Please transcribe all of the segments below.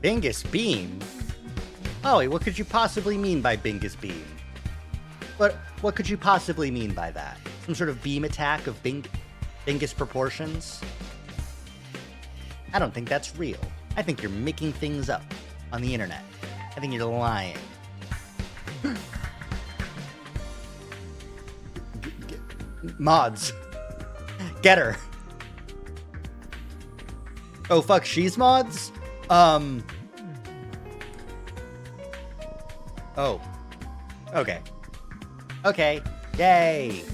Bingus Beam? Oh, what could you possibly mean by Bingus Beam? What could you possibly mean by that? Some sort of beam attack of Bingus proportions? I don't think that's real. I think you're making things up on the internet. I think you're lying. Mods. Get her. Oh, fuck, she's mods? Oh. Okay. Okay. Yay.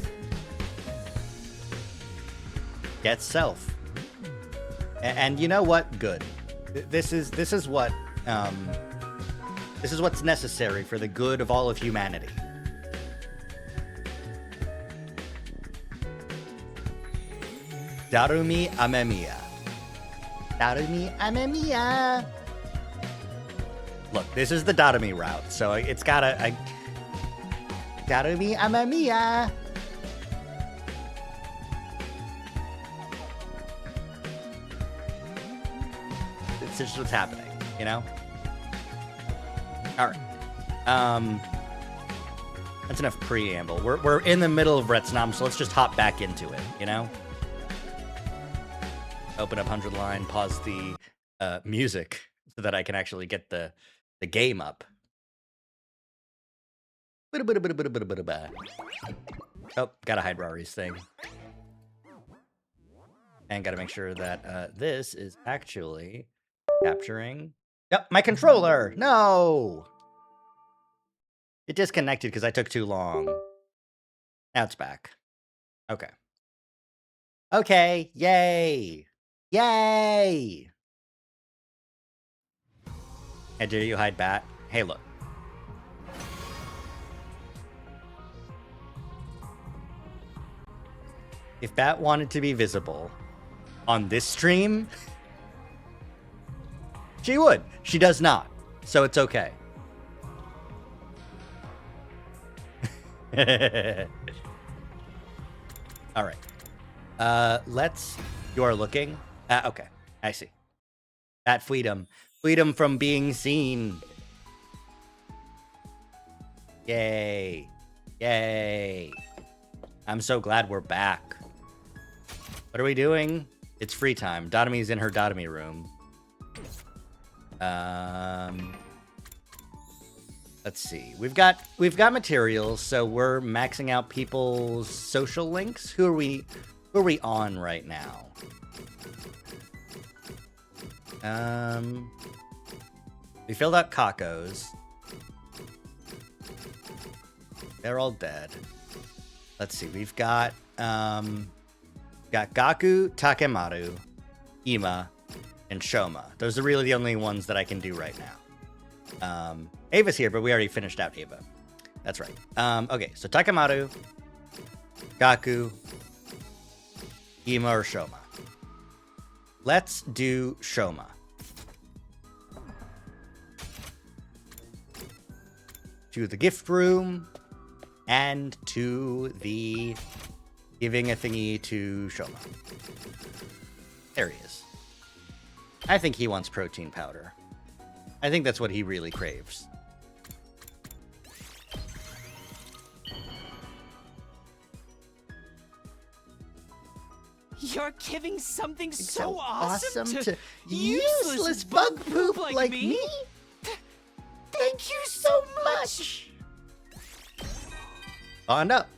Get self. And you know what? Good. This is what's necessary for the good of all of humanity. Darumi Amemiya. Darumi Amemiya. Look, this is the Darumi route, so it's gotta... Darumi Amemiya. It's just what's happening, you know? Alright. That's enough preamble. We're in the middle of retsnom, so let's just hop back into it, you know? Open up 100 line, pause the music so that I can actually get the game up. Oh, gotta hide Rari's thing. And gotta make sure that this is actually capturing... Yep, my controller! No! It disconnected because I took too long. Now it's back. Okay. Okay, yay! Yay! Hey, dare you hide Bat? Hey, look. If Bat wanted to be visible on this stream, she would. She does not. So it's okay. All right. Let's... You are looking? Okay. I see. At freedom. Freedom from being seen. Yay. Yay. I'm so glad we're back. What are we doing? It's free time. Dotomi's in her Dotomi room. Let's see. We've got materials, so we're maxing out people's social links. Who are we on right now? We filled out Kako's. They're all dead. Let's see. We've got Gaku, Takemaru, Ima, and Shoma. Those are really the only ones that I can do right now. Ava's here, but we already finished out Ava. That's right. Okay, so Takemaru, Gaku, Ima, or Shoma. Let's do Shoma. To the gift room and to the giving a thingy to Shoma. There he is. I think he wants protein powder. I think that's what he really craves. You're giving something so awesome to useless bug poop like me? Thank you so much. On up.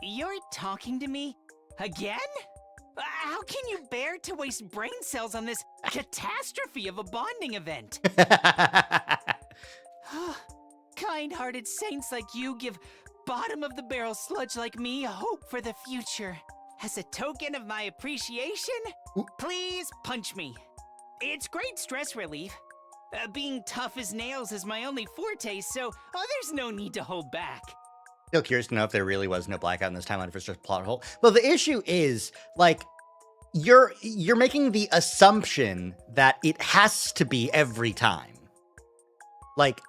You're talking to me again? How can you bear to waste brain cells on this catastrophe of a bonding event? Kind-hearted saints like you give bottom-of-the-barrel sludge like me hope for the future. As a token of my appreciation, please punch me. It's great stress relief. Being tough as nails is my only forte, so there's no need to hold back. Still curious to know if there really was no blackout in this timeline, if it's just a plot hole. Well, the issue is, like, you're making the assumption that it has to be every time. Like,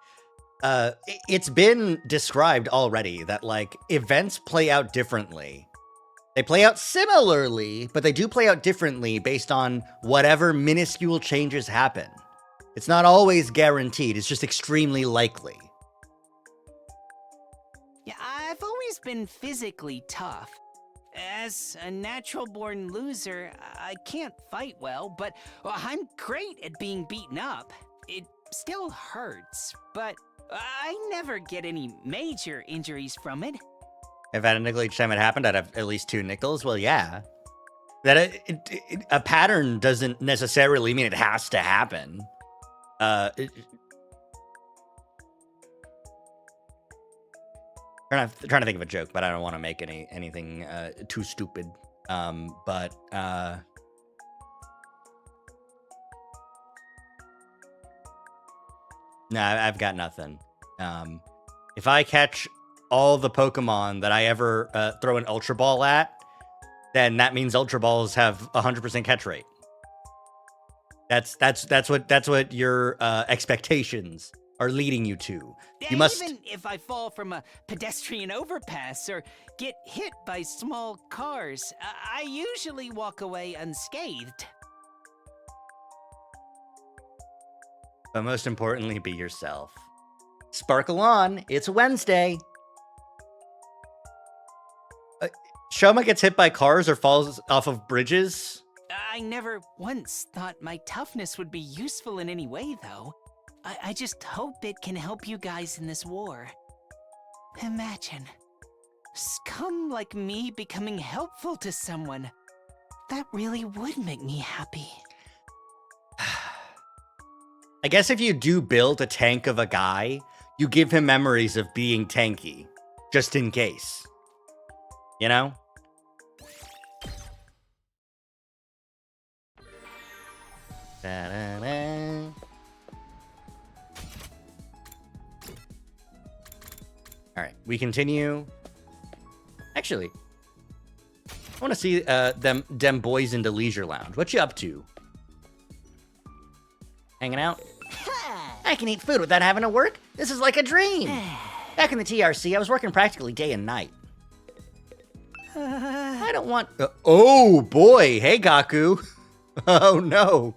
it's been described already that, like, events play out differently They play out similarly, but they do play out differently based on whatever minuscule changes happen. It's not always guaranteed, it's just extremely likely. Yeah, I've always been physically tough. As a natural-born loser, I can't fight well, but I'm great at being beaten up. It still hurts, but I never get any major injuries from it. If I had a nickel each time it happened, I'd have at least 2 nickels. Well, yeah. That a pattern doesn't necessarily mean it has to happen. Trying to think of a joke, but I don't want to make anything too stupid. No, I've got nothing. If I catch all the Pokemon that I ever throw an Ultra Ball at, then that means Ultra Balls have 100% catch rate. That's what your expectations are leading you to. You must. Even if I fall from a pedestrian overpass or get hit by small cars, I usually walk away unscathed. But most importantly, be yourself. Sparkle on. It's Wednesday. Shoma gets hit by cars or falls off of bridges. I never once thought my toughness would be useful in any way, though. I just hope it can help you guys in this war. Imagine, scum like me becoming helpful to someone. That really would make me happy. I guess if you do build a tank of a guy, you give him memories of being tanky, just in case. You know? Da-da-da. All right, we continue. Actually, I want to see them boys in the leisure lounge. What you up to? Hanging out? I can eat food without having to work. This is like a dream. Back in the TRC, I was working practically day and night. I don't want... oh, boy. Hey, Gaku. Oh, no.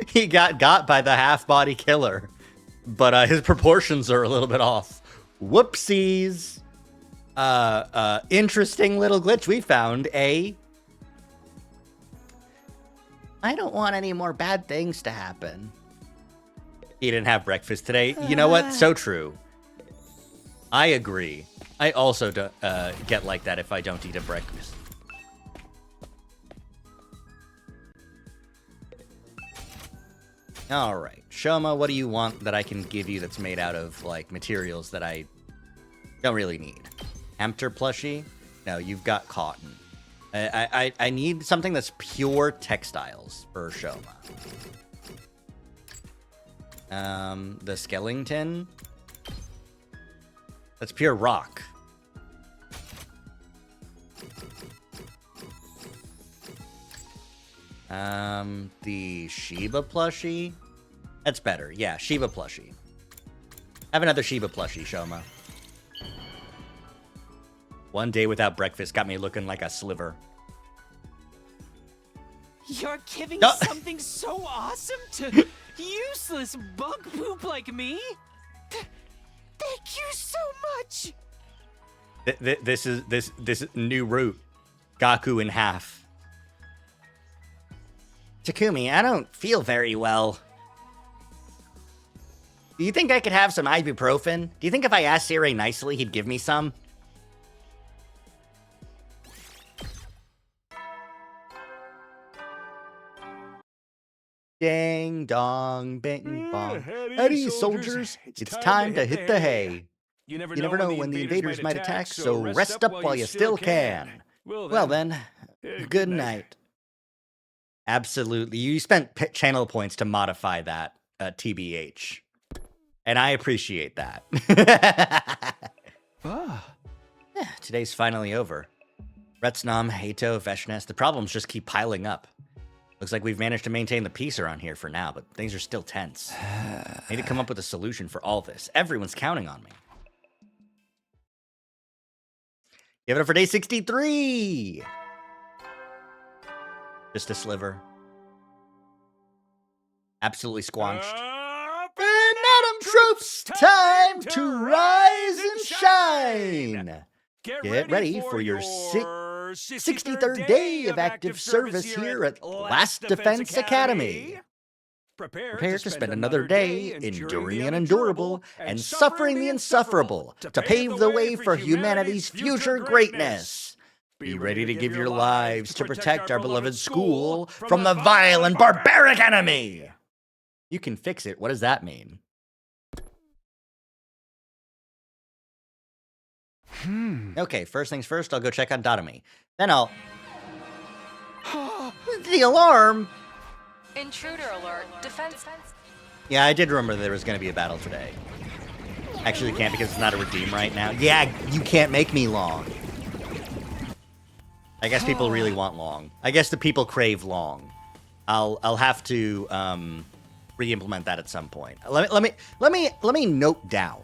He got by the half-body killer. But his proportions are a little bit off. Whoopsies. Interesting little glitch we found, eh? I don't want any more bad things to happen. He didn't have breakfast today. You know what? So true. I agree. I also get like that if I don't eat a breakfast. All right. Shoma, what do you want that I can give you that's made out of, like, materials that I don't really need? Hamster plushie? No, you've got cotton. I need something that's pure textiles for Shoma. The Skellington? That's pure rock. The Shiba plushie? That's better. Yeah, Shiba plushie. Have another Shiba plushie, Shoma. One day without breakfast got me looking like a sliver. You're giving No. something so awesome to useless bug poop like me? Thank you so much! This is new route. Gaku in half. Takumi, I don't feel very well. Do you think I could have some ibuprofen? Do you think if I asked Siri nicely, he'd give me some? Ding dong, bing bong. Howdy, soldiers. It's time to hit the hay. You never know when the invaders might attack, so rest up while you still can. Well then, good night. Absolutely. You spent channel points to modify that, TBH. And I appreciate that. Today's finally over. Retsnom, Hato, Veshnes, the problems just keep piling up. Looks like we've managed to maintain the peace around here for now, but things are still tense. I need to come up with a solution for all this. Everyone's counting on me. Give it up for day 63. Just a sliver. Absolutely squanched. And Adam troops, time to rise and shine. Get ready for your 63rd day of active service here at Last Defense Academy. Prepare to spend another day enduring the unendurable and suffering the insufferable to pave the way for humanity's future greatness. Be ready to give your lives to protect our beloved school from the vile and barbaric enemy. You can fix it. What does that mean? Okay, first things first, I'll go check on Dotami. Then I'll... The alarm! Intruder alert. Defense. Yeah, I did remember there was going to be a battle today. Actually, you can't because it's not a redeem right now. Yeah, you can't make me long. I guess people really want long. I guess the people crave long. I'll have to re-implement that at some point. Let me note down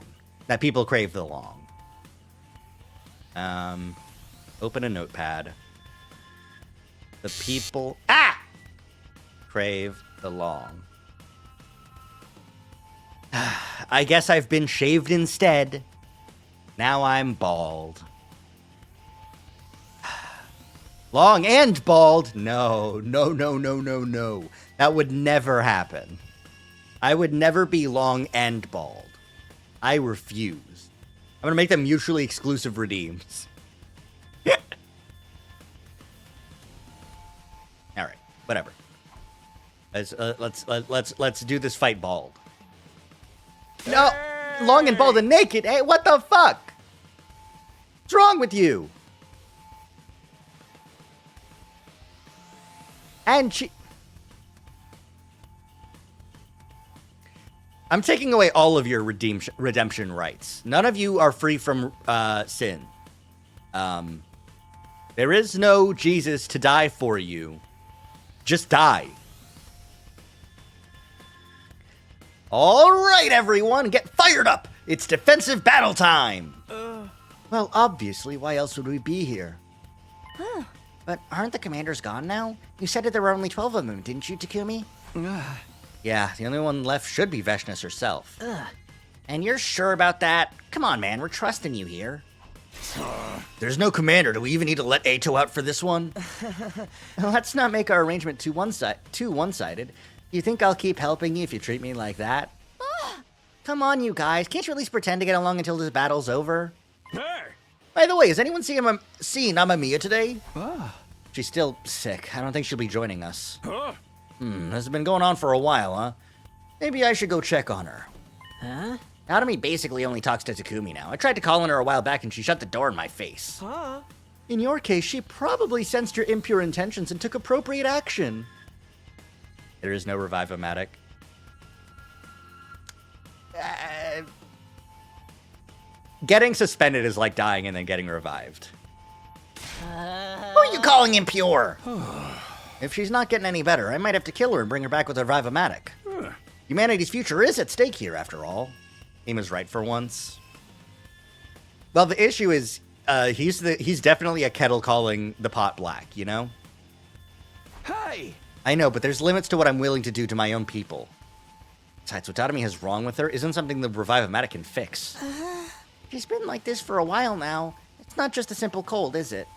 that people crave the long. Open a notepad. The people crave the long. I guess I've been shaved instead. Now I'm bald. Long and bald? No. That would never happen. I would never be long and bald. I refuse. I'm gonna make them mutually exclusive redeems. All right, whatever. Let's do this fight bald. No, long and bald and naked. Hey, what the fuck? What's wrong with you? And I'm taking away all of your redemption rights. None of you are free from sin. There is no Jesus to die for you. Just die. All right, everyone, get fired up. It's defensive battle time. Well, obviously, why else would we be here? But aren't the commanders gone now? You said that there were only 12 of them, didn't you, Takumi? Yeah, the only one left should be Veshna's herself. And you're sure about that? Come on, man, we're trusting you here. There's no commander. Do we even need to let Ato out for this one? Let's not make our arrangement too one-sided. You think I'll keep helping you if you treat me like that? Come on, you guys. Can't you at least pretend to get along until this battle's over? By the way, has anyone seen Amamiya today? She's still sick. I don't think she'll be joining us. This has been going on for a while, huh? Maybe I should go check on her. Naomi basically only talks to Takumi now. I tried to call on her a while back and she shut the door in my face. In your case, she probably sensed your impure intentions and took appropriate action. There is no Revive-O-Matic. Getting suspended is like dying and then getting revived. Who are you calling impure? If she's not getting any better, I might have to kill her and bring her back with a Revive-O-Matic. Humanity's future is at stake here, after all. Ima's right for once. Well, the issue is, he's definitely a kettle calling the pot black, you know? Hey! I know, but there's limits to what I'm willing to do to my own people. Besides, what Tatami has wrong with her isn't something the Revive-O-Matic can fix. She's been like this for a while now. It's not just a simple cold, is it?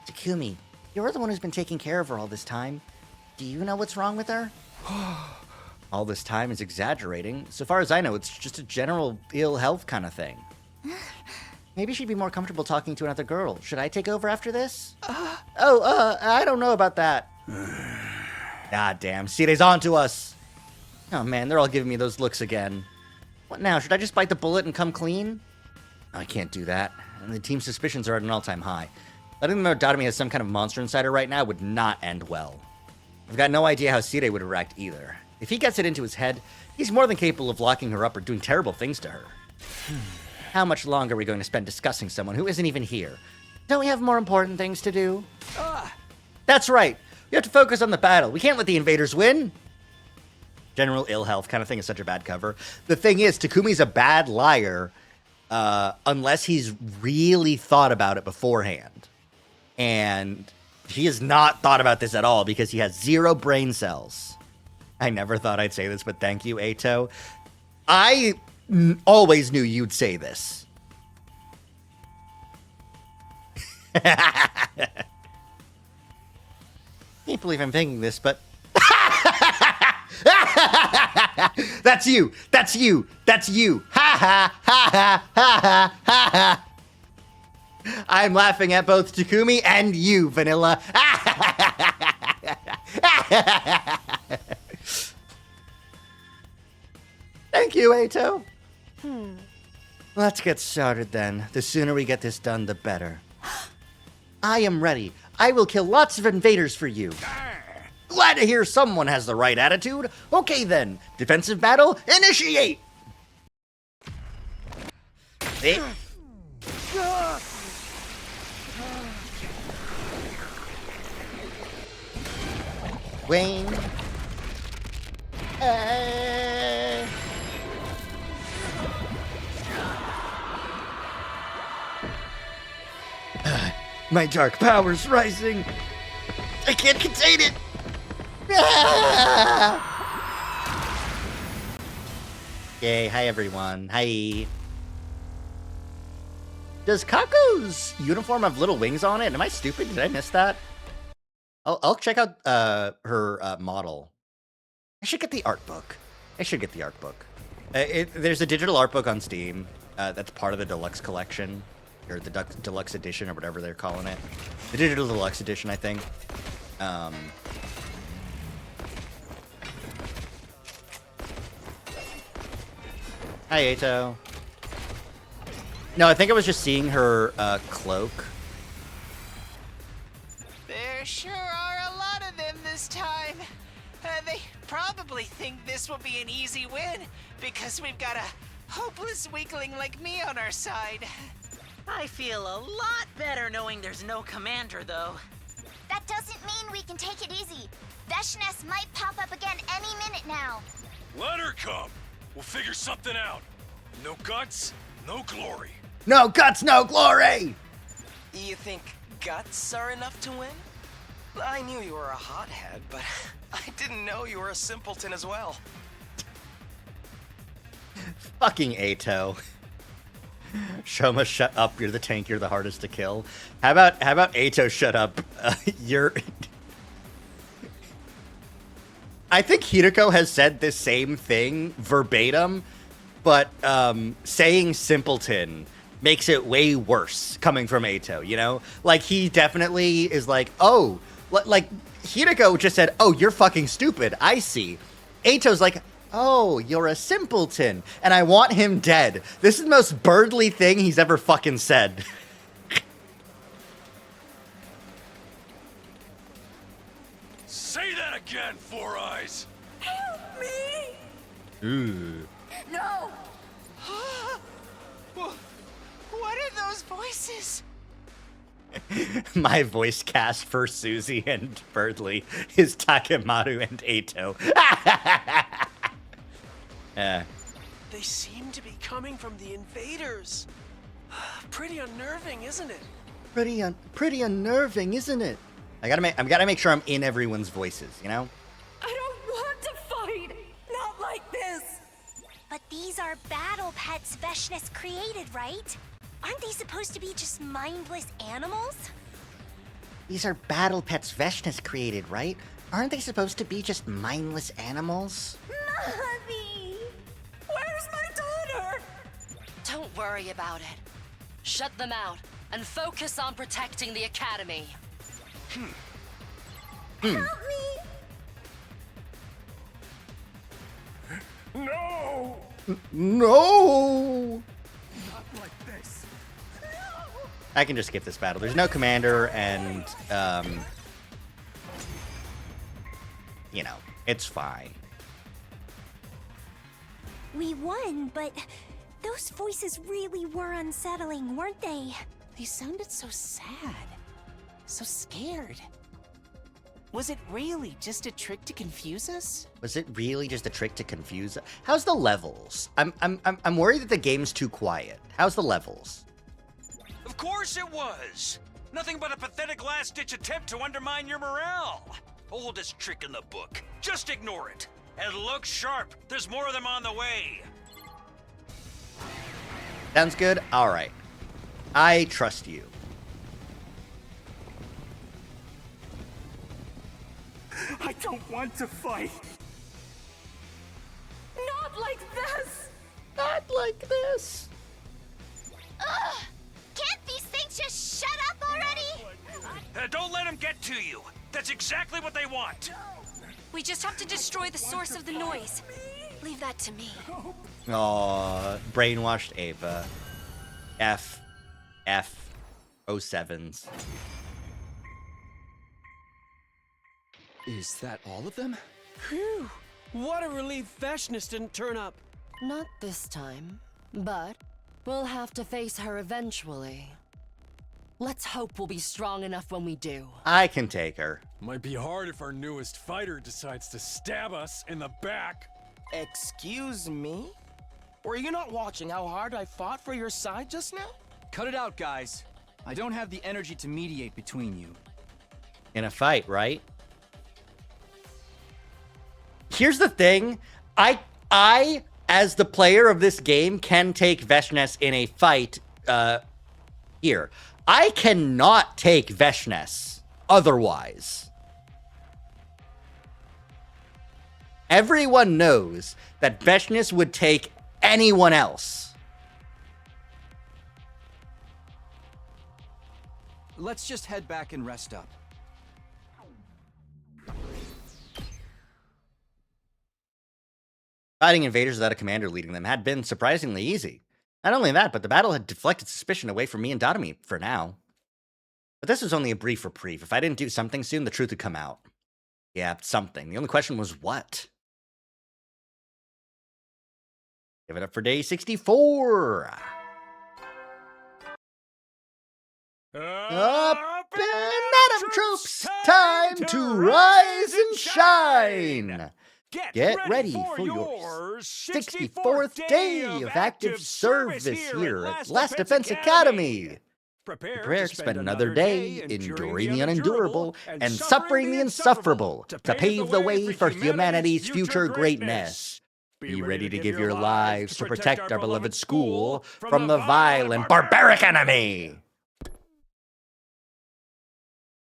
Takumi, you're the one who's been taking care of her all this time. Do you know what's wrong with her? All this time is exaggerating. So far as I know, it's just a general ill health kind of thing. Maybe she'd be more comfortable talking to another girl. Should I take over after this? I don't know about that. God damn, Sire's on to us. Oh man, they're all giving me those looks again. What now? Should I just bite the bullet and come clean? No, I can't do that. And the team's suspicions are at an all-time high. Letting them know Dotami has some kind of monster inside her right now would not end well. I've got no idea how Sire would react either. If he gets it into his head, he's more than capable of locking her up or doing terrible things to her. How much longer are we going to spend discussing someone who isn't even here? Don't we have more important things to do? That's right. We have to focus on the battle. We can't let the invaders win. General ill health kind of thing is such a bad cover. The thing is, Takumi's a bad liar, unless he's really thought about it beforehand. And he has not thought about this at all because he has 0 brain cells. I never thought I'd say this, but thank you, Ato. I always knew you'd say this. Can't believe I'm thinking this, but... That's you! That's you! That's you! Ha ha ha ha ha ha ha! I'm laughing at both Takumi and you, Vanilla. Thank you, Ato. Let's get started then. The sooner we get this done, the better. I am ready. I will kill lots of invaders for you. Glad to hear someone has the right attitude. Okay then, defensive battle, initiate! Wayne. My dark power's rising. I can't contain it. Yay, hi everyone. Hi. Does Kako's uniform have little wings on it? Am I stupid? Did I miss that? I'll check out her model. I should get the art book. There's a digital art book on Steam that's part of the deluxe collection, or the deluxe edition, or whatever they're calling it. The digital deluxe edition, I think. Hi, Ato. No, I think I was just seeing her cloak. There sure are a lot of them this time. They probably think this will be an easy win because we've got a hopeless weakling like me on our side. I feel a lot better knowing there's no commander, though. That doesn't mean we can take it easy. Veshness might pop up again any minute now. Let her come. We'll figure something out. No guts, no glory. No guts, no glory! You think guts are enough to win? I knew you were a hothead, but I didn't know you were a simpleton as well. Fucking Ato. Shoma, shut up. You're the tank. You're the hardest to kill. How about Ato, shut up. You're... I think Hirako has said the same thing verbatim, but saying simpleton makes it way worse coming from Ato, you know? Like, he definitely is like, oh, like, Hirako just said, oh, you're fucking stupid. I see. Ato's like, oh, you're a simpleton, and I want him dead. This is the most birdly thing he's ever fucking said. Say that again, Four Eyes. Help me! Ooh. No! What are those voices? My voice cast for Susie and Birdly is Takemaru and Ato. They seem to be coming from the invaders. Pretty unnerving, isn't it? Pretty unnerving, isn't it? I gotta make sure I'm in everyone's voices, you know? I don't want to fight! Not like this! But these are battle pets Veshness created, right? Aren't they supposed to be just mindless animals? These are battle pets Veshness created, right? Aren't they supposed to be just mindless animals? Mommy! Where's my daughter? Don't worry about it. Shut them out and focus on protecting the academy. Help me! No! No! I can just skip this battle. There's no commander, and, you know, it's fine. We won, but those voices really were unsettling, weren't they? They sounded so sad. So scared. Was it really just a trick to confuse us? Was it really just a trick to confuse us? How's the levels? I'm worried that the game's too quiet. How's the levels? Of course it was. Nothing but a pathetic last-ditch attempt to undermine your morale. Oldest trick in the book. Just ignore it. And look sharp. There's more of them on the way. Sounds good? Alright. I trust you. I don't want to fight. Not like this! Not like this. Ugh! Can't these things just shut up already? Don't let them get to you. That's exactly what they want. We just have to destroy the source of the noise. Leave that to me. Aw, brainwashed Ava. F 07s. Is that all of them? Phew! What a relief Veshness didn't turn up. Not this time, but we'll have to face her eventually. Let's hope we'll be strong enough when we do. I can take her. Might be hard if our newest fighter decides to stab us in the back. Excuse me? Were you not watching how hard I fought for your side just now? Cut it out, guys. I don't have the energy to mediate between you. In a fight, right? Here's the thing. I, as the player of this game, can take Veshness in a fight here. I cannot take Veshness otherwise. Everyone knows that Veshness would take anyone else. Let's just head back and rest up. Fighting invaders without a commander leading them had been surprisingly easy. Not only that, but the battle had deflected suspicion away from me and Dotami for now. But this was only a brief reprieve. If I didn't do something soon, the truth would come out. Yeah, something. The only question was what? Give it up for day 64. Up and Atom troops, time to rise and shine. Get ready for your 64th day of active service here at Last Defense Academy. Prepare to spend another day enduring the unendurable and suffering the insufferable to pave the way for humanity's future greatness. Be ready to give your lives to protect our beloved school from the vile and barbaric enemy. It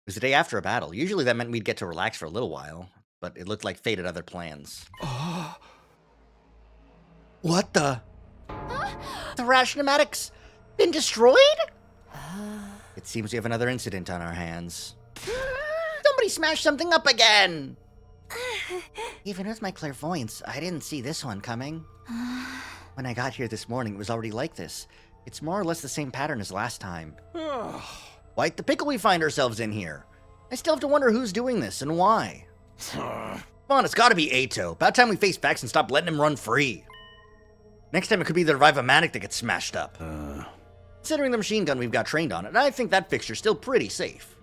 was the day after a battle. Usually that meant we'd get to relax for a little while, but it looked like fate had other plans. What the? The Rashnomatics been destroyed? It seems we have another incident on our hands. Somebody smashed something up again! Even with my clairvoyance, I didn't see this one coming. When I got here this morning, it was already like this. It's more or less the same pattern as last time. Quite the pickle we find ourselves in here. I still have to wonder who's doing this and why. Come on, it's gotta be Ato. About time we face facts and stop letting him run free. Next time it could be the Revive-O-Matic that gets smashed up. Considering the machine gun we've got trained on it, I think that fixture's still pretty safe.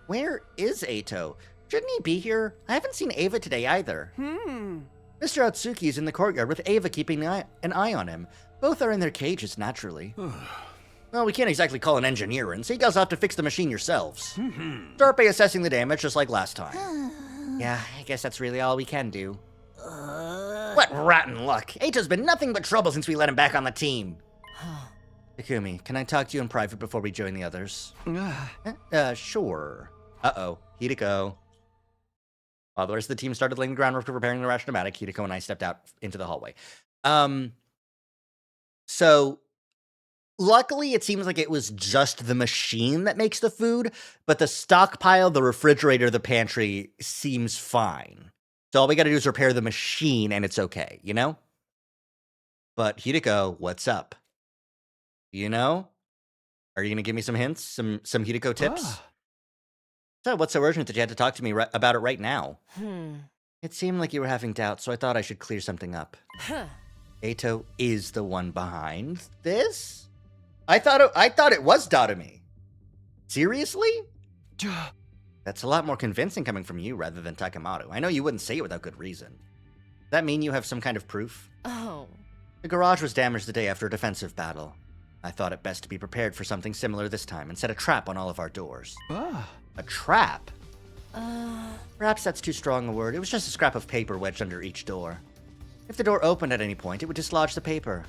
Where is Ato? Shouldn't he be here? I haven't seen Ava today either. Mr. Atsuki is in the courtyard with Ava keeping an eye on him. Both are in their cages, naturally. Well, we can't exactly call an engineer in, so you guys will have to fix the machine yourselves. Start by assessing the damage just like last time. Yeah, I guess that's really all we can do. What rotten luck. Ato's been nothing but trouble since we let him back on the team. Takumi, can I talk to you in private before we join the others? Sure. Uh-oh. Hideko. While the rest of the team started laying the groundwork for repairing the Rashnomatics, Hideko and I stepped out into the hallway. So, luckily, it seems like it was just the machine that makes the food, but the stockpile, the refrigerator, the pantry seems fine. So all we gotta do is repair the machine and it's okay, you know? But Hideko, what's up? You know? Are you gonna give me some hints? Some Hideko tips? So what's so urgent that you had to talk to me about it right now? It seemed like you were having doubts, so I thought I should clear something up. Ato is the one behind this? I thought it was Dotami. Seriously? That's a lot more convincing coming from you rather than Takemoto. I know you wouldn't say it without good reason. Does that mean you have some kind of proof? Oh. The garage was damaged the day after a defensive battle. I thought it best to be prepared for something similar this time and set a trap on all of our doors. Ah. A trap? Perhaps that's too strong a word. It was just a scrap of paper wedged under each door. If the door opened at any point, it would dislodge the paper.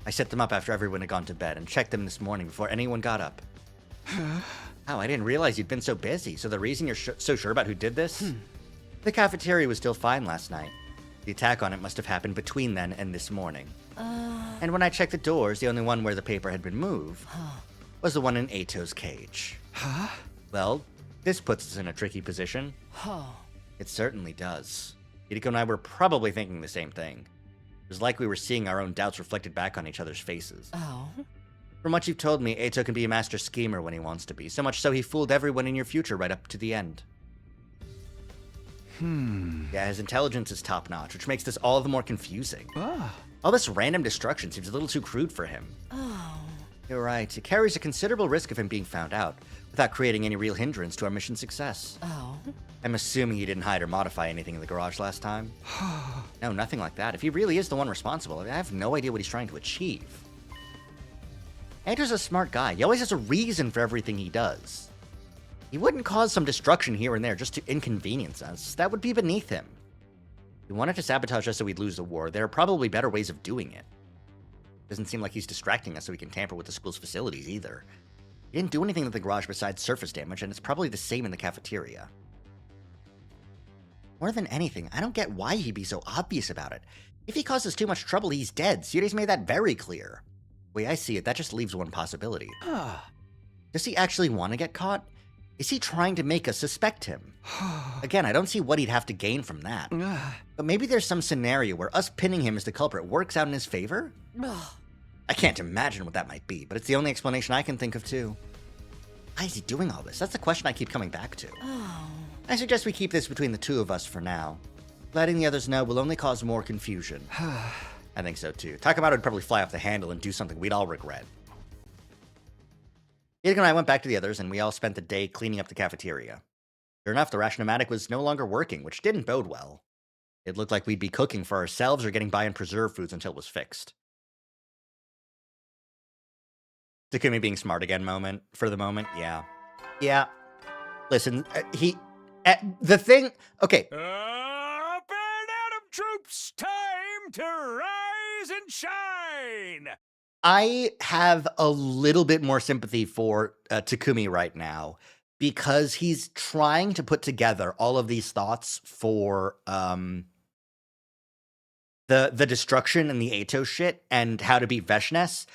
I set them up after everyone had gone to bed and checked them this morning before anyone got up. Oh, I didn't realize you'd been so busy. So the reason you're so sure about who did this? The cafeteria was still fine last night. The attack on it must have happened between then and this morning. And when I checked the doors, the only one where the paper had been moved was the one in Eito's cage. Well, this puts us in a tricky position. It certainly does. Hideko and I were probably thinking the same thing. It was like we were seeing our own doubts reflected back on each other's faces. From what you've told me, Eito can be a master schemer when he wants to be, so much so he fooled everyone in your future right up to the end. Yeah, his intelligence is top-notch, which makes this all the more confusing. All this random destruction seems a little too crude for him. You're right, it carries a considerable risk of him being found out, without creating any real hindrance to our mission's success. I'm assuming he didn't hide or modify anything in the garage last time? No, nothing like that. If he really is the one responsible, I have no idea what he's trying to achieve. Andrew's a smart guy. He always has a reason for everything he does. He wouldn't cause some destruction here and there just to inconvenience us. That would be beneath him. If he wanted to sabotage us so we'd lose the war, there are probably better ways of doing it. Doesn't seem like he's distracting us so he can tamper with the school's facilities either. He didn't do anything to the garage besides surface damage, and it's probably the same in the cafeteria. More than anything, I don't get why he'd be so obvious about it. If he causes too much trouble, he's dead. Tsude's made that very clear. The way I see it, that just leaves one possibility. Does he actually want to get caught? Is he trying to make us suspect him? Again, I don't see what he'd have to gain from that. But maybe there's some scenario where us pinning him as the culprit works out in his favor? I can't imagine what that might be, but it's the only explanation I can think of too. Why is he doing all this? That's the question I keep coming back to. I suggest we keep this between the two of us for now. Letting the others know will only cause more confusion. I think so too. Takemoto would probably fly off the handle and do something we'd all regret. Hideko and I went back to the others, and we all spent the day cleaning up the cafeteria. Sure enough, the ration-o-matic was no longer working, which didn't bode well. It looked like we'd be cooking for ourselves or getting by on preserved foods until it was fixed. Takumi being smart again moment, for the moment, yeah. Yeah. Listen, the thing, okay. Up and Adam troops, time to rise and shine! I have a little bit more sympathy for Takumi right now because he's trying to put together all of these thoughts for the destruction and the Eito shit and how to beat Veshnes.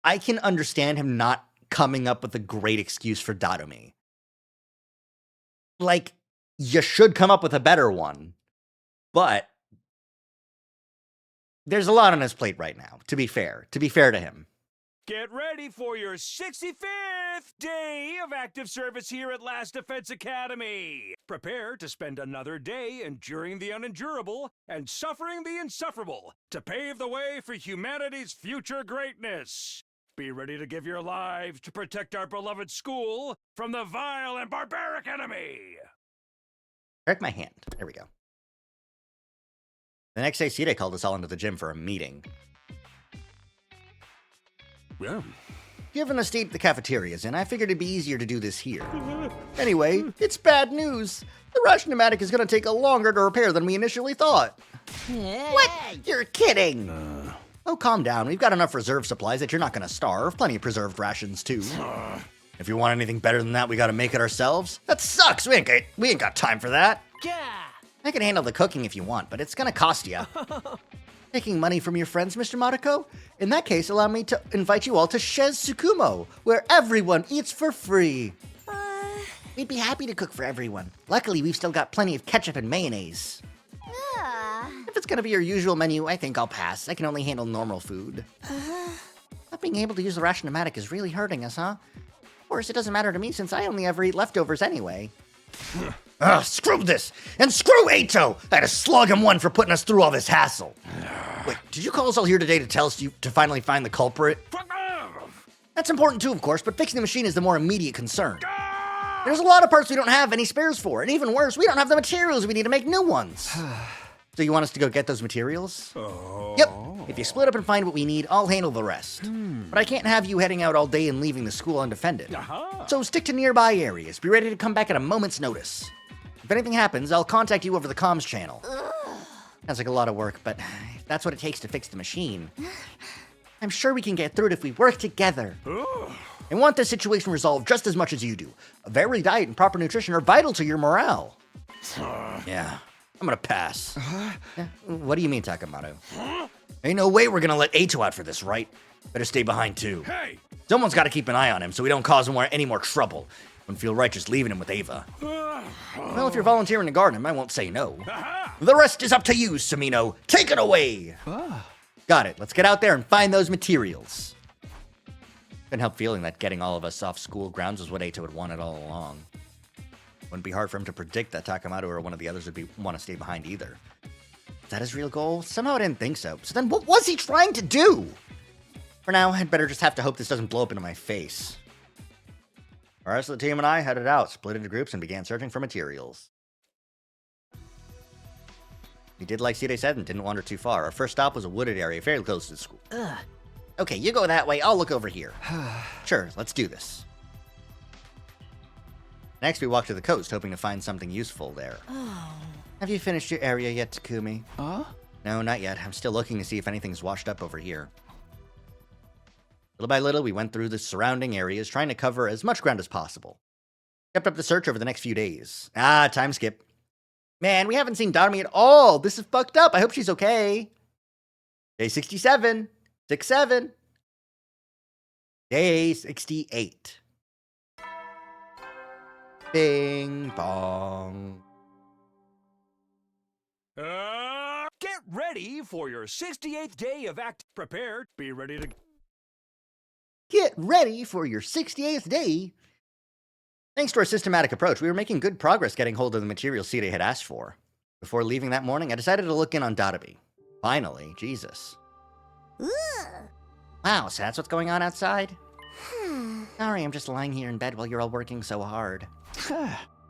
I can understand him not coming up with a great excuse for Datome. Like, you should come up with a better one, but there's a lot on his plate right now, to be fair to him. Get ready for your 65th day of active service here at Last Defense Academy. Prepare to spend another day enduring the unendurable and suffering the insufferable to pave the way for humanity's future greatness. Be ready to give your lives to protect our beloved school from the vile and barbaric enemy. Break my hand. There we go. The next day, Tsude called us all into the gym for a meeting. Yeah. Given the state the cafeteria's in, I figured it'd be easier to do this here. Anyway, it's bad news. The ration-o-matic is going to take longer to repair than we initially thought. What? You're kidding! Oh, calm down. We've got enough reserve supplies that you're not going to starve. Plenty of preserved rations, too. If you want anything better than that, we got to make it ourselves. That sucks. We ain't got time for that. I can handle the cooking if you want, but it's going to cost you. Taking money from your friends, Mr. Mariko? In that case, allow me to invite you all to Chez Tsukumo, where everyone eats for free. We'd be happy to cook for everyone. Luckily, we've still got plenty of ketchup and mayonnaise. If it's going to be your usual menu, I think I'll pass. I can only handle normal food. Not being able to use the ration-o-matic is really hurting us, huh? Of course, it doesn't matter to me since I only ever eat leftovers anyway. Screw this! And screw Eito! I had to slug him one for putting us through all this hassle. Wait, did you call us all here today to tell us to finally find the culprit? That's important too, of course, but fixing the machine is the more immediate concern. There's a lot of parts we don't have any spares for, and even worse, we don't have the materials we need to make new ones. So you want us to go get those materials? Yep. If you split up and find what we need, I'll handle the rest. But I can't have you heading out all day and leaving the school undefended. So stick to nearby areas. Be ready to come back at a moment's notice. If anything happens, I'll contact you over the comms channel. Sounds like a lot of work, but if that's what it takes to fix the machine, I'm sure we can get through it if we work together. I want this situation resolved just as much as you do. A varied diet and proper nutrition are vital to your morale. Yeah, I'm gonna pass. Yeah, what do you mean, Takamoto? Ain't no way we're gonna let Eito out for this, right? Better stay behind too. Hey! Someone's gotta keep an eye on him so we don't cause him any more trouble. Wouldn't feel right just leaving him with Ava. Well, if you're volunteering to guard him, I won't say no. The rest is up to you, Samino. Take it away! Got it. Let's get out there and find those materials. Couldn't help feeling that getting all of us off school grounds was what Eito had wanted all along. Wouldn't be hard for him to predict that Takamoto or one of the others would want to stay behind either. Is that his real goal? Somehow I didn't think so. So then what was he trying to do? For now, I'd better just have to hope this doesn't blow up into my face. The rest of the team and I headed out, split into groups, and began searching for materials. We did like Side said and didn't wander too far. Our first stop was a wooded area fairly close to the school. Okay, you go that way, I'll look over here. Sure, let's do this. Next, we walked to the coast, hoping to find something useful there. Have you finished your area yet, Takumi? No, not yet. I'm still looking to see if anything's washed up over here. Little by little, we went through the surrounding areas, trying to cover as much ground as possible. Kept up the search over the next few days. Time skip. Man, we haven't seen Darumi at all. This is fucked up. I hope she's okay. Day 67. 67. Day 68. Bing bong. Get ready for your 68th day of act. Prepare. Be ready to... Get ready for your 68th day. Thanks to our systematic approach, we were making good progress getting hold of the materials Side had asked for. Before leaving that morning, I decided to look in on Darumi. Finally, Jesus. Wow, so that's what's going on outside? Sorry, I'm just lying here in bed while you're all working so hard.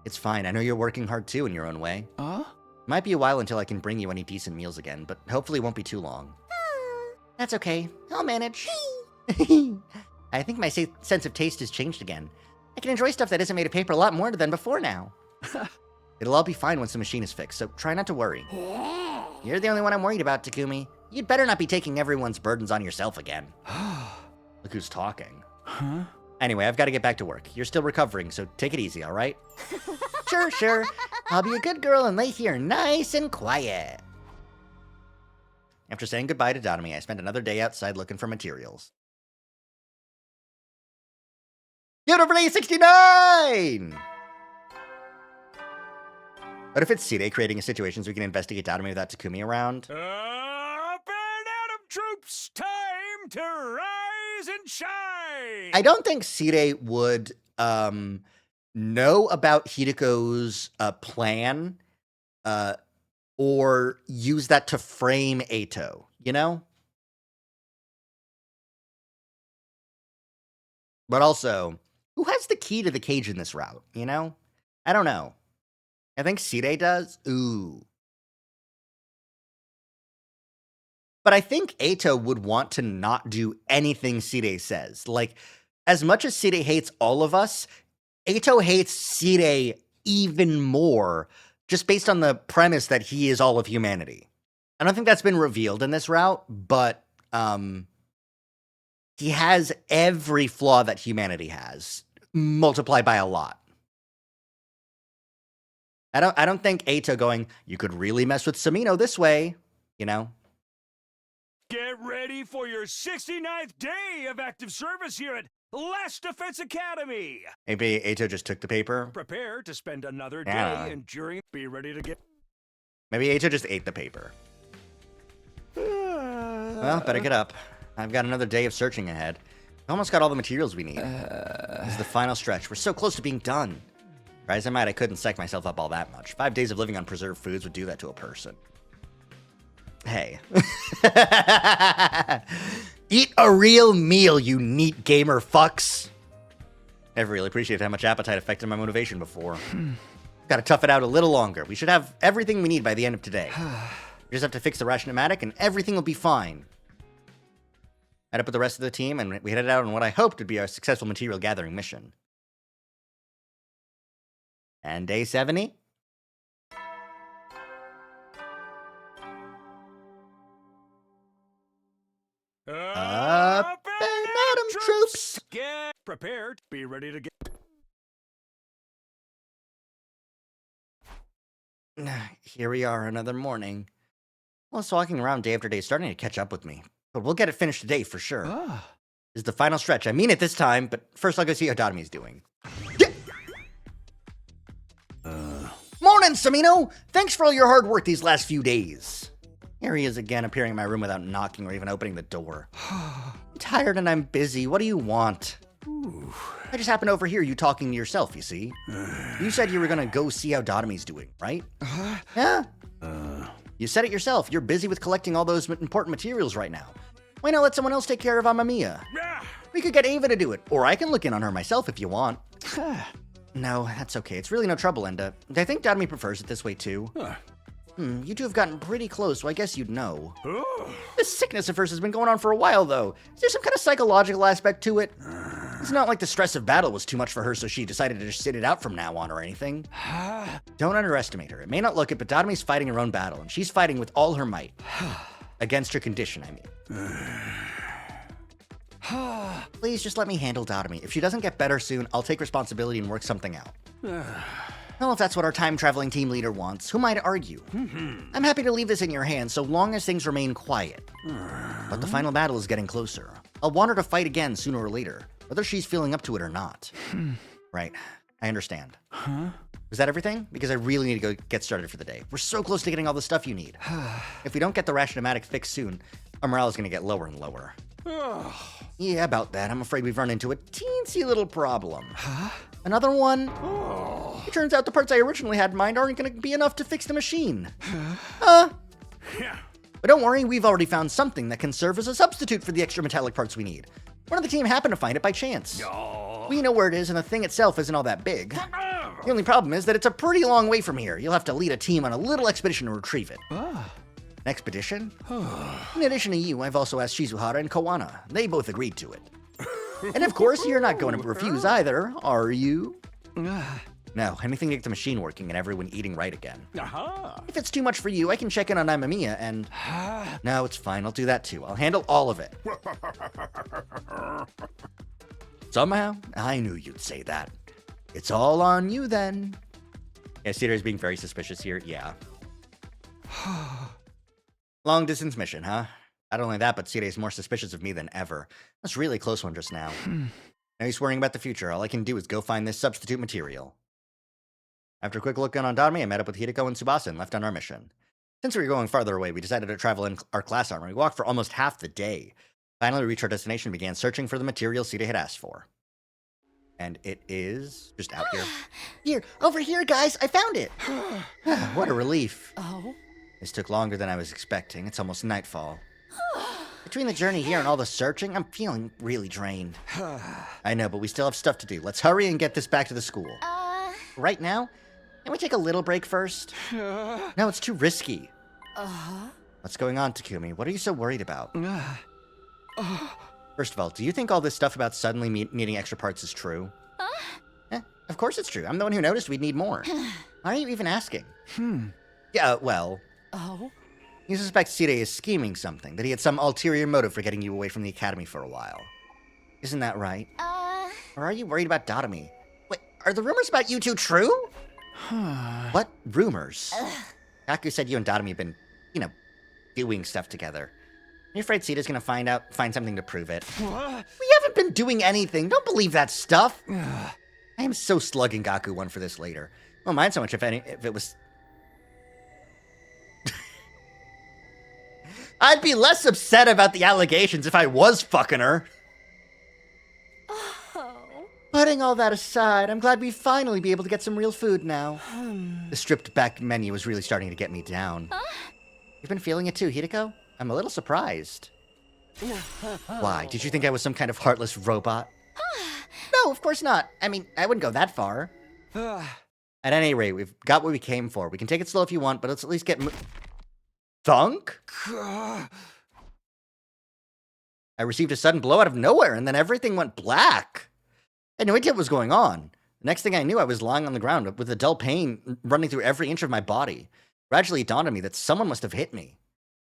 It's fine, I know you're working hard too in your own way. Might be a while until I can bring you any decent meals again, but hopefully it won't be too long. That's okay, I'll manage. I think my sense of taste has changed again. I can enjoy stuff that isn't made of paper a lot more than before now. It'll all be fine once the machine is fixed, so try not to worry. You're the only one I'm worried about, Takumi. You'd better not be taking everyone's burdens on yourself again. Look who's talking. Anyway, I've got to get back to work. You're still recovering, so take it easy, alright? Sure. I'll be a good girl and lay here nice and quiet. After saying goodbye to Darumi, I spent another day outside looking for materials. Get over day 69! What if it's Side creating a situation so we can investigate Darumi without Takumi around? Up and Adam troops, time to rise and shine! I don't think Side would know about Hidiko's plan or use that to frame Eito, you know? But also, who has the key to the cage in this route, you know? I don't know. I think Side does. Ooh. But I think Eito would want to not do anything Side says. Like, as much as Side hates all of us, Eito hates Side even more, just based on the premise that he is all of humanity. I don't think that's been revealed in this route, but he has every flaw that humanity has, multiplied by a lot. I don't think Eito going, you could really mess with Samino this way, you know? Get ready for your 69th day of active service here at Last Defense Academy! Maybe Eito just took the paper? Prepare to spend another day enduring. Be ready to get... Maybe Eito just ate the paper. Well, better get up. I've got another day of searching ahead. I almost got all the materials we need. This is the final stretch. We're so close to being done. Try as I might, I couldn't psych myself up all that much. 5 days of living on preserved foods would do that to a person. Hey. Eat a real meal, you neat gamer fucks. Never really appreciated how much appetite affected my motivation before. Gotta tough it out a little longer. We should have everything we need by the end of today. We just have to fix the Rashnomatic and everything will be fine. Met up with the rest of the team and we headed out on what I hoped would be our successful material gathering mission. And day 70? Up and at 'em, troops! Get prepared. Be ready to get. Here we are, another morning. Well, it's walking around day after day, starting to catch up with me. But we'll get it finished today for sure. This is the final stretch. I mean it this time, but first I'll go see how Dotomi's doing. Yeah. Morning, Samino! Thanks for all your hard work these last few days. Here he is again, appearing in my room without knocking or even opening the door. I'm tired and I'm busy. What do you want? I just happened to overhear you talking to yourself, you see. You said you were gonna go see how Dotomi's doing, right? Yeah? You said it yourself. You're busy with collecting all those important materials right now. Why not let someone else take care of Amamiya? We could get Ava to do it, or I can look in on her myself if you want. No, that's okay. It's really no trouble, and I think Datomi prefers it this way too. You two have gotten pretty close, so I guess you'd know. This sickness of hers has been going on for a while, though. Is there some kind of psychological aspect to it? It's not like the stress of battle was too much for her, so she decided to just sit it out from now on or anything. Don't underestimate her. It may not look it, but Datomi's fighting her own battle, and she's fighting with all her might. Against her condition, I mean. Please just let me handle Datomi. If she doesn't get better soon, I'll take responsibility and work something out. Well, if that's what our time-traveling team leader wants, who am I to argue? I'm happy to leave this in your hands so long as things remain quiet. But the final battle is getting closer. I'll want her to fight again sooner or later, whether she's feeling up to it or not. Right, I understand. Is that everything? Because I really need to go get started for the day. We're so close to getting all the stuff you need. If we don't get the Rashnomatic fixed soon, our morale is going to get lower and lower. Yeah, about that. I'm afraid we've run into a teensy little problem. Another one? It turns out the parts I originally had in mind aren't going to be enough to fix the machine. But don't worry, we've already found something that can serve as a substitute for the extra metallic parts we need. One of the team happened to find it by chance. We know where it is, and the thing itself isn't all that big. The only problem is that it's a pretty long way from here. You'll have to lead a team on a little expedition to retrieve it. An expedition? In addition to you, I've also asked Shizuhara and Kawana. They both agreed to it. And of course, you're not going to refuse either, are you? No, anything to get the machine working and everyone eating right again. If it's too much for you, I can check in on Amamiya and... No, it's fine. I'll do that too. I'll handle all of it. Somehow, I knew you'd say that. It's all on you then. Yeah, Cedar's being very suspicious here. Yeah. Long distance mission, huh? Not only that, but Sirei is more suspicious of me than ever. That's a really close one just now. Now he's worrying about the future. All I can do is go find this substitute material. After a quick look on Datomi, I met up with Hideko and Tsubasa and left on our mission. Since we were going farther away, we decided to travel in our class armor. We walked for almost half the day. Finally, we reached our destination and began searching for the material Sirei had asked for. And it is just out here. Here, over here, guys! I found it! What a relief. This took longer than I was expecting. It's almost nightfall. Between the journey here and all the searching, I'm feeling really drained. I know, but we still have stuff to do. Let's hurry and get this back to the school. Right now? Can we take a little break first? No, it's too risky. What's going on, Takumi? What are you so worried about? First of all, do you think all this stuff about suddenly needing extra parts is true? Of course it's true. I'm the one who noticed we'd need more. Why are you even asking? Yeah, well... You suspect Sirei is scheming something, that he had some ulterior motive for getting you away from the academy for a while. Isn't that right? Or are you worried about Datomi? Wait, are the rumors about you two true? What rumors? Kaku said you and Datomi have been, doing stuff together. Are you afraid Sita's gonna find something to prove it? We haven't been doing anything. Don't believe that stuff. I am so slugging Gaku one for this later. Well, mind so much if it was... I'd be less upset about the allegations if I was fucking her. Putting all that aside, I'm glad we finally be able to get some real food now. The stripped back menu is really starting to get me down. You've been feeling it too, Hideko? I'm a little surprised. Why? Did you think I was some kind of heartless robot? No, of course not. I mean, I wouldn't go that far. At any rate, we've got what we came for. We can take it slow if you want, but let's at least get Thunk? I received a sudden blow out of nowhere, and then everything went black. I had no idea what was going on. The next thing I knew, I was lying on the ground with a dull pain running through every inch of my body. Gradually, it dawned on me that someone must have hit me.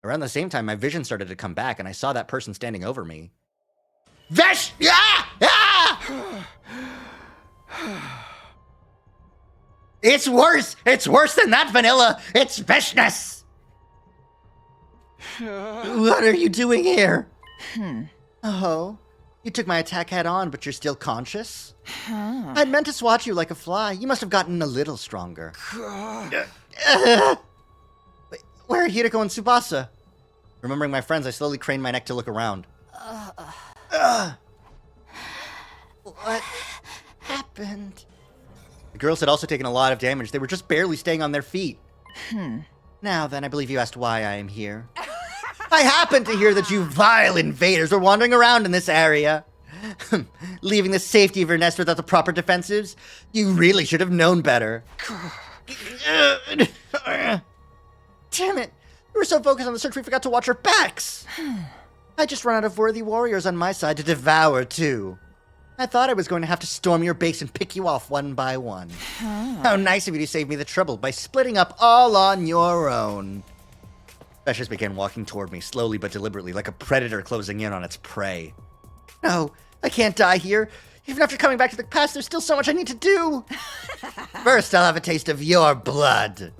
Around the same time, my vision started to come back, and I saw that person standing over me. Vesh! Ah! Ah! It's worse! It's worse than that, Vanilla! It's Veshness! What are you doing here? Oh, you took my attack head on, but you're still conscious? I'd meant to swat you like a fly. You must have gotten a little stronger. Where are Hiriko and Tsubasa? Remembering my friends, I slowly craned my neck to look around. What happened? The girls had also taken a lot of damage. They were just barely staying on their feet. Now then, I believe you asked why I am here. I happened to hear that you vile invaders were wandering around in this area. Leaving the safety of your nest without the proper defensives? You really should have known better. Damn it! We were so focused on the search we forgot to watch our backs! I just run out of worthy warriors on my side to devour, too. I thought I was going to have to storm your base and pick you off one by one. How nice of you to save me the trouble by splitting up all on your own. Precious began walking toward me, slowly but deliberately, like a predator closing in on its prey. No, I can't die here. Even after coming back to the past, there's still so much I need to do. First, I'll have a taste of your blood.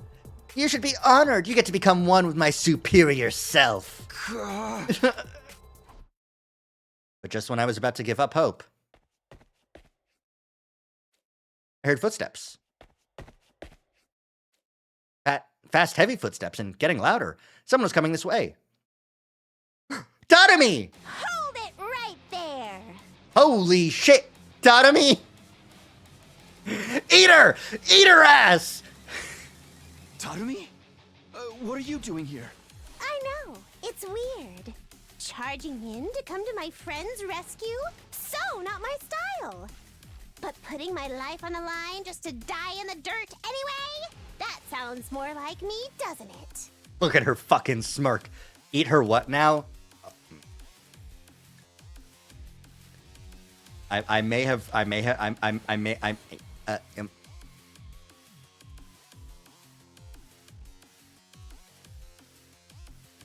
You should be honored. You get to become one with my superior self. But just when I was about to give up hope, I heard footsteps. Fast, heavy footsteps, and getting louder. Someone was coming this way. Tatami! Hold it right there! Holy shit! Tatami! Eat her! Eat her ass! Tatami? What are you doing here? I know, it's weird. Charging in to come to my friend's rescue? So not my style. But putting my life on the line just to die in the dirt anyway? That sounds more like me, doesn't it? Look at her fucking smirk. Eat her what now?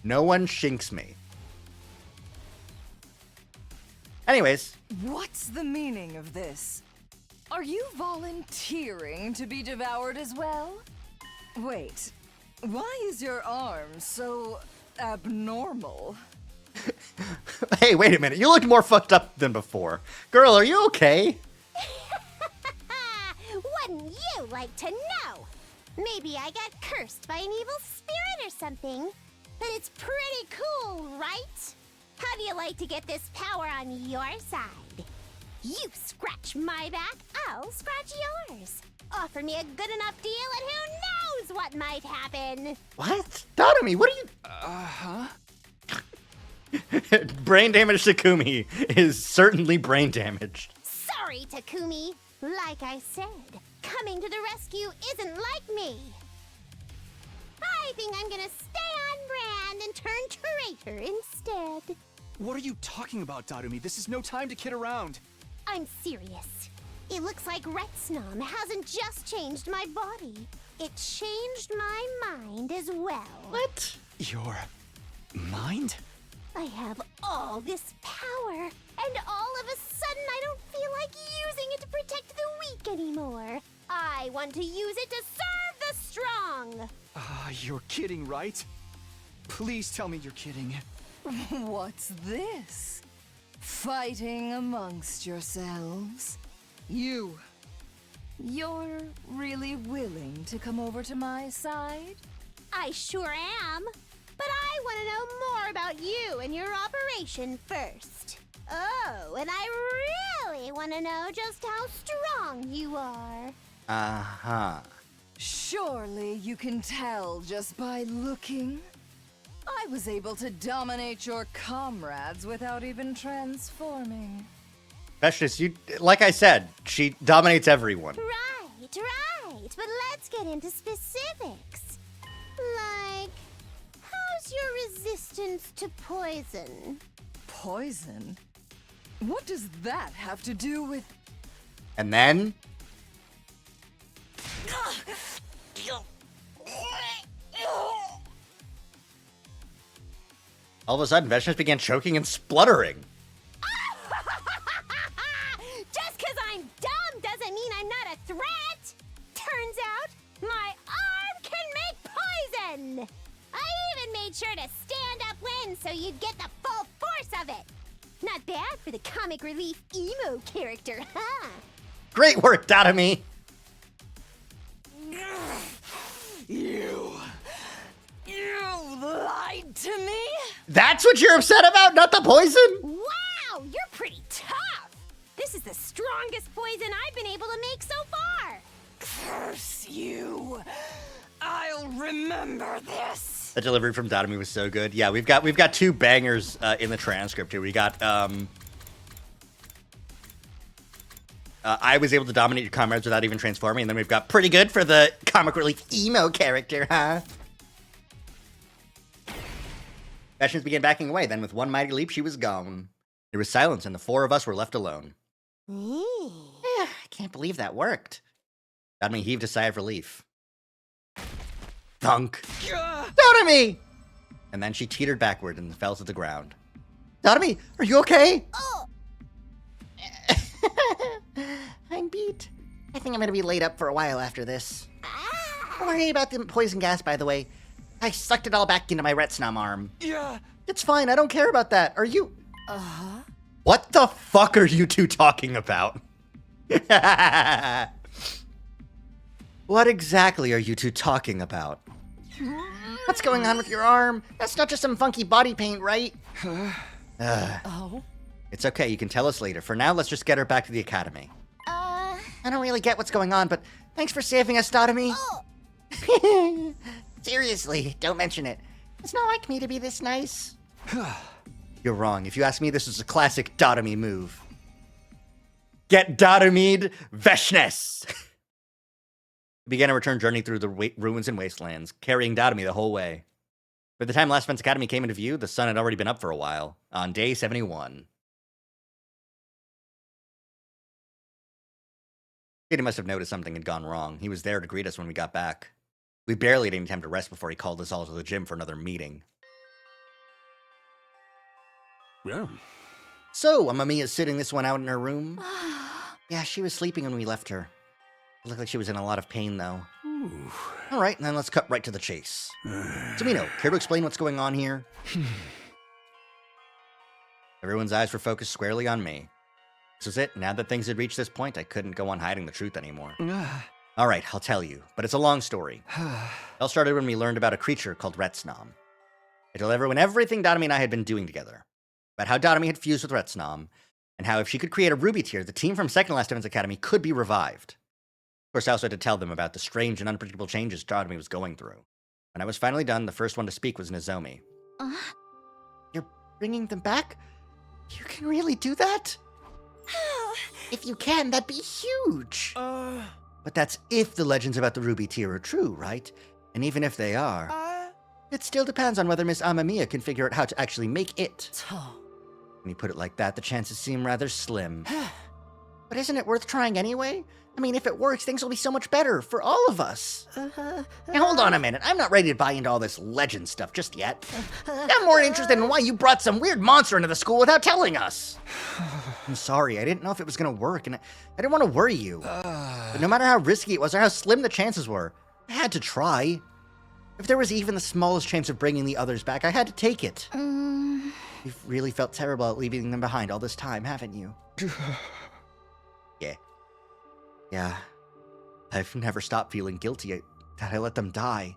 No one shinks me. Anyways. What's the meaning of this? Are you volunteering to be devoured as well? Wait, why is your arm so abnormal? Hey, wait a minute. You look more fucked up than before. Girl, are you okay? Wouldn't you like to know? Maybe I got cursed by an evil spirit or something. But it's pretty cool, right? How do you like to get this power on your side? You scratch my back, I'll scratch yours. Offer me a good enough deal and who knows what might happen. What? Tatami, what are you... Brain damage Takumi is certainly brain damaged. Sorry, Takumi. Like I said, coming to the rescue isn't like me. I think I'm gonna stay on brand and turn traitor instead. What are you talking about, Tatami? This is no time to kid around. I'm serious. It looks like retsnom hasn't just changed my body. It changed my mind as well. What? Your mind? I have all this power, and all of a sudden I don't feel like using it to protect the weak anymore. I want to use it to serve the strong. You're kidding, right? Please tell me you're kidding. What's this? Fighting amongst yourselves? You're really willing to come over to my side? I sure am. But I want to know more about you and your operation first. Oh, and I really want to know just how strong you are. Uh-huh. Surely you can tell just by looking. I was able to dominate your comrades without even transforming. Veshnis, you, like I said, she dominates everyone. Right. But let's get into specifics. Like, how's your resistance to poison? Poison? What does that have to do with... And then... all of a sudden, Veshnis began choking and spluttering. Just because I'm dumb doesn't mean I'm not a threat! Turns out, my arm can make poison! I even made sure to stand upwind so you'd get the full force of it! Not bad for the comic relief emo character, huh? Great work, Dotami! You lied to me? That's what you're upset about, not the poison? Wow, you're pretty tough! This is the strongest poison I've been able to make so far! Curse you! I'll remember this! The delivery from Dotami was so good. Yeah, we've got two bangers in the transcript here. We got I was able to dominate your comrades without even transforming, and then we've got pretty good for the comic relief emo character, huh? Veshnis began backing away, then with one mighty leap, she was gone. There was silence, and the four of us were left alone. I can't believe that worked. Dotami heaved a sigh of relief. Thunk. Dotami! And then she teetered backward and fell to the ground. Dotami, are you okay? Oh! I'm beat. I think I'm gonna be laid up for a while after this. Don't worry about the poison gas, by the way. I sucked it all back into my retsnom arm. Yeah. It's fine, I don't care about that. Are you? Uh-huh. What the fuck are you two talking about? What exactly are you two talking about? What's going on with your arm? That's not just some funky body paint, right? Oh? It's okay, you can tell us later. For now, let's just get her back to the academy. I don't really get what's going on, but thanks for saving us, Dotami. Seriously, don't mention it. It's not like me to be this nice. You're wrong. If you ask me, this is a classic Dotami move. Get Dotami'd, Veshnis! We began a return journey through the ruins and wastelands, carrying Dotami the whole way. By the time Last Defense Academy came into view, the sun had already been up for a while, on day 71. Kitty must have noticed something had gone wrong. He was there to greet us when we got back. We barely had any time to rest before he called us all to the gym for another meeting. Yeah. So, Amamiya's sitting this one out in her room? Yeah, she was sleeping when we left her. It looked like she was in a lot of pain, though. All right, then let's cut right to the chase. Tamino, care to explain what's going on here? Everyone's eyes were focused squarely on me. This was it. Now that things had reached this point, I couldn't go on hiding the truth anymore. All right, I'll tell you, but it's a long story. It all started when we learned about a creature called retsnom. I told everyone everything Dotami and I had been doing together, about how Dotami had fused with retsnom, and how if she could create a ruby tier, the team from Second Last Defense Academy could be revived. Of course, I also had to tell them about the strange and unpredictable changes Dotami was going through. When I was finally done, the first one to speak was Nozomi. You're bringing them back? You can really do that? If you can, that'd be huge. But that's if the legends about the ruby tier are true, right? And even if they are, it still depends on whether Miss Amamiya can figure out how to actually make it. When you put it like that, the chances seem rather slim. But isn't it worth trying anyway? I mean, if it works, things will be so much better for all of us. Now, hold on a minute. I'm not ready to buy into all this legend stuff just yet. I'm more interested in why you brought some weird monster into the school without telling us. I'm sorry. I didn't know if it was going to work, and I didn't want to worry you. But no matter how risky it was or how slim the chances were, I had to try. If there was even the smallest chance of bringing the others back, I had to take it. You've really felt terrible at leaving them behind all this time, haven't you? Yeah. I've never stopped feeling guilty that I let them die.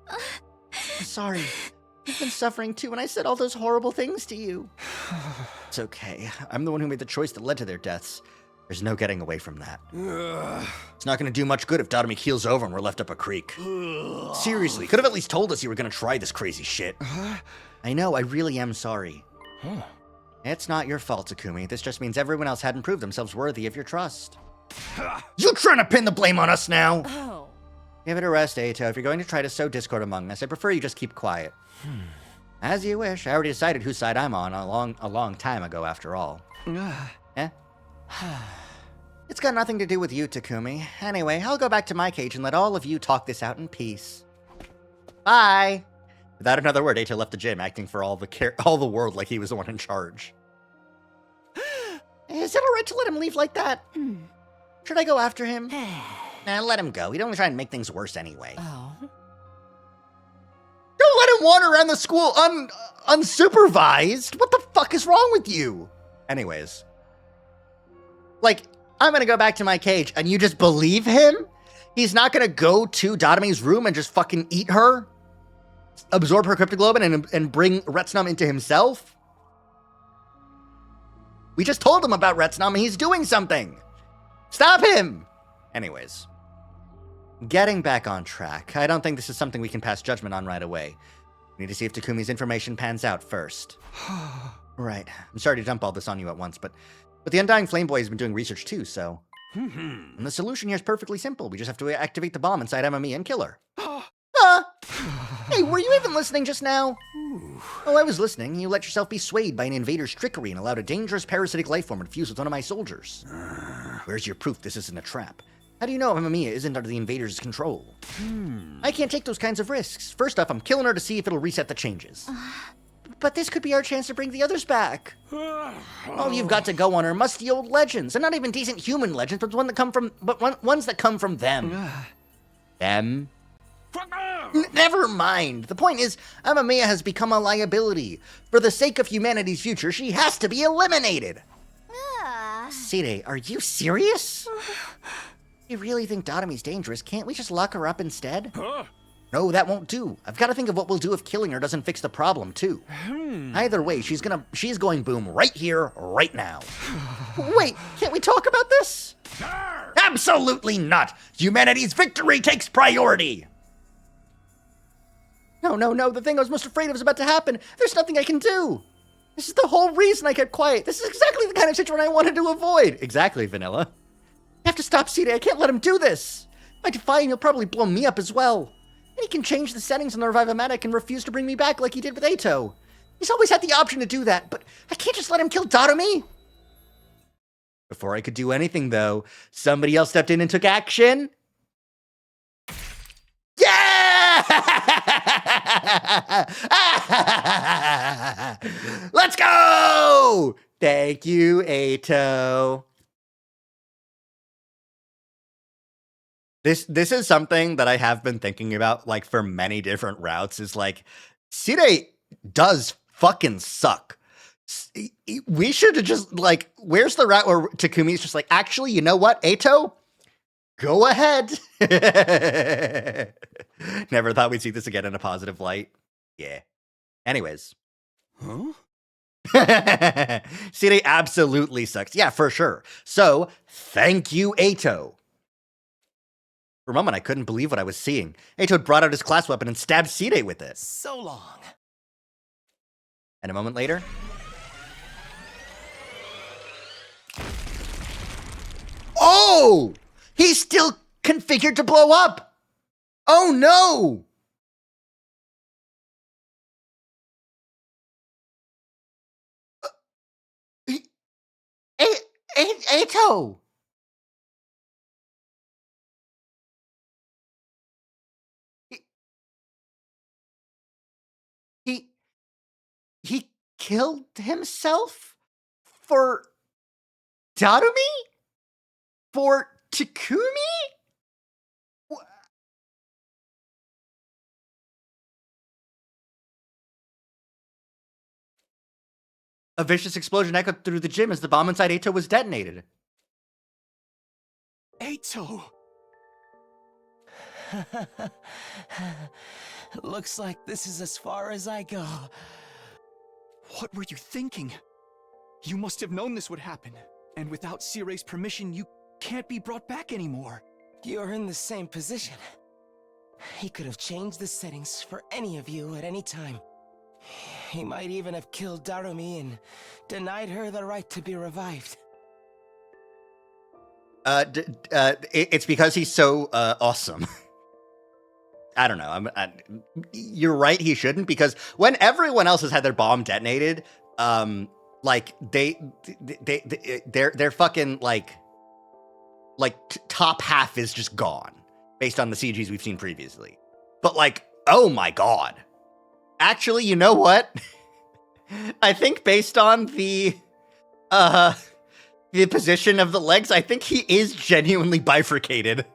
I'm sorry. I've been suffering too, and I said all those horrible things to you. It's okay. I'm the one who made the choice that led to their deaths. There's no getting away from that. It's not going to do much good if Dotami keels over and we're left up a creek. Seriously, could have at least told us you were going to try this crazy shit. I know, I really am sorry. It's not your fault, Takumi. This just means everyone else hadn't proved themselves worthy of your trust. You trying to pin the blame on us now? Oh. Give it a rest, Eito. If you're going to try to sow discord among us, I prefer you just keep quiet. As you wish. I already decided whose side I'm on a long time ago, after all. Eh? It's got nothing to do with you, Takumi. Anyway, I'll go back to my cage and let all of you talk this out in peace. Bye! Without another word, Eito left the gym, acting for all the world like he was the one in charge. Is it alright to let him leave like that? Should I go after him? Nah, let him go. He'd only try and make things worse anyway. Oh. Don't let him wander around the school unsupervised. What the fuck is wrong with you? Anyways. Like, I'm gonna go back to my cage, and you just believe him? He's not gonna go to Datomi's room and just fucking eat her? Absorb her cryptoglobin and bring retsnom into himself? We just told him about retsnom and he's doing something. Stop him! Anyways. Getting back on track. I don't think this is something we can pass judgment on right away. We need to see if Takumi's information pans out first. Right. I'm sorry to dump all this on you at once, but the Undying Flame Boy has been doing research too, so... And the solution here is perfectly simple. We just have to activate the bomb inside MME and kill her. Hey, were you even listening just now? Oh, I was listening. You let yourself be swayed by an invader's trickery and allowed a dangerous parasitic life form to fuse with one of my soldiers. Where's your proof this isn't a trap? How do you know Mamiya isn't under the invader's control? I can't take those kinds of risks. First off, I'm killing her to see if it'll reset the changes. But this could be our chance to bring the others back. All you've got to go on are musty old legends, and not even decent human legends, but ones that come from them. Them? Never mind. The point is, Amamiya has become a liability. For the sake of humanity's future, she has to be eliminated. Sire, are you serious? You really think Datomi's dangerous? Can't we just lock her up instead? No, that won't do. I've got to think of what we'll do if killing her doesn't fix the problem, too. Either way, she's going boom right here, right now. Wait, can't we talk about this? Absolutely not! Humanity's victory takes priority! No, the thing I was most afraid of is about to happen. There's nothing I can do. This is the whole reason I kept quiet. This is exactly the kind of situation I wanted to avoid. Exactly, Vanilla. I have to stop Sida. I can't let him do this. If I defy him, he'll probably blow me up as well. And he can change the settings on the Revivomatic and refuse to bring me back like he did with Eito. He's always had the option to do that, but I can't just let him kill Datomi. Before I could do anything, though, somebody else stepped in and took action. Yeah! Let's go! Thank you, Eito. This is something that I have been thinking about, like, for many different routes, is like, Sire does fucking suck. We should have just, like, where's the route where Takumi's just like, actually, you know what, Eito? Go ahead. Never thought we'd see this again in a positive light. Yeah. Anyways. Huh? Sire absolutely sucks. Yeah, for sure. So, thank you, Eito. For a moment, I couldn't believe what I was seeing. Eito brought out his class weapon and stabbed Sire with it. So long. And a moment later... Oh! He's still configured to blow up! Oh no! Eito! He killed himself? For Datomi? For Takumi? A vicious explosion echoed through the gym as the bomb inside Eito was detonated. Eito! Looks like this is as far as I go. What were you thinking? You must have known this would happen. And without Sire's permission, you can't be brought back anymore. You're in the same position. He could have changed the settings for any of you at any time. He might even have killed Datomi and denied her the right to be revived. It's because he's so awesome. I don't know. You're right. He shouldn't, because when everyone else has had their bomb detonated, like they're fucking like top half is just gone based on the CGs we've seen previously. But like, oh my god. Actually, you know what? I think based on the position of the legs, I think he is genuinely bifurcated.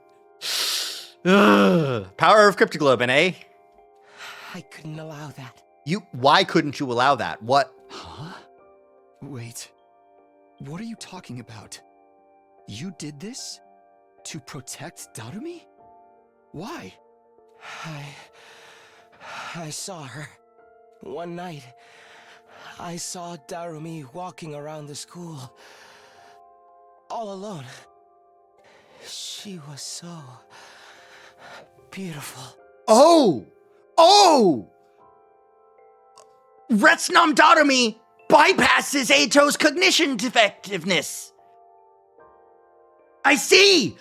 Power of cryptoglobin, eh? I couldn't allow that. Why couldn't you allow that? What? Huh? Wait. What are you talking about? You did this? To protect Darumi? Why? I saw her. One night, I saw Darumi walking around the school. All alone. She was so beautiful. Oh! Retsnom Darumi bypasses Eito's cognition defectiveness. I see!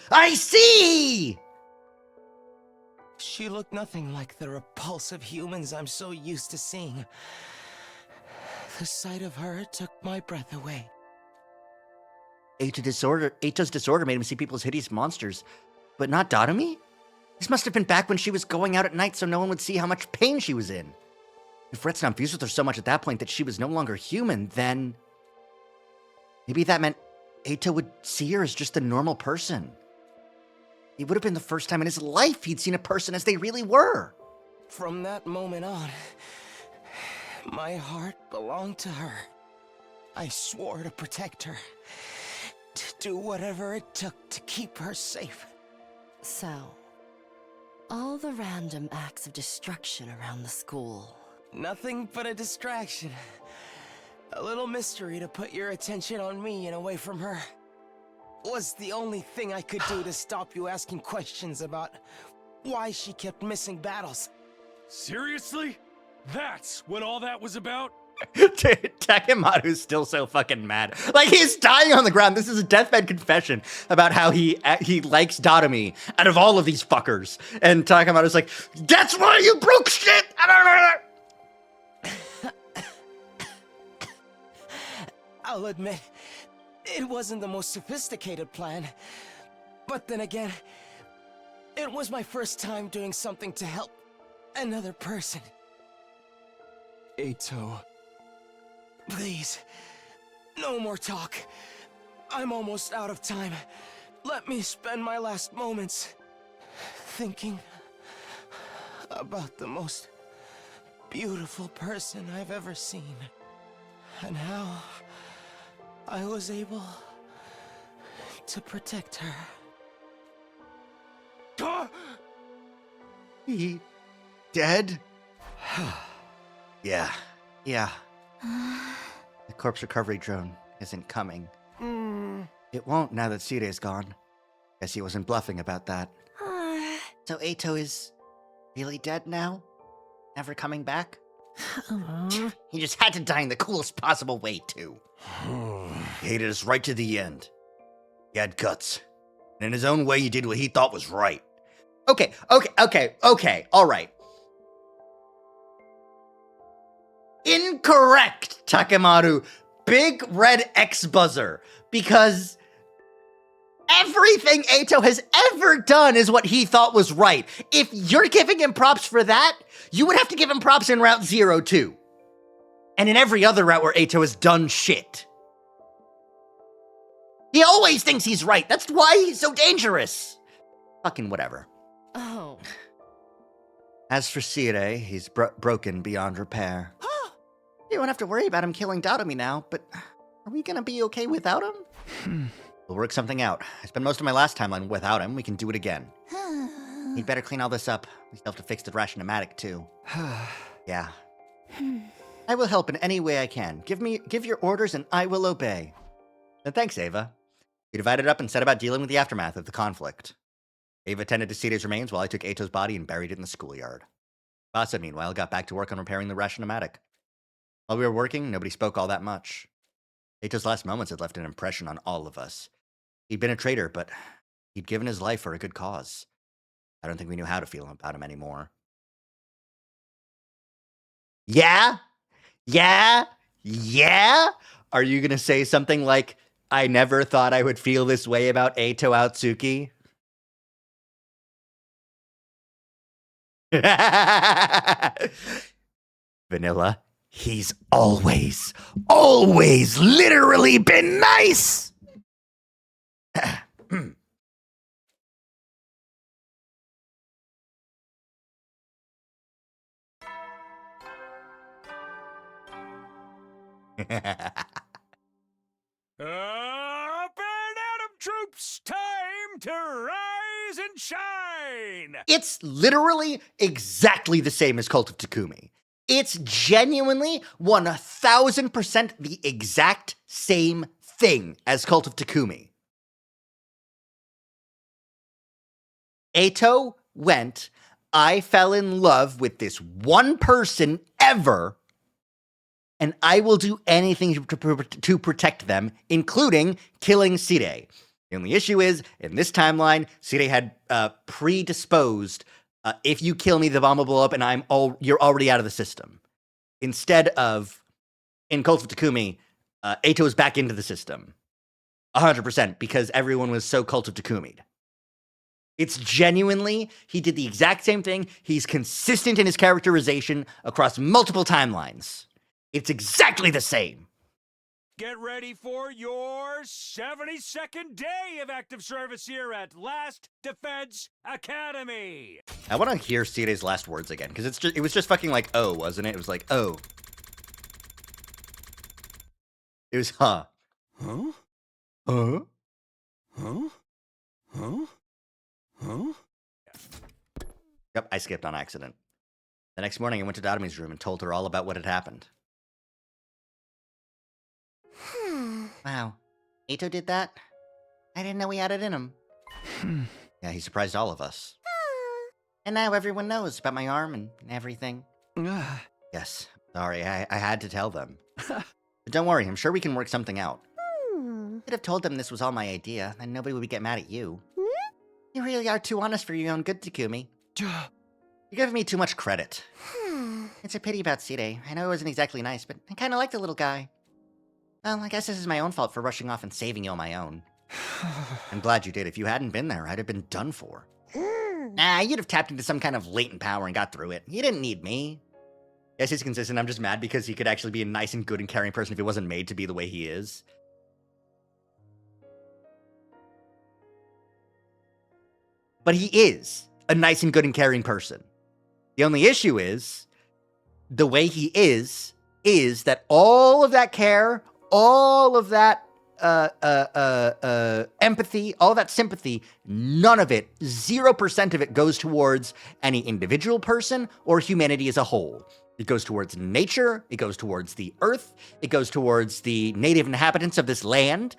She looked nothing like the repulsive humans I'm so used to seeing. The sight of her took my breath away. Eito's disorder made him see people as hideous monsters, but not Darumi? This must have been back when she was going out at night so no one would see how much pain she was in. If Retsnom fused with her so much at that point that she was no longer human, then maybe that meant Eito would see her as just a normal person. It would have been the first time in his life he'd seen a person as they really were. From that moment on, my heart belonged to her. I swore to protect her, to do whatever it took to keep her safe. So, all the random acts of destruction around the school. Nothing but a distraction. A little mystery to put your attention on me and away from her. Was the only thing I could do to stop you asking questions about why she kept missing battles. Seriously? That's what all that was about? Takemaru's still so fucking mad. Like, he's dying on the ground. This is a deathbed confession about how he likes Darumi out of all of these fuckers. And Takemaru's like, that's why you broke shit! I'll admit, it wasn't the most sophisticated plan. But then again, it was my first time doing something to help another person. Eito. Please, no more talk. I'm almost out of time. Let me spend my last moments thinking about the most beautiful person I've ever seen. And how I was able to protect her. He dead? Yeah. The corpse recovery drone isn't coming. It won't now that Sire's gone. Guess he wasn't bluffing about that. So Eito is really dead now? Never coming back? He just had to die in the coolest possible way, too. He hated us right to the end. He had guts. And in his own way, he did what he thought was right. Okay, all right. Incorrect, Takemaru. Big red X buzzer. Because everything Eito has ever done is what he thought was right. If you're giving him props for that, you would have to give him props in Route 0 too. And in every other route where Eito has done shit. He always thinks he's right. That's why he's so dangerous. Fucking whatever. Oh. As for Sire, he's broken beyond repair. You won't have to worry about him killing Darumi now, but are we gonna be okay without him? We'll work something out. I spent most of my last timeline without him. We can do it again. He'd better clean all this up. We still have to fix the Rashnomatic, too. Yeah. I will help in any way I can. Give your orders and I will obey. And thanks, Ava. We divided up and set about dealing with the aftermath of the conflict. Ava tended to Sire's remains while I took Eito's body and buried it in the schoolyard. Basa, meanwhile, got back to work on repairing the Rashnomatic. While we were working, nobody spoke all that much. Ato's last moments had left an impression on all of us. He'd been a traitor, but he'd given his life for a good cause. I don't think we knew how to feel about him anymore. Yeah? Yeah? Yeah? Are you going to say something like, I never thought I would feel this way about Eito Aotsuki? Vanilla, he's always literally been nice! Up and Atom troops, time to rise and shine! It's literally exactly the same as Cult of Takumi. It's genuinely 1000% the exact same thing as Cult of Takumi. Eito went, I fell in love with this one person ever, and I will do anything to protect them, including killing Sire. The only issue is, in this timeline, Sire had predisposed, if you kill me, the bomb will blow up, and you're already out of the system. Instead of, in Cult of Takumi, Eito was back into the system. 100%, because everyone was so Cult of Takumi'd. It's genuinely, he did the exact same thing. He's consistent in his characterization across multiple timelines. It's exactly the same. Get ready for your 72nd day of active service here at Last Defense Academy. I want to hear Sire's last words again, because it was just fucking like, oh, wasn't it? It was like, oh. It was, huh. Huh? Huh? Huh? Huh? Huh? Yep, I skipped on accident. The next morning, I went to Datomi's room and told her all about what had happened. Wow. Eito did that? I didn't know he had it in him. Yeah, he surprised all of us. And now everyone knows about my arm and everything. Yes, sorry, I had to tell them. But don't worry, I'm sure we can work something out. Could have told them this was all my idea, and nobody would get mad at you. You really are too honest for your own good, Takumi. You're giving me too much credit. It's a pity about Sire. I know it wasn't exactly nice, but I kind of like the little guy. Well, I guess this is my own fault for rushing off and saving you on my own. I'm glad you did. If you hadn't been there, I'd have been done for. Nah, you'd have tapped into some kind of latent power and got through it. You didn't need me. Yes, he's consistent. I'm just mad because he could actually be a nice and good and caring person if he wasn't made to be the way he is. But he is a nice and good and caring person. The only issue is, the way he is that all of that care, all of that empathy, all that sympathy, none of it, 0% of it goes towards any individual person or humanity as a whole. It goes towards nature, it goes towards the earth, it goes towards the native inhabitants of this land,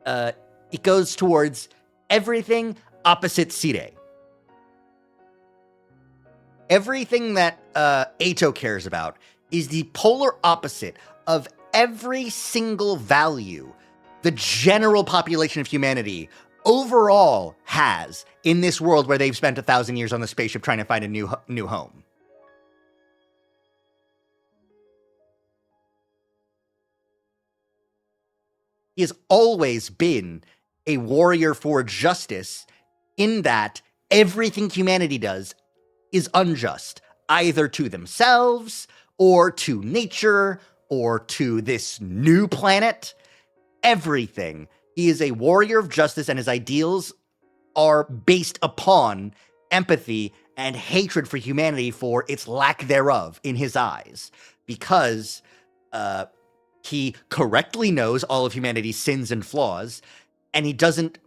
it goes towards everything opposite Sire. Everything that Eito cares about is the polar opposite of every single value the general population of humanity overall has in this world where they've spent 1,000 years on the spaceship trying to find a new home. He has always been a warrior for justice in that everything humanity does is unjust, either to themselves or to nature or to this new planet. Everything. He is a warrior of justice, and his ideals are based upon empathy and hatred for humanity for its lack thereof in his eyes, because he correctly knows all of humanity's sins and flaws, and he doesn't...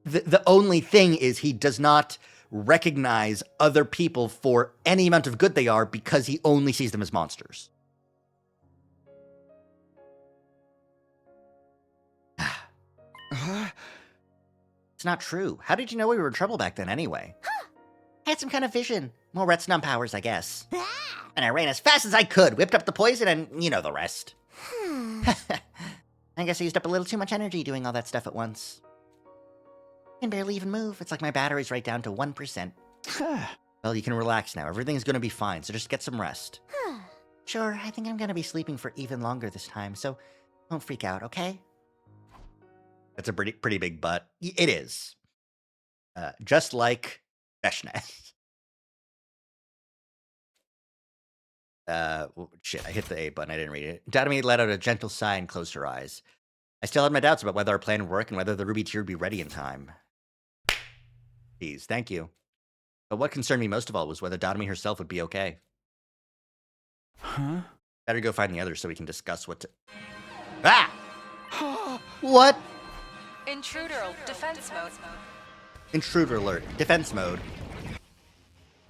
The only thing is he does not recognize other people for any amount of good they are because he only sees them as monsters. It's not true. How did you know we were in trouble back then anyway? I had some kind of vision. More retsnom powers, I guess. And I ran as fast as I could, whipped up the poison, and you know the rest. I guess I used up a little too much energy doing all that stuff at once. I can barely even move. It's like my battery's right down to 1%. Well, you can relax now. Everything's gonna be fine, so just get some rest. Sure, I think I'm gonna be sleeping for even longer this time, so don't freak out, okay? That's a pretty big butt. It is. Just like Feshness. Shit, I hit the A button. I didn't read it. Datomie let out a gentle sigh and closed her eyes. I still had my doubts about whether our plan would work and whether the ruby tier would be ready in time. Please, thank you. But what concerned me most of all was whether Datomie herself would be okay. Huh? Better go find the others so we can discuss what to... Ah! What? Intruder defense mode. Intruder alert. Defense mode.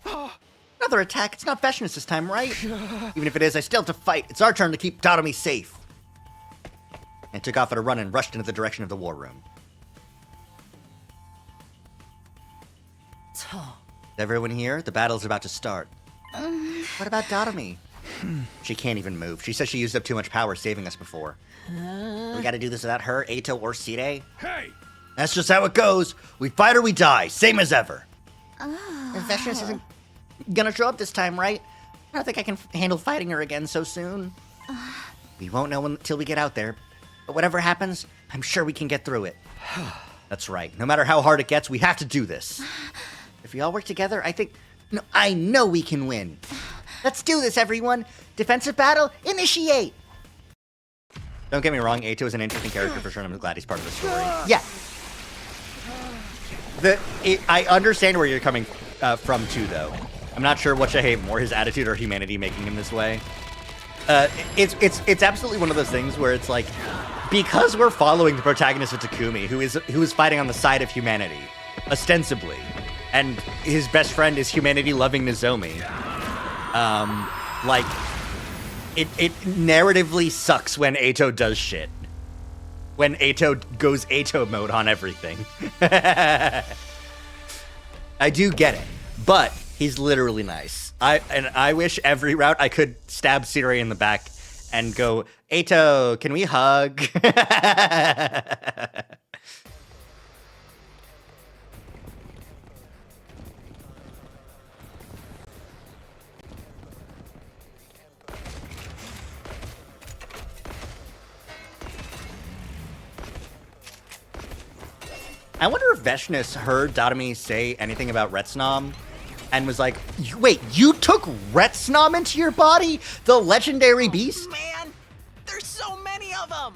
Another attack. It's not Feshness this time, right? Even if it is, I still have to fight. It's our turn to keep Datomie safe. And took off at a run and rushed into the direction of the war room. Is everyone here? The battle's about to start. What about Datomie? She can't even move. She says she used up too much power saving us before. We gotta do this without her, Eito, or Sire? Hey! That's just how it goes. We fight or we die, same as ever. Feshness isn't gonna show up this time, right? I don't think I can handle fighting her again so soon. We won't know until we get out there. But whatever happens, I'm sure we can get through it. That's right. No matter how hard it gets, we have to do this. If we all work together, I know we can win. Let's do this, everyone. Defensive battle, initiate. Don't get me wrong, Eito is an interesting character for sure, and I'm glad he's part of the story. Yeah. I understand where you're coming from, too, though. I'm not sure which I hate more, his attitude or humanity making him this way. It's absolutely one of those things where it's like, because we're following the protagonist of Takumi, who is fighting on the side of humanity, ostensibly, and his best friend is humanity-loving Nozomi. Like, it narratively sucks when Eito does shit. When Eito goes Eito mode on everything. I do get it, but he's literally nice. I wish every route I could stab Sire in the back and go, Eito, can we hug? I wonder if Feshness heard Datomie say anything about retsnom and was like, wait, you took retsnom into your body? The legendary beast? Man, there's so many of them.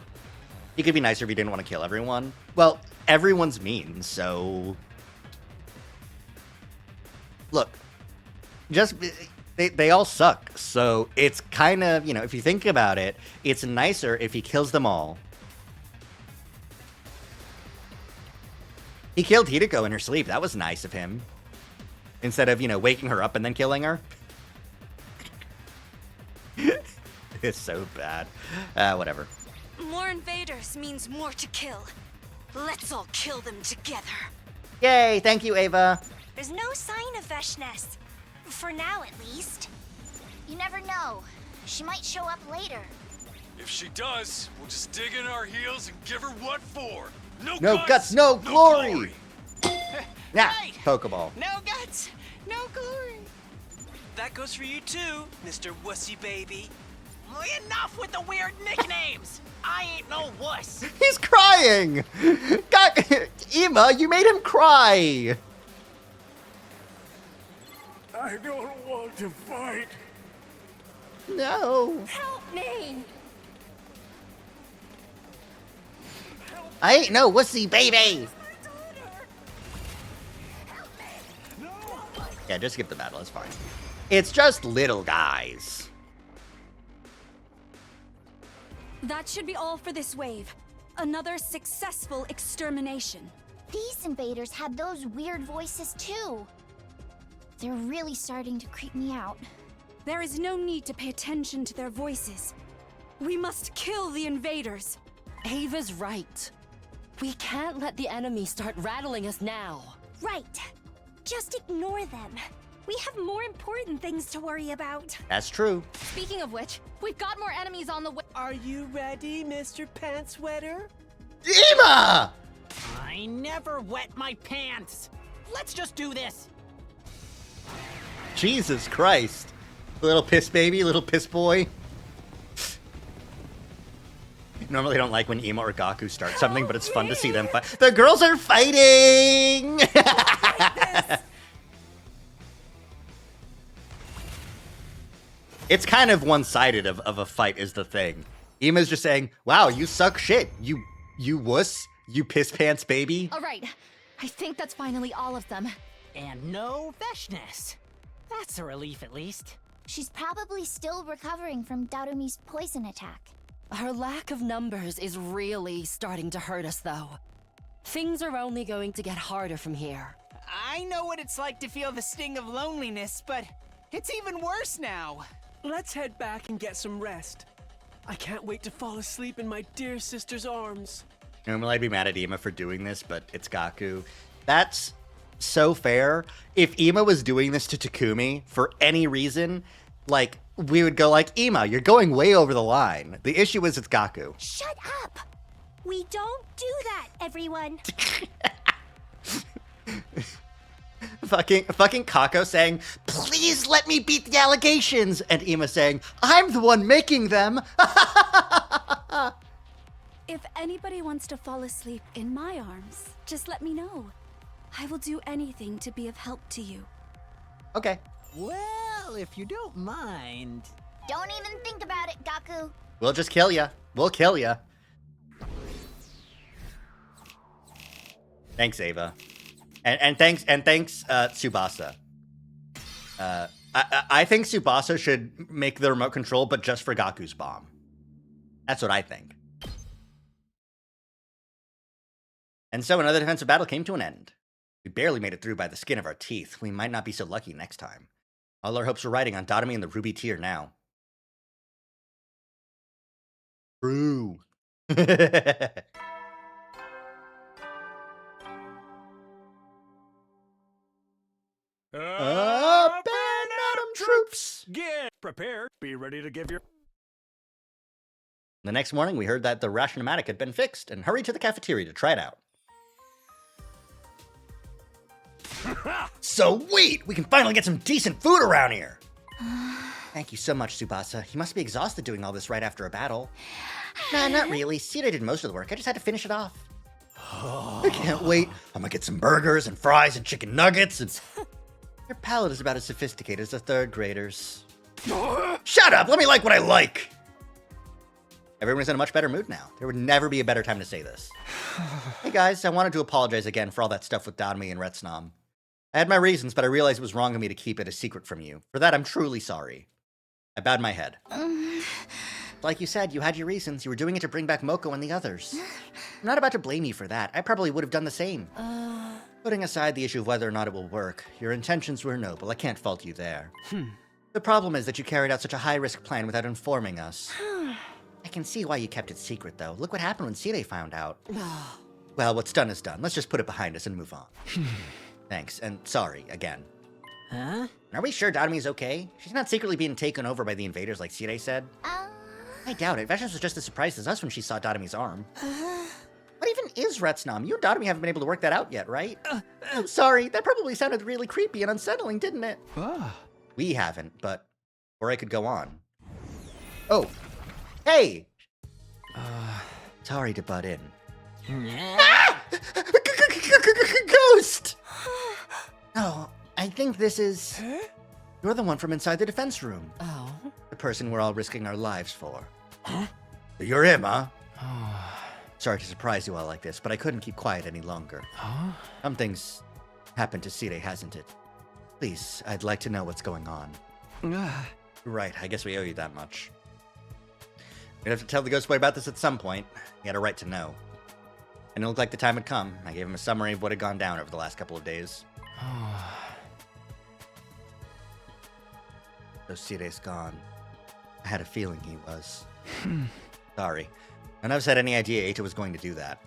He could be nicer if he didn't want to kill everyone. Well, everyone's mean, so... Look, just... They all suck, so it's kind of, if you think about it, it's nicer if he kills them all. He killed Hideko in her sleep. That was nice of him. Instead of, waking her up and then killing her. It's so bad. Whatever. More invaders means more to kill. Let's all kill them together. Yay, thank you, Ava. There's no sign of Feshness. For now, at least. You never know. She might show up later. If she does, we'll just dig in our heels and give her what for. No guts, no glory! Nah, Right. Pokeball. No guts, no glory. That goes for you too, Mr. Wussy Baby. Enough with the weird nicknames. I ain't no wuss. He's crying! God, Ema, you made him cry! I don't want to fight. No. Help me! I ain't no wussy baby! Yeah, just skip the battle, it's fine. It's just little guys. That should be all for this wave. Another successful extermination. These invaders had those weird voices too. They're really starting to creep me out. There is no need to pay attention to their voices. We must kill the invaders. Ava's right. We can't let the enemy start rattling us now. Right. Just ignore them. We have more important things to worry about. That's true. Speaking of which, we've got more enemies on the way. Are you ready, Mr. Pants Wetter? Ema! I never wet my pants. Let's just do this. Jesus Christ. Little piss baby, little piss boy. Normally I don't like when Ema or Gaku start something, but it's fun to see them fight. The girls are fighting! It's kind of one-sided of a fight is the thing. Ema's just saying, wow, you suck shit. You wuss. You piss pants baby. All right. I think that's finally all of them. And no Veshness. That's a relief at least. She's probably still recovering from Darumi's poison attack. Her lack of numbers is really starting to hurt us, though. Things are only going to get harder from here. I know what it's like to feel the sting of loneliness, but it's even worse now. Let's head back and get some rest. I can't wait to fall asleep in my dear sister's arms. Normally I'd be mad at Ema for doing this, but it's Gaku. That's so fair. If Ema was doing this to Takumi for any reason, like, we would go like, Ema, you're going way over the line. The issue is it's Gaku. Shut up! We don't do that, everyone. Fucking Kako saying, please let me beat the allegations. And Ema saying, I'm the one making them. If anybody wants to fall asleep in my arms, just let me know. I will do anything to be of help to you. Okay. Well, if you don't mind. Don't even think about it, Gaku. We'll just kill ya. We'll kill ya. Thanks, Ava. And thanks, Tsubasa. I think Tsubasa should make the remote control, but just for Gaku's bomb. That's what I think. And so another defensive battle came to an end. We barely made it through by the skin of our teeth. We might not be so lucky next time. All our hopes were riding on Dotomi and the Ruby Tier now. True. Up and Atom troops! Get prepared. Be ready to give your... The next morning, we heard that the Ration-O-Matic had been fixed and hurried to the cafeteria to try it out. So wait, we can finally get some decent food around here. Thank you so much, Tsubasa. You must be exhausted doing all this right after a battle. Nah, not really. Sita did most of the work. I just had to finish it off. I can't wait. I'm gonna get some burgers and fries and chicken nuggets and... Your palate is about as sophisticated as a third grader's. Shut up! Let me like what I like! Everyone's in a much better mood now. There would never be a better time to say this. Hey guys, I wanted to apologize again for all that stuff with Dadomi and Retsnom. I had my reasons, but I realized it was wrong of me to keep it a secret from you. For that, I'm truly sorry. I bowed my head. Like you said, you had your reasons. You were doing it to bring back Moko and the others. I'm not about to blame you for that. I probably would have done the same. Putting aside the issue of whether or not it will work, your intentions were noble. I can't fault you there. The problem is that you carried out such a high-risk plan without informing us. I can see why you kept it secret, though. Look what happened when Sire found out. Well, what's done is done. Let's just put it behind us and move on. Thanks, and sorry, again. Huh? Are we sure Dadomi's okay? She's not secretly being taken over by the invaders like Sire said? I doubt it. Veshness was just as surprised as us when she saw Dadomi's arm. What even is retsnom? You and Dadomi haven't been able to work that out yet, right? I'm sorry, that probably sounded really creepy and unsettling, didn't it? We haven't, but... Or I could go on. Oh. Hey! Sorry to butt in. Ghost! No, I think this is... You're the one from inside the defense room. Oh? The person we're all risking our lives for. You're him, huh? Sorry to surprise you all like this, but I couldn't keep quiet any longer. Something's happened to Sire, hasn't it? Please, I'd like to know what's going on. Right, I guess we owe you that much. We'd have to tell the Ghost Boy about this at some point. He had a right to know. And it looked like the time had come. I gave him a summary of what had gone down over the last couple of days. So Sire's gone. I had a feeling he was. Sorry. None of us had any idea Eita was going to do that.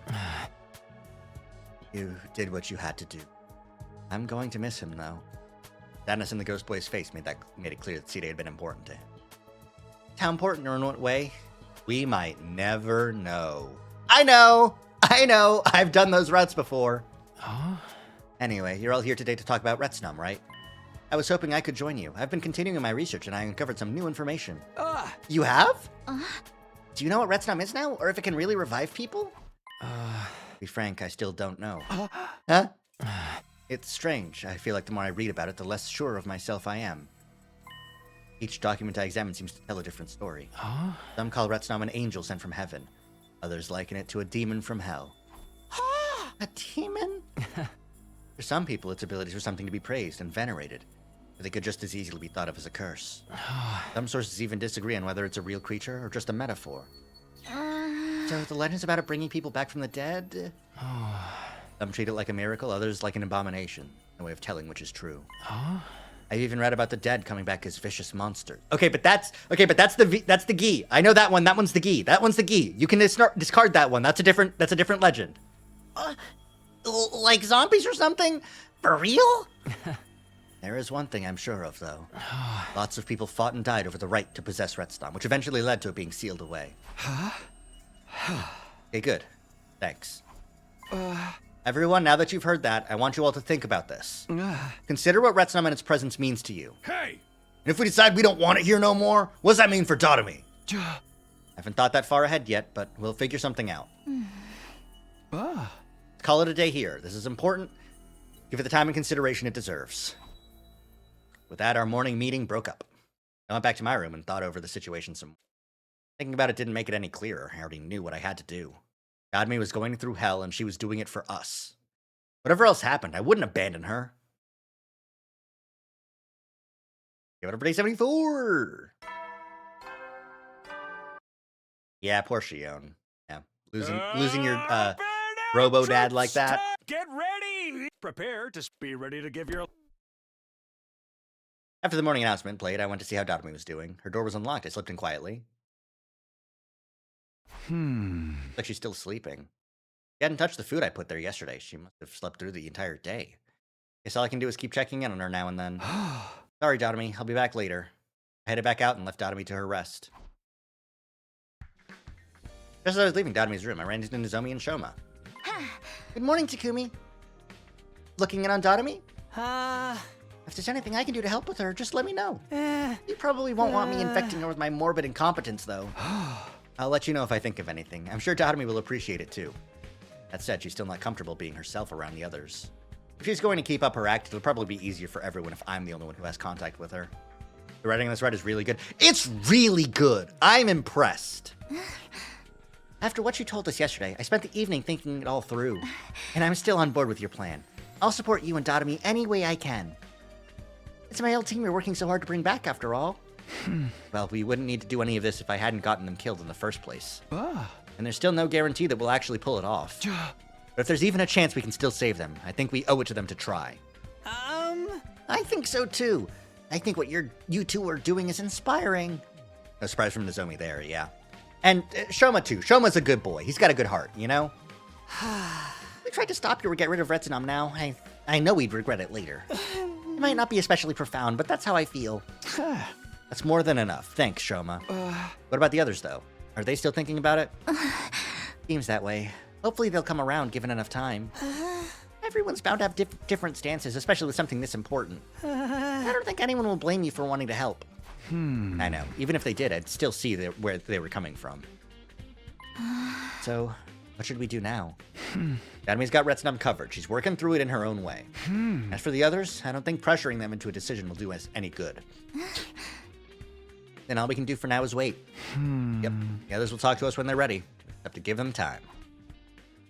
You did what you had to do. I'm going to miss him, though. Sadness in the ghost boy's face made it clear that C-Day had been important to him. How important or in what way? We might never know. I know! I've done those routes before. Huh? Anyway, you're all here today to talk about retsnom, right? I was hoping I could join you. I've been continuing my research and I uncovered some new information. You have? Do you know what retsnom is now? Or if it can really revive people? To be frank, I still don't know. Huh? It's strange. I feel like the more I read about it, the less sure of myself I am. Each document I examine seems to tell a different story. Some call retsnom an angel sent from heaven. Others liken it to a demon from hell. A demon? For some people, its abilities are something to be praised and venerated, but they could just as easily be thought of as a curse. Some sources even disagree on whether it's a real creature or just a metaphor. So the legends about it bringing people back from the dead? Some treat it like a miracle, others like an abomination. No way of telling which is true. I've even read about the dead coming back as vicious monsters. Okay, but that's the Gi. I know that one. That one's the Gi. That one's the Gi. You can discard that one. That's a different legend. Like zombies or something? For real? There is one thing I'm sure of, though. Lots of people fought and died over the right to possess retsnom, which eventually led to it being sealed away. Okay, good. Thanks. Everyone, now that you've heard that, I want you all to think about this. Consider what retsnom and its presence means to you. Hey! And if we decide we don't want it here no more, what does that mean for Dotomi? I haven't thought that far ahead yet, but we'll figure something out. Call it a day here. This is important. Give it the time and consideration it deserves. With that, our morning meeting broke up. I went back to my room and thought over the situation some more. Thinking about it didn't make it any clearer. I already knew what I had to do. Godme was going through hell, and she was doing it for us. Whatever else happened, I wouldn't abandon her. Give it up for day 74! Yeah, poor Shion. Yeah, losing your robo-dad like that. Get ready! Prepare to be ready to give your... After the morning announcement played, I went to see how Dotomi was doing. Her door was unlocked. I slipped in quietly. Like she's still sleeping. She hadn't touched the food I put there yesterday. She must have slept through the entire day. Guess all I can do is keep checking in on her now and then. Sorry, Dotomi. I'll be back later. I headed back out and left Dotomi to her rest. Just as I was leaving Dotomi's room, I ran into Nozomi and Shoma. Good morning, Takumi. Looking in on Dotomi? If there's anything I can do to help with her, just let me know. You probably won't want me infecting her with my morbid incompetence, though. I'll let you know if I think of anything. I'm sure Dotomi will appreciate it, too. That said, she's still not comfortable being herself around the others. If she's going to keep up her act, it'll probably be easier for everyone if I'm the only one who has contact with her. The writing on this ride is really good. It's really good! I'm impressed. After what you told us yesterday, I spent the evening thinking it all through. And I'm still on board with your plan. I'll support you and Dotomi any way I can. It's my old team you're working so hard to bring back, after all. Well, we wouldn't need to do any of this if I hadn't gotten them killed in the first place. And there's still no guarantee that we'll actually pull it off. But if there's even a chance we can still save them, I think we owe it to them to try. I think so too. I think what you two are doing is inspiring. No surprise from Nozomi there, yeah. And Shoma too. Shoma's a good boy. He's got a good heart, you know? We tried to stop you or get rid of retsnom now. I know we'd regret it later. It might not be especially profound, but that's how I feel. That's more than enough. Thanks, Shoma. What about the others, though? Are they still thinking about it? Seems that way. Hopefully they'll come around given enough time. Everyone's bound to have different stances, especially with something this important. I don't think anyone will blame you for wanting to help. I know. Even if they did, I'd still see where they were coming from. So, what should we do now? Dotomi's got retsnom covered. She's working through it in her own way. As for the others, I don't think pressuring them into a decision will do us any good. Then all we can do for now is wait. Yep, the others will talk to us when they're ready. Have to give them time.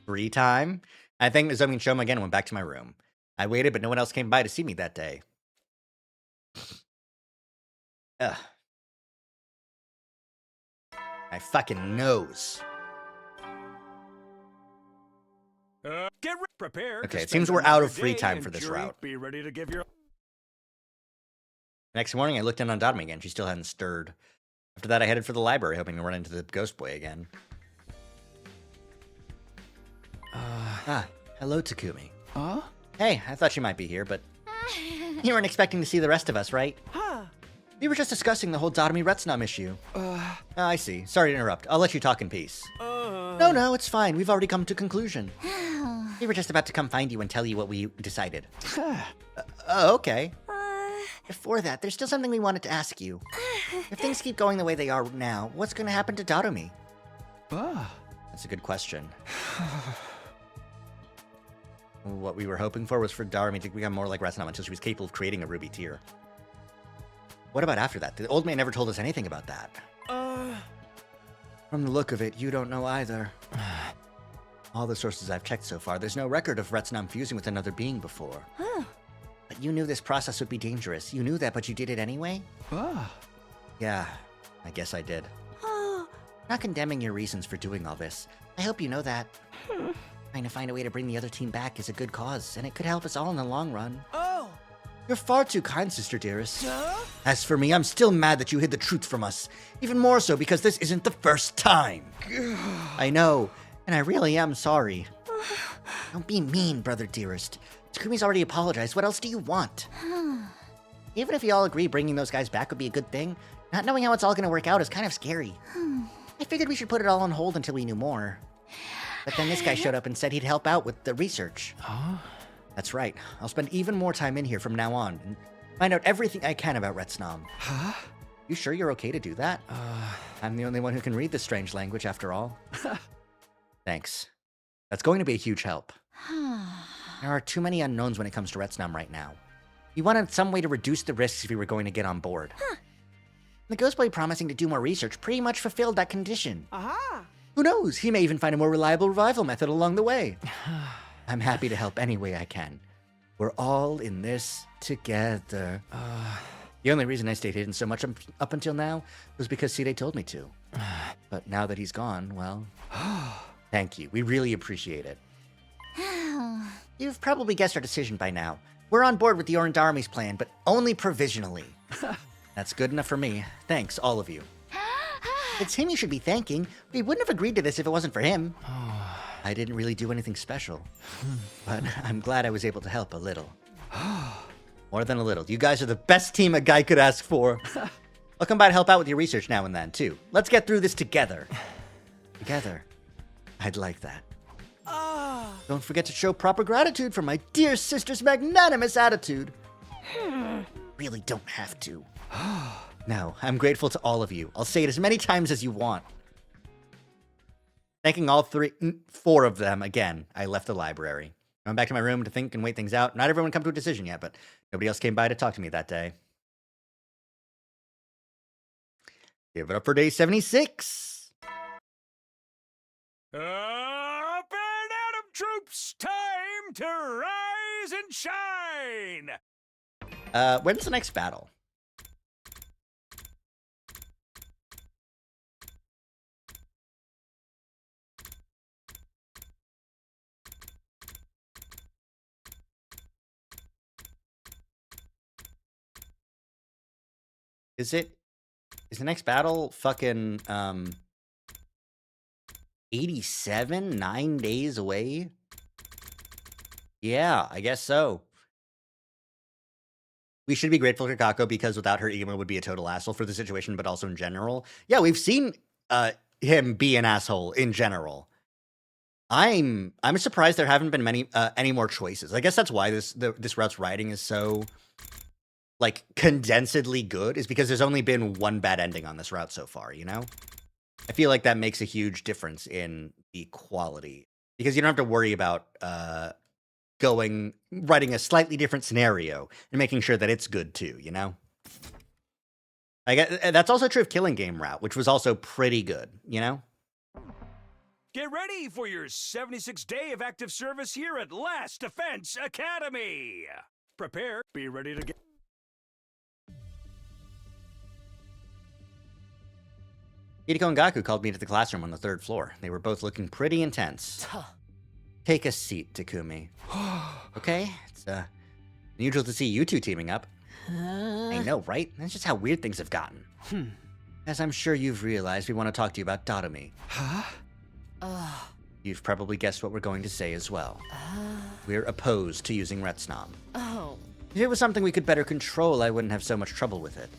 Free time? I think Nozomi and Shoma again went back to my room. I waited, but no one else came by to see me that day. Ugh. My fucking nose. Get prepared. Okay, it seems we're out of free time for this route. Be ready to give your... Next morning, I looked in on Dotomi again. She still hadn't stirred. After that, I headed for the library, hoping to run into the ghost boy again. Hello, Takumi. Hey, I thought you might be here, but You weren't expecting to see the rest of us, right? Huh. We were just discussing the whole Dotami retsnom issue. I see. Sorry to interrupt. I'll let you talk in peace. No, it's fine. We've already come to conclusion. We were just about to come find you and tell you what we decided. Okay. Before that, there's still something we wanted to ask you. If things keep going the way they are now, what's going to happen to Dotami? That's a good question. What we were hoping for was for Dotami to become more like Retsnom until she was capable of creating a ruby tier. What about after that? The old man never told us anything about that. From the look of it, you don't know either. All the sources I've checked so far, there's no record of Retsnom fusing with another being before. But you knew this process would be dangerous. You knew that, but you did it anyway? Yeah, I guess I did. Not condemning your reasons for doing all this. I hope you know that. Trying to find a way to bring the other team back is a good cause, and it could help us all in the long run. You're far too kind, sister dearest. As for me, I'm still mad that you hid the truth from us. Even more so because this isn't the first time. I know, and I really am sorry. Don't be mean, brother dearest. Takumi's already apologized. What else do you want? Even if you all agree bringing those guys back would be a good thing, not knowing how it's all gonna work out is kind of scary. I figured we should put it all on hold until we knew more. But then this guy showed up and said he'd help out with the research. That's right. I'll spend even more time in here from now on and find out everything I can about Retsnom. You sure you're okay to do that? I'm the only one who can read this strange language after all. Thanks. That's going to be a huge help. There are too many unknowns when it comes to Retsnom right now. We wanted some way to reduce the risks if we were going to get on board. The Ghost Boy promising to do more research pretty much fulfilled that condition. Who knows? He may even find a more reliable revival method along the way. I'm happy to help any way I can. We're all in this together. The only reason I stayed hidden so much up until now was because Side told me to. But now that he's gone, well, thank you. We really appreciate it. You've probably guessed our decision by now. We're on board with the Orandarmi's plan, but only provisionally. That's good enough for me. Thanks, all of you. It's him you should be thanking. We wouldn't have agreed to this if it wasn't for him. I didn't really do anything special, but I'm glad I was able to help a little. More than a little. You guys are the best team a guy could ask for. I'll come by to help out with your research now and then, too. Let's get through this together. Together. I'd like that. Don't forget to show proper gratitude for my dear sister's magnanimous attitude. Really don't have to. No, I'm grateful to all of you. I'll say it as many times as you want. Thanking all four of them again, I left the library. I went back to my room to think and wait things out. Not everyone come to a decision yet, but nobody else came by to talk to me that day. Give it up for day 76. Up and Atom troops, time to rise and shine! When's the next battle? Is the next battle fucking 87? 9 days away? Yeah, I guess so. We should be grateful to Kako because without her, Igma would be a total asshole for the situation, but also in general. Yeah, we've seen him be an asshole in general. I'm surprised there haven't been many any more choices. I guess that's why this route's writing is so like condensedly good, is because there's only been one bad ending on this route so far, you know? I feel like that makes a huge difference in the quality because you don't have to worry about writing a slightly different scenario and making sure that it's good too, you know? That's also true of Killing Game route, which was also pretty good, you know? Get ready for your 76th day of active service here at Last Defense Academy. Prepare, be ready to get... Hideko and Gaku called me to the classroom on the 3rd floor. They were both looking pretty intense. Take a seat, Takumi. Okay? It's unusual to see you two teaming up. I know, right? That's just how weird things have gotten. As I'm sure you've realized, we want to talk to you about Dotami. You've probably guessed what we're going to say as well. We're opposed to using Retsnom. If it was something we could better control, I wouldn't have so much trouble with it.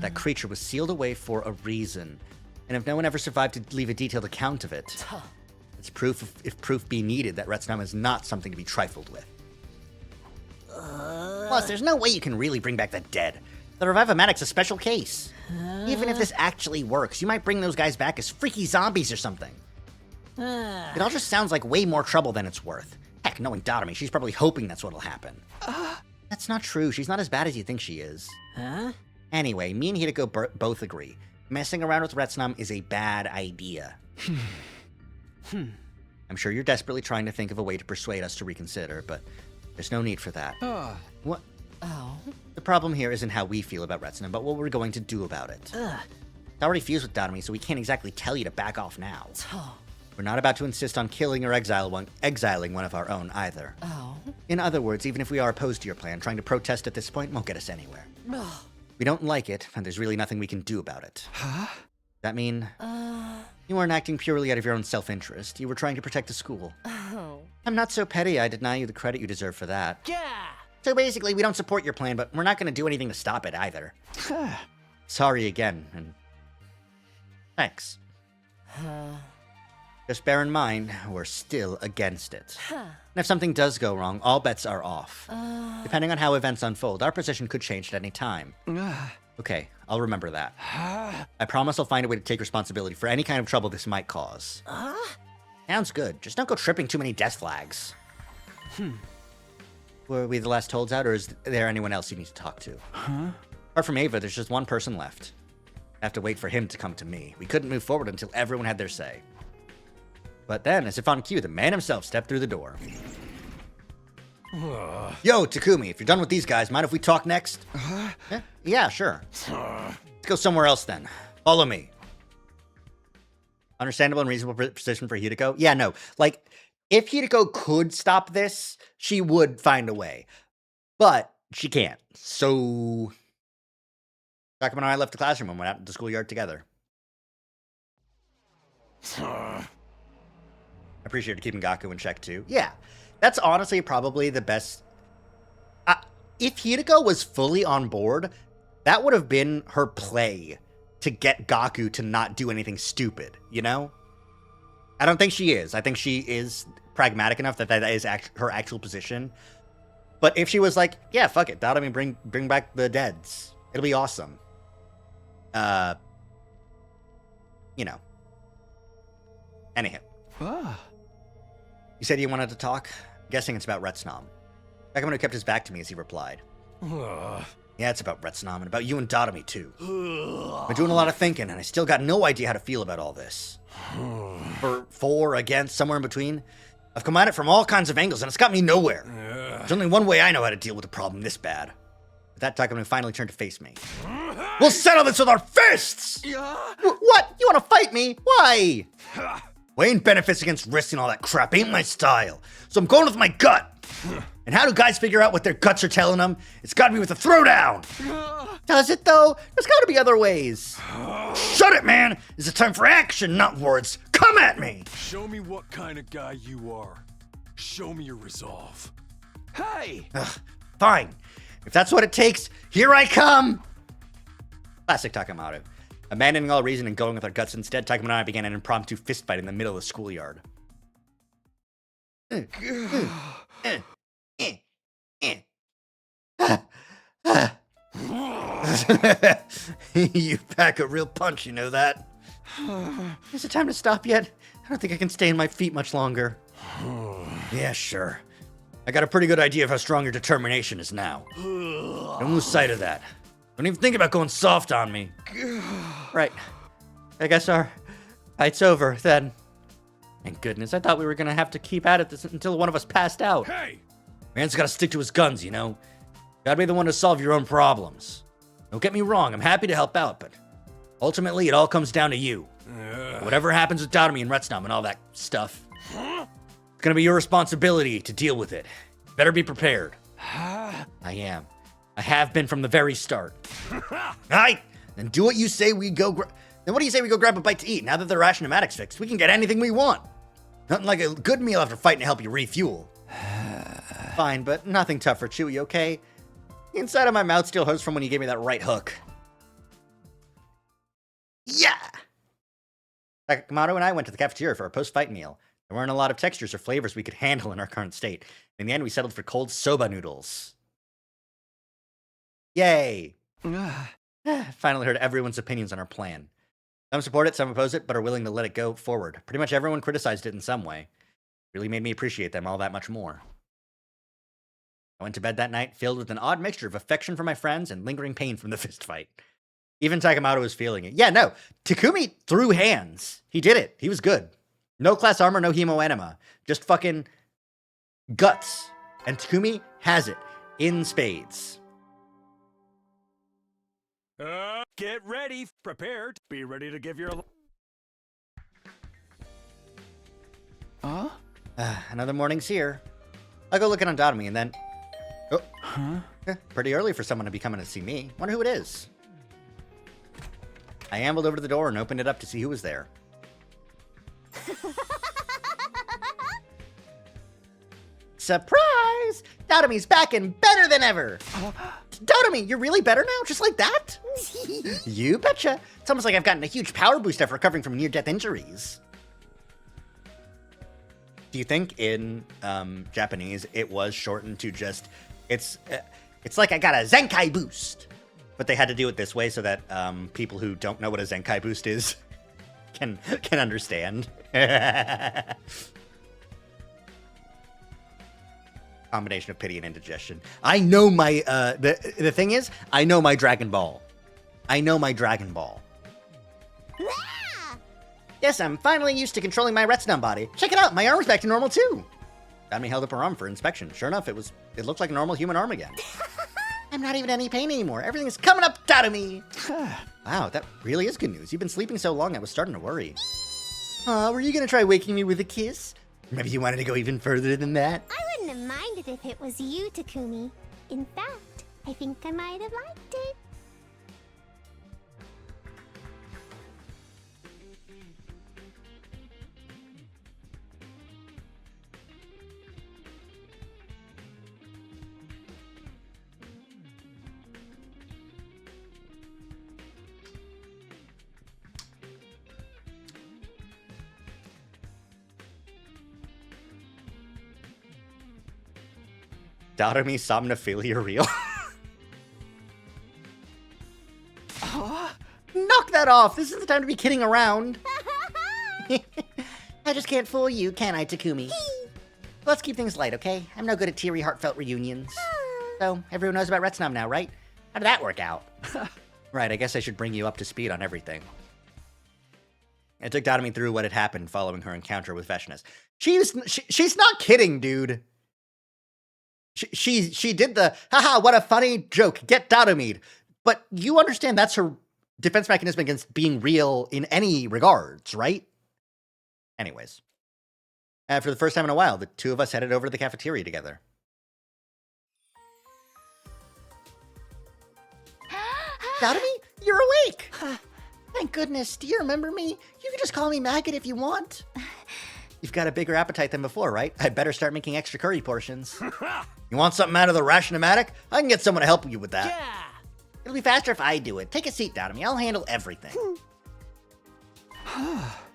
That creature was sealed away for a reason, and if no one ever survived to leave a detailed account of it, it's proof, if proof be needed, that retsnom is not something to be trifled with. Plus, there's no way you can really bring back the dead. The Revive-O-Matic's a special case. Even if this actually works, you might bring those guys back as freaky zombies or something. It all just sounds like way more trouble than it's worth. Heck, knowing Dotomy, she's probably hoping that's what'll happen. That's not true. She's not as bad as you think she is. Huh? Anyway, me and Hideko both agree. Messing around with retsnom is a bad idea. I'm sure you're desperately trying to think of a way to persuade us to reconsider, but there's no need for that. What? Oh? The problem here isn't how we feel about retsnom, but what we're going to do about it. It's already fused with Dotomy, so we can't exactly tell you to back off now. We're not about to insist on killing or exiling one of our own either. Oh? In other words, even if we are opposed to your plan, trying to protest at this point won't get us anywhere. We don't like it, and there's really nothing we can do about it. That mean? You weren't acting purely out of your own self-interest. You were trying to protect the school. I'm not so petty I deny you the credit you deserve for that. Yeah. So basically, we don't support your plan, but we're not going to do anything to stop it either. Sorry again, and thanks. Just bear in mind, we're still against it. And if something does go wrong, all bets are off. Depending on how events unfold, our position could change at any time. Okay, I'll remember that. I promise I'll find a way to take responsibility for any kind of trouble this might cause. Sounds good. Just don't go tripping too many death flags. Were we the last holdout, or is there anyone else you need to talk to? Apart from Ava, there's just one person left. I have to wait for him to come to me. We couldn't move forward until everyone had their say. But then, as if on cue, the man himself stepped through the door. Yo, Takumi, if you're done with these guys, mind if we talk next? Yeah, sure. Let's go somewhere else then. Follow me. Understandable and reasonable position for Hideko? Yeah, no. Like, if Hideko could stop this, she would find a way. But she can't. So Takuma and I left the classroom and went out to the schoolyard together. I appreciate keeping Gaku in check too. Yeah, that's honestly probably the best. If Hideko was fully on board, that would have been her play to get Gaku to not do anything stupid, you know? I don't think she is. I think she is pragmatic enough that that is her actual position. But if she was like, yeah, fuck it, Dotomy, bring back the deads. It'll be awesome. You know. Anyhow. You said you wanted to talk? I'm guessing it's about retsnom. Takamura kept his back to me as he replied. Yeah, it's about retsnom and about you and Dotomy too. I've been doing a lot of thinking and I still got no idea how to feel about all this. For, against, somewhere in between. I've come at it from all kinds of angles and it's got me nowhere. There's only one way I know how to deal with a problem this bad. With that, Takamura finally turned to face me. We'll settle this with our fists! What? You want to fight me? Why? Weighing benefits against risks and all that crap ain't my style. So I'm going with my gut. And how do guys figure out what their guts are telling them? It's gotta be with a throwdown. Does it though? There's gotta be other ways. Shut it, man! It's a time for action, not words. Come at me! Show me what kind of guy you are. Show me your resolve. Hey! Fine. If that's what it takes, here I come! Classic Takamaru. Abandoning all reason and going with our guts instead, Takuma and I began an impromptu fistfight in the middle of the schoolyard. You pack a real punch, you know that? Is it time to stop yet? I don't think I can stay on my feet much longer. Yeah, sure. I got a pretty good idea of how strong your determination is now. Don't lose sight of that. Don't even think about going soft on me. Right. I guess our fight's over then. Thank goodness, I thought we were gonna have to keep at it until one of us passed out. Hey! Man's gotta stick to his guns, you know? Gotta be the one to solve your own problems. Don't get me wrong, I'm happy to help out, but ultimately it all comes down to you. Whatever happens with Dotomy and retsnom and all that stuff, it's gonna be your responsibility to deal with it. Better be prepared. I am. I have been from the very start. Alright, then do what you say we go then what do you say we go grab a bite to eat? Now that the ration-o-matic's fixed, we can get anything we want. Nothing like a good meal after fighting to help you refuel. Fine, but nothing tough for Chewie, okay? The inside of my mouth still hurts from when you gave me that right hook. Yeah! Takamoto and I went to the cafeteria for our post-fight meal. There weren't a lot of textures or flavors we could handle in our current state. In the end, we settled for cold soba noodles. Yay! Finally heard everyone's opinions on our plan. Some support it, some oppose it, but are willing to let it go forward. Pretty much everyone criticized it in some way. Really made me appreciate them all that much more. I went to bed that night filled with an odd mixture of affection for my friends and lingering pain from the fist fight. Even Takamoto was feeling it. Yeah, no, Takumi threw hands. He did it. He was good. No class armor, no hemo enema. Just fucking guts. And Takumi has it in spades. Get ready, prepared, be ready to give your... Another morning's here. I'll go look at Ondotomy and then... Oh. Huh? Pretty early for someone to be coming to see me. Wonder who it is. I ambled over to the door and opened it up to see who was there. Surprise! Dotomi's back and better than ever! Dotomi, you're really better now? Just like that? You betcha. It's almost like I've gotten a huge power boost after recovering from near-death injuries. Do you think in Japanese it was shortened to just... It's like I got a Zenkai boost. But they had to do it this way so that people who don't know what a Zenkai boost is can understand. Combination of pity and indigestion. I know my the thing is, I know my Dragon Ball. I know my Dragon Ball. Yes, I'm finally used to controlling my retsnom body. Check it out, my arm's back to normal too. Dotomi held up her arm for inspection. Sure enough, it looked like a normal human arm again. I'm not even in any pain anymore. Everything's coming up, Dotomi. Wow, that really is good news. You've been sleeping so long, I was starting to worry. Were you gonna try waking me with a kiss? Maybe you wanted to go even further than that? I wouldn't have minded if it was you, Takumi. In fact, I think I might have liked it. Dotomi somnophilia real? Knock that off! This is the time to be kidding around. I just can't fool you, can I, Takumi? Let's keep things light, okay? I'm no good at teary, heartfelt reunions. So, everyone knows about retsnom now, right? How did that work out? Right, I guess I should bring you up to speed on everything. I took Dotomi through what had happened following her encounter with Veshness. She's not kidding, dude. She did the, haha, what a funny joke, get Dotomi'd. But you understand that's her defense mechanism against being real in any regards, right? Anyways. For the first time in a while, the two of us headed over to the cafeteria together. Dotomi, you're awake! Thank goodness. Do you remember me? You can just call me Maggot if you want. You've got a bigger appetite than before, right? I'd better start making extra curry portions. You want something out of the ration-o-matic? I can get someone to help you with that. Yeah. It'll be faster if I do it. Take a seat, Dotomi. I'll handle everything.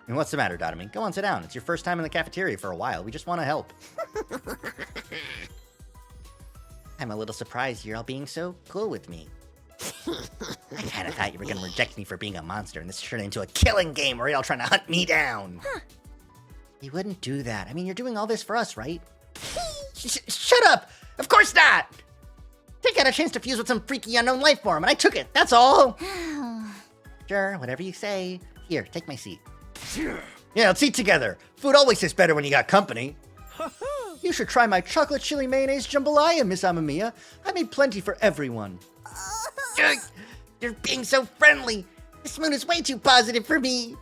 And what's the matter, Dotomi? Go on, sit down. It's your first time in the cafeteria for a while. We just want to help. I'm a little surprised you're all being so cool with me. I kind of thought you were going to reject me for being a monster, and this turned into a killing game where you're all trying to hunt me down. You wouldn't do that. I mean, you're doing all this for us, right? Shut up! Of course not! They got a chance to fuse with some freaky unknown life form, and I took it, that's all! Sure, whatever you say. Here, take my seat. Yeah, let's eat together. Food always tastes better when you got company. You should try my chocolate chili mayonnaise jambalaya, Miss Amamiya. I made plenty for everyone. You're being so friendly. This moon is way too positive for me.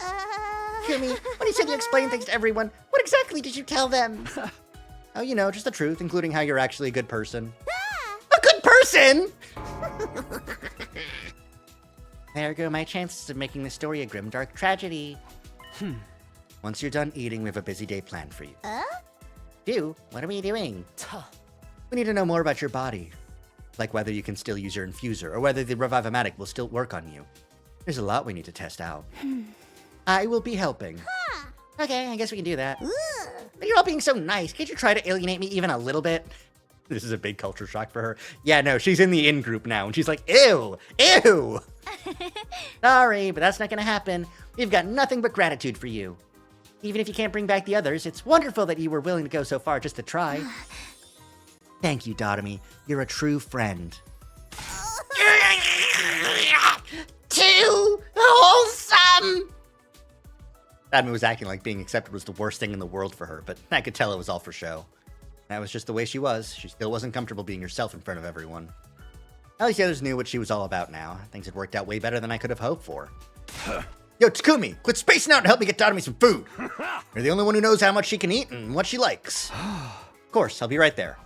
Kumi, when you said you explained things to everyone, what exactly did you tell them? Oh, you know, just the truth, including how you're actually a good person. A good person?! There go my chances of making the story a grimdark tragedy. Once you're done eating, we have a busy day planned for you. What are we doing? We need to know more about your body. like whether you can still use your infuser, or whether the Revive-O-Matic will still work on you. There's a lot we need to test out. I will be helping. Huh. Okay, I guess we can do that. Ugh. But you're all being so nice. Can't you try to alienate me even a little bit? This is a big culture shock for her. Yeah, no, she's in the in-group now, and she's like, ew, ew! Sorry, but that's not gonna happen. We've got nothing but gratitude for you. Even if you can't bring back the others, it's wonderful that you were willing to go so far just to try. Thank you, Dotomy. You're a true friend. Too wholesome! Dotomy was acting like being accepted was the worst thing in the world for her, but I could tell it was all for show. That was just the way she was. She still wasn't comfortable being herself in front of everyone. At least the others knew what she was all about now. Things had worked out way better than I could have hoped for. Yo, Takumi, quit spacing out and help me get Dotomy some food. You're the only one who knows how much she can eat and what she likes. Of course, I'll be right there.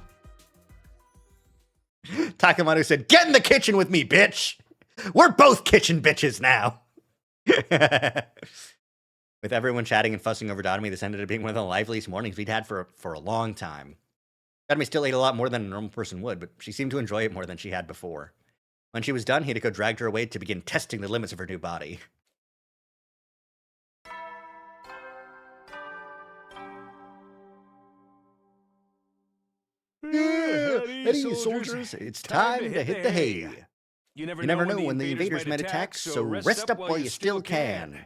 Takamado said, get in the kitchen with me, bitch. We're both kitchen bitches now. With everyone chatting and fussing over Dotomy, this ended up being one of the liveliest mornings we'd had for a long time. Dotomy still ate a lot more than a normal person would, but she seemed to enjoy it more than she had before. When she was done, Hideko dragged her away to begin testing the limits of her new body. Hey, soldiers, it's time to hit the hay. You never know when the invaders might attack, so rest up while you still can.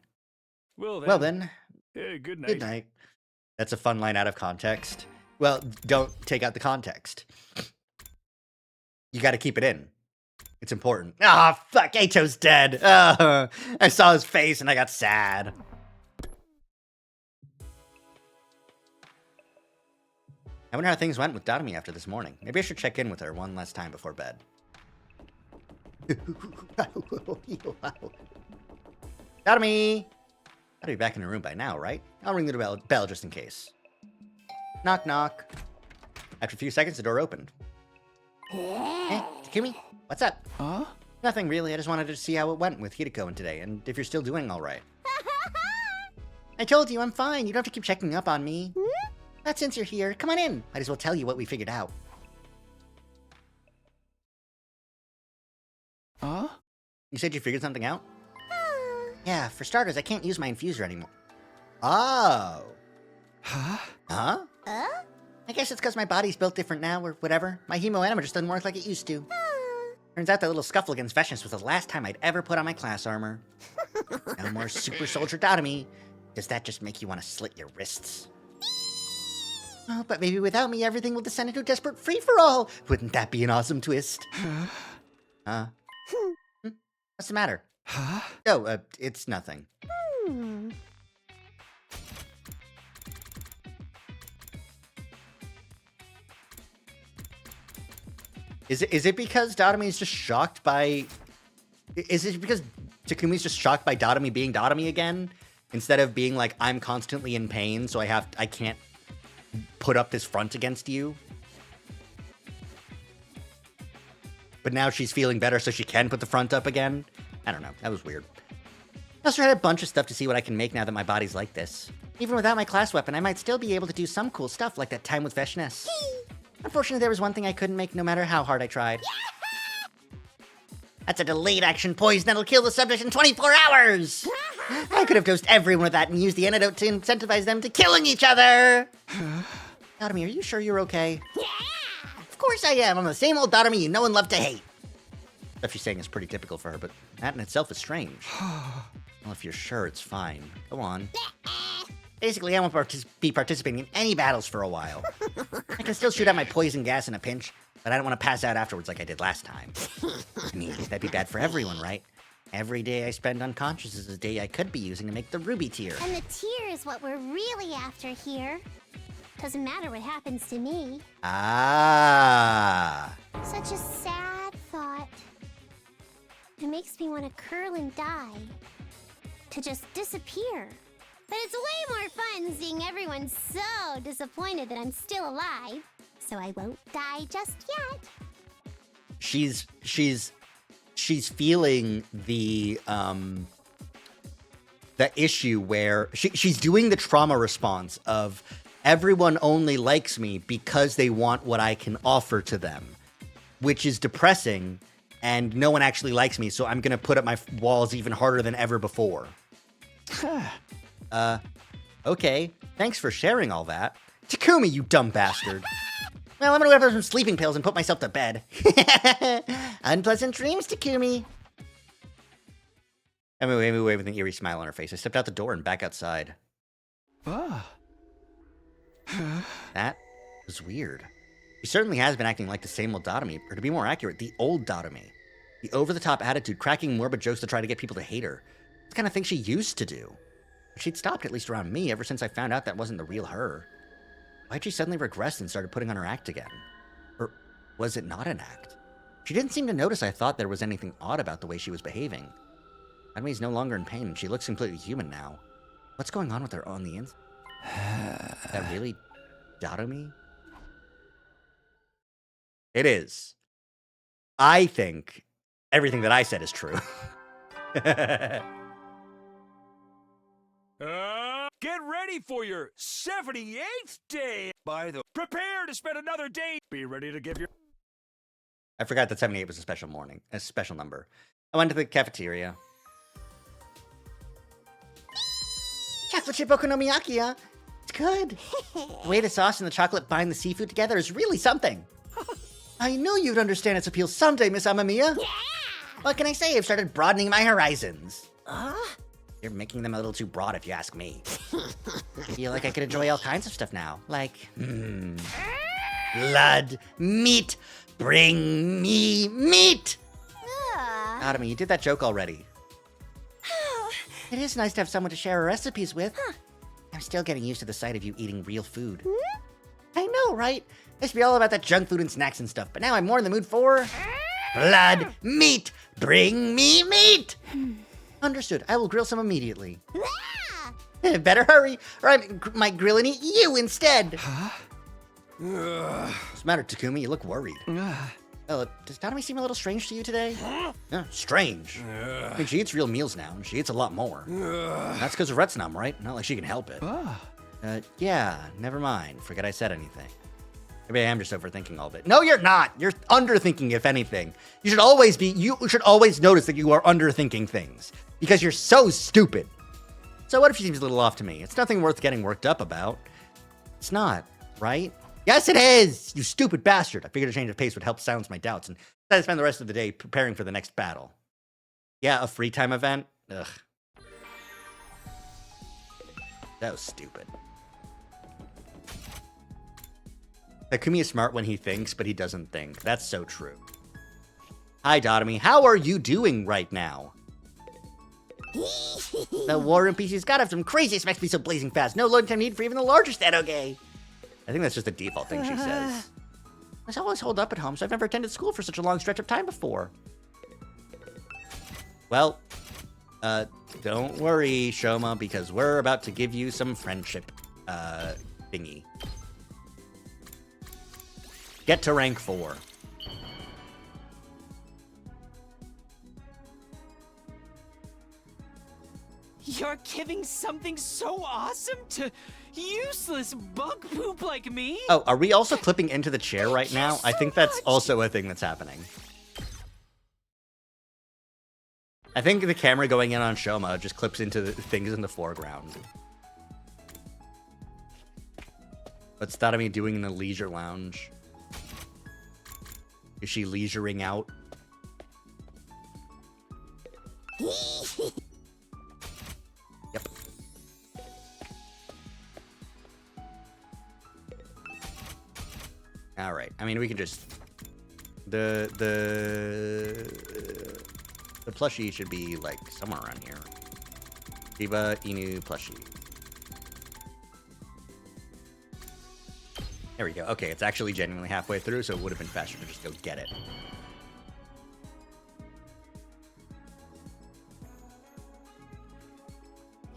Well then, good night. Good night. That's a fun line out of context. Well, don't take out the context. You gotta keep it in. It's important. Ah, oh, fuck, Ato's dead. I saw his face and I got sad. I wonder how things went with Dotomy after this morning. Maybe I should check in with her one last time before bed. Dotomy! Gotta be back in her room by now, right? I'll ring the bell just in case. Knock, knock. After a few seconds, the door opened. Hey, Takumi, what's up? Huh? Nothing really. I just wanted to see how it went with Hideko today, and if you're still doing all right. I told you, I'm fine. You don't have to keep checking up on me. Not since you're here. Come on in. Might as well tell you what we figured out. Huh? You said you figured something out? Yeah, for starters, I can't use my infuser anymore. Oh. Huh? Huh? I guess it's because my body's built different now, or whatever. My hemoenema just doesn't work like it used to. Turns out that little scuffle against Veshness was the last time I'd ever put on my class armor. No more super soldier Dotomy. Does that just make you want to slit your wrists? Oh, but maybe without me, everything will descend into a desperate free-for-all. Wouldn't that be an awesome twist? What's the matter? Huh? Oh, it's nothing. Is it because Dotomy's just shocked by... Is it because Takumi's just shocked by Dotomy being Dotomy again? Instead of being like, I'm constantly in pain, so I can't put up this front against you? But now she's feeling better, so she can put the front up again? I don't know. That was weird. I also had a bunch of stuff to see what I can make now that my body's like this. Even without my class weapon, I might still be able to do some cool stuff, like that time with Veshness. Unfortunately, there was one thing I couldn't make no matter how hard I tried. That's a delayed action poison that'll kill the subject in 24 hours! I could have dosed everyone with that and used the antidote to incentivize them to killing each other! Dotomy, are you sure you're okay? Yeah! Of course I am! I'm the same old Dotomy you know and love to hate! Stuff she's saying is pretty typical for her, but that in itself is strange. Well, if you're sure, it's fine. Go on. Basically, I won't be participating in any battles for a while. I can still shoot out my poison gas in a pinch, but I don't want to pass out afterwards like I did last time. I mean, that'd be bad for everyone, right? Every day I spend unconscious is a day I could be using to make the ruby tier. And the tier is what we're really after here. Doesn't matter what happens to me. Ah. Such a sad thought. It makes me want to curl and die. To just disappear. But it's way more fun seeing everyone so disappointed that I'm still alive. So I won't die just yet. She's feeling the issue where she's doing the trauma response of everyone only likes me because they want what I can offer to them. which is depressing, and no one actually likes me, so I'm gonna put up my walls even harder than ever before. Okay. Thanks for sharing all that. Takumi, you dumb bastard. Well, I'm gonna have some sleeping pills and put myself to bed. Unpleasant dreams, Takumi. Amy waved with an eerie smile on her face. I stepped out the door and back outside. That was weird. She certainly has been acting like the same old Dotami, or to be more accurate, the old Dotami. The over-the-top attitude, cracking morbid jokes to try to get people to hate her. It's the kind of thing she used to do. She'd stopped, at least around me, ever since I found out that wasn't the real her. Why'd she suddenly regress and started putting on her act again? Or was it not an act? She didn't seem to notice I thought there was anything odd about the way she was behaving. Dotami's no longer in pain, and she looks completely human now. What's going on with her on the inside? Is that really Dotami? It is. I think everything that I said is true. Get ready for your 78th day. Prepare to spend another day. Be ready to give your... I forgot that 78 was a special number. I went to the cafeteria. Chocolate chip okonomiyaki, huh? It's good. The way the sauce and the chocolate bind the seafood together is really something. I knew you'd understand its appeal someday, Miss Amamiya. Yeah! What can I say? I've started broadening my horizons. You're making them a little too broad if you ask me. I feel like I could enjoy all kinds of stuff now. Like, blood, meat, bring me meat! Dotami, you did that joke already. It is nice to have someone to share recipes with. I'm still getting used to the sight of you eating real food. I know, right? I used to be all about that junk food and snacks and stuff, but now I'm more in the mood for... blood, meat, bring me meat! Understood. I will grill some immediately. Better hurry, or I might grill and eat you instead. What's the matter, Takumi? You look worried. Does Dotami seem a little strange to you today? Strange? I mean, she eats real meals now, and she eats a lot more. That's because of retsnom, right? Not like she can help it. Yeah, never mind. Forget I said anything. Maybe I am just overthinking all of it. No, you're not. You're underthinking, if anything. You should always notice that you are underthinking things. Because you're so stupid. So what if she seems a little off to me? It's nothing worth getting worked up about. It's not, right? Yes, it is! You stupid bastard. I figured a change of pace would help silence my doubts, and decided to spend the rest of the day preparing for the next battle. Yeah, a free time event? Ugh. That was stupid. Takumi is smart when he thinks, but he doesn't think. That's so true. Hi, Dotami. How are you doing right now? The War Room PC's gotta have some crazy specs to be so blazing fast. No loading time needed for even the largest edoge. I think that's just a default thing she says. I always hold up at home, so I've never attended school for such a long stretch of time before. Well, don't worry, Shoma, because we're about to give you some friendship, thingy. Get to rank 4. You're giving something so awesome to useless bug poop like me? Oh, are we also clipping into the chair right now? I think that's also a thing that's happening. I think the camera going in on Shoma just clips into the things in the foreground. What's Dotami doing in the leisure lounge? Is she leisuring out? Yep. All right. I mean, we can just the plushie should be like somewhere around here. Shiba Inu plushie. There we go. Okay, it's actually genuinely halfway through, so it would have been faster to just go get it.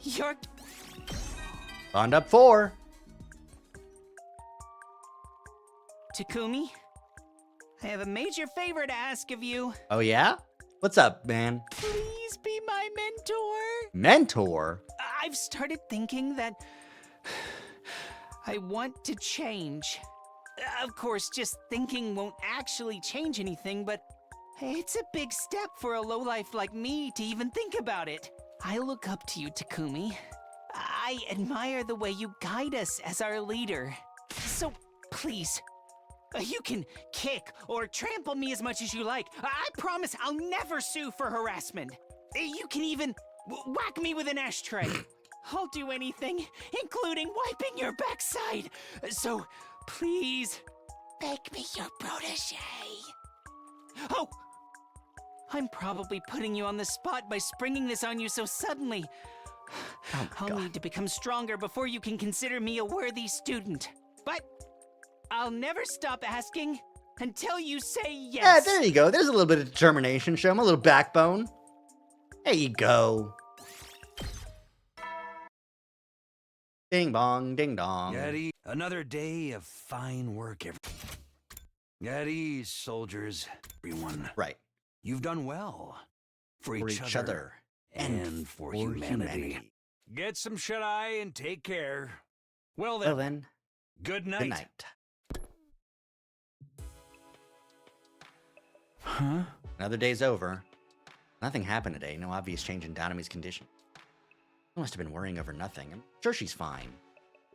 You're... Bond up 4. Takumi, I have a major favor to ask of you. Oh, yeah? What's up, man? Please be my mentor. Mentor? I've started thinking that I want to change. Of course, just thinking won't actually change anything, but it's a big step for a lowlife like me to even think about it. I look up to you, Takumi. I admire the way you guide us as our leader. So, please, you can kick or trample me as much as you like. I promise I'll never sue for harassment. You can even whack me with an ashtray. I'll do anything, including wiping your backside. So, please, make me your protege. Oh! I'm probably putting you on the spot by springing this on you so suddenly. I'll need to become stronger before you can consider me a worthy student. But I'll never stop asking until you say yes. Yeah, there you go. There's a little bit of determination, Shoma, a little backbone. There you go. Ding bong, ding dong. Yeti, another day of fine work. At ease, soldiers, everyone. Right. You've done well. For each other. And for humanity. Get some shut-eye and take care. Well then. Good night. Good night. Huh? Another day's over. Nothing happened today. No obvious change in Daonomi's condition. I must have been worrying over nothing. I'm sure she's fine.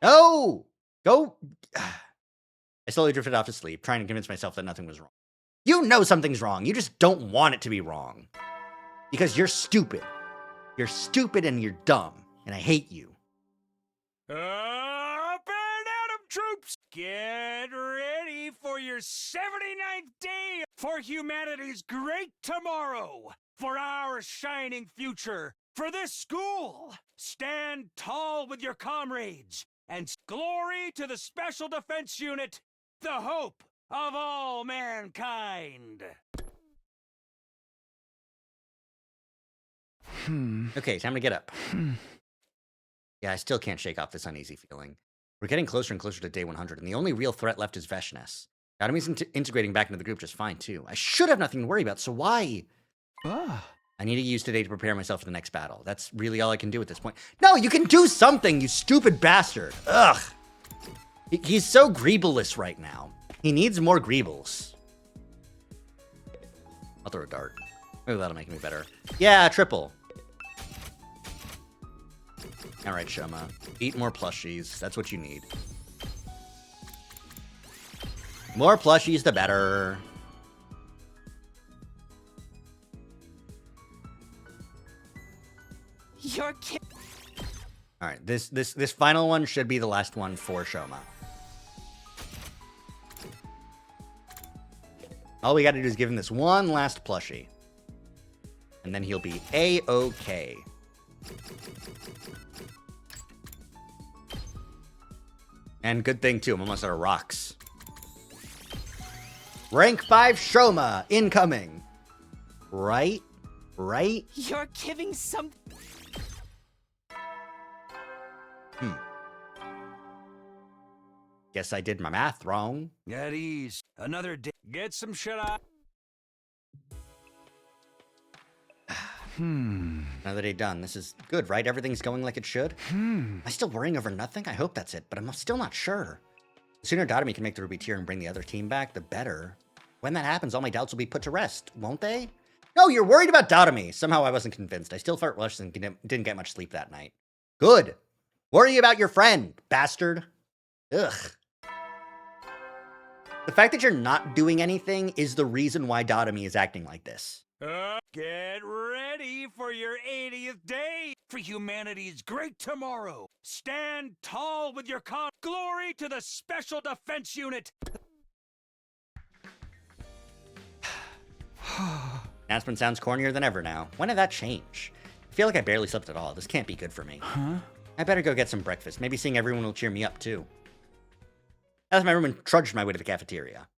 No! Go! I slowly drifted off to sleep, trying to convince myself that nothing was wrong. You know something's wrong. You just don't want it to be wrong. Because you're stupid. You're stupid and you're dumb. And I hate you. Up and at 'em, troops! Get ready for your 79th day for humanity's great tomorrow. For our shining future. For this school. Stand tall with your comrades. And glory to the Special Defense Unit. The hope of all mankind. Okay, time to get up. Yeah, I still can't shake off this uneasy feeling. We're getting closer and closer to day 100, and the only real threat left is Veshness. Daonomi's integrating back into the group just fine, too. I should have nothing to worry about, so why? I need to use today to prepare myself for the next battle. That's really all I can do at this point. No, you can do something, you stupid bastard. Ugh. He's so greebleless right now. He needs more greebles. I'll throw a dart. Maybe that'll make me better. Yeah, triple. All right, Shoma. Eat more plushies. That's what you need. More plushies, the better. You're kidding. All right, this final one should be the last one for Shoma. All we got to do is give him this one last plushie. And then he'll be A-OK. And good thing, too. I'm almost out of rocks. Rank 5 Shoma incoming. Right? Right? You're giving some... Guess I did my math wrong. At ease. Another day. Get some shut-eye. Another day done. This is good, right? Everything's going like it should? Am I still worrying over nothing? I hope that's it, but I'm still not sure. The sooner Daotomi can make the Ruby Tier and bring the other team back, the better. When that happens, all my doubts will be put to rest, won't they? No, you're worried about Daotomi. Somehow I wasn't convinced. I still felt rushed and didn't get much sleep that night. Good. Worry about your friend, bastard. Ugh. The fact that you're not doing anything is the reason why Daotomi is acting like this. Get ready for your 80th day For humanity's great tomorrow. Stand tall with your glory to the Special Defense Unit. Announcement sounds cornier than ever now. When did that change? I feel like I barely slept at all. This can't be good for me. I better go get some breakfast. Maybe seeing everyone will cheer me up, too. I left my room and trudged my way to the cafeteria.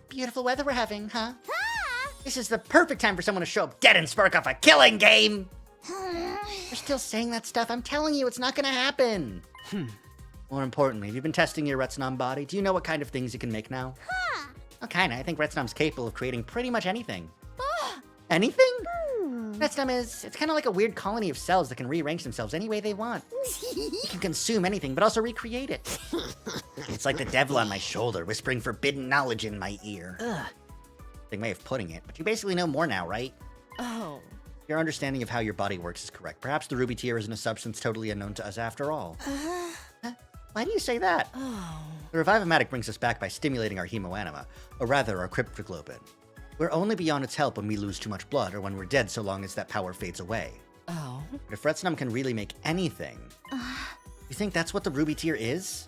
Beautiful weather we're having, huh? This is the perfect time for someone to show up dead and spark off a killing game! You're still saying that stuff? I'm telling you, it's not gonna happen! More importantly, have you been testing your retsnom body? Do you know what kind of things you can make now? Well, kinda. I think retsnom's capable of creating pretty much anything. Anything? Retsnom it's kind of like a weird colony of cells that can rearrange themselves any way they want. You can consume anything, but also recreate it. It's like the devil on my shoulder, whispering forbidden knowledge in my ear. Ugh. Big way of putting it, but you basically know more now, right? Oh. Your understanding of how your body works is correct. Perhaps the ruby tear isn't a substance totally unknown to us after all. Why do you say that? Oh. The Revive-O-Matic brings us back by stimulating our hemoanima, or rather our cryptoglobin. We're only beyond its help when we lose too much blood or when we're dead so long as that power fades away. Oh. But if Retsnom can really make anything, you think that's what the ruby tear is?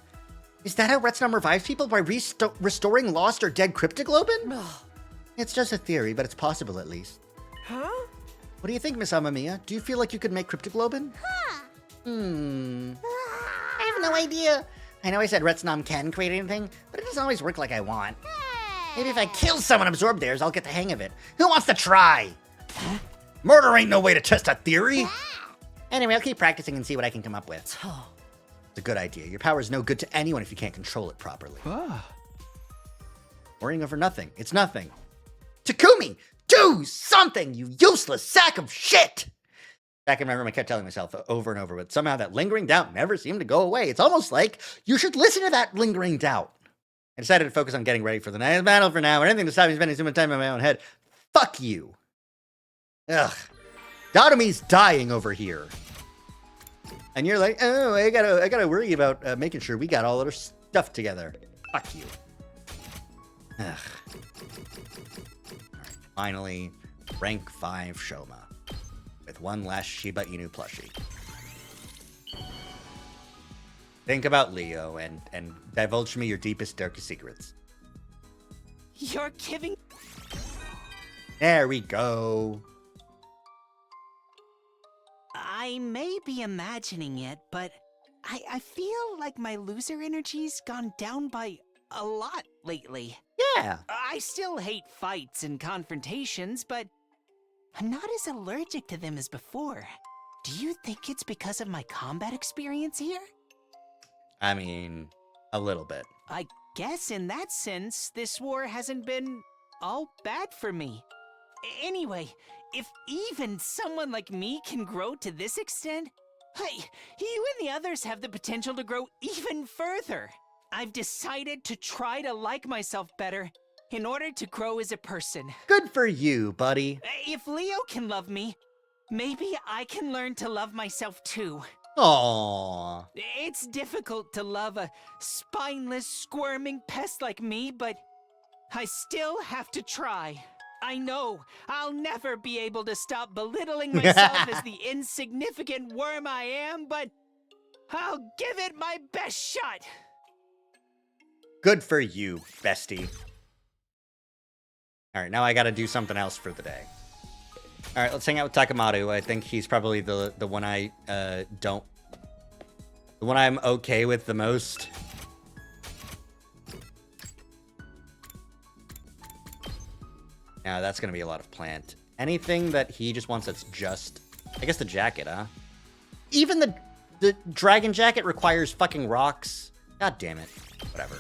Is that how Retsnom revives people, by restoring lost or dead cryptoglobin? It's just a theory, but it's possible at least. Huh? What do you think, Miss Amamiya? Do you feel like you could make cryptoglobin? I have no idea. I know I said Retsnom can create anything, but it doesn't always work like I want. Maybe if I kill someone absorb theirs, I'll get the hang of it. Who wants to try? Murder ain't no way to test a theory. Anyway, I'll keep practicing and see what I can come up with. It's a good idea. Your power is no good to anyone if you can't control it properly. Worrying over nothing. It's nothing. Takumi, do something, you useless sack of shit! Back in my room, I kept telling myself over and over, but somehow that lingering doubt never seemed to go away. It's almost like you should listen to that lingering doubt. I decided to focus on getting ready for the next battle for now, or anything to stop me spending too much time in my own head. Fuck you. Ugh. Datomi's dying over here. And you're like, oh, I gotta worry about making sure we got all our stuff together. Fuck you. Ugh. Alright, finally, rank 5 Shoma. With one last Shiba Inu plushie. Think about Leo and divulge to me your deepest, darkest secrets. You're giving... There we go. I may be imagining it, but I feel like my loser energy's gone down by a lot lately. Yeah. I still hate fights and confrontations, but I'm not as allergic to them as before. Do you think it's because of my combat experience here? I mean, a little bit. I guess in that sense, this war hasn't been all bad for me. Anyway, if even someone like me can grow to this extent, hey, you and the others have the potential to grow even further. I've decided to try to like myself better in order to grow as a person. Good for you, buddy. If Leo can love me, maybe I can learn to love myself too. Aww. It's difficult to love a spineless, squirming pest like me, but I still have to try. I know I'll never be able to stop belittling myself as the insignificant worm I am, but I'll give it my best shot. Good for you, bestie. Alright, now I gotta do something else for the day. Alright, let's hang out with Takamaru. I think he's probably the one I don't... The one I'm okay with the most. Now that's gonna be a lot of plant. Anything that he just wants that's just... I guess the jacket, huh? Even the dragon jacket requires fucking rocks. God damn it. Whatever.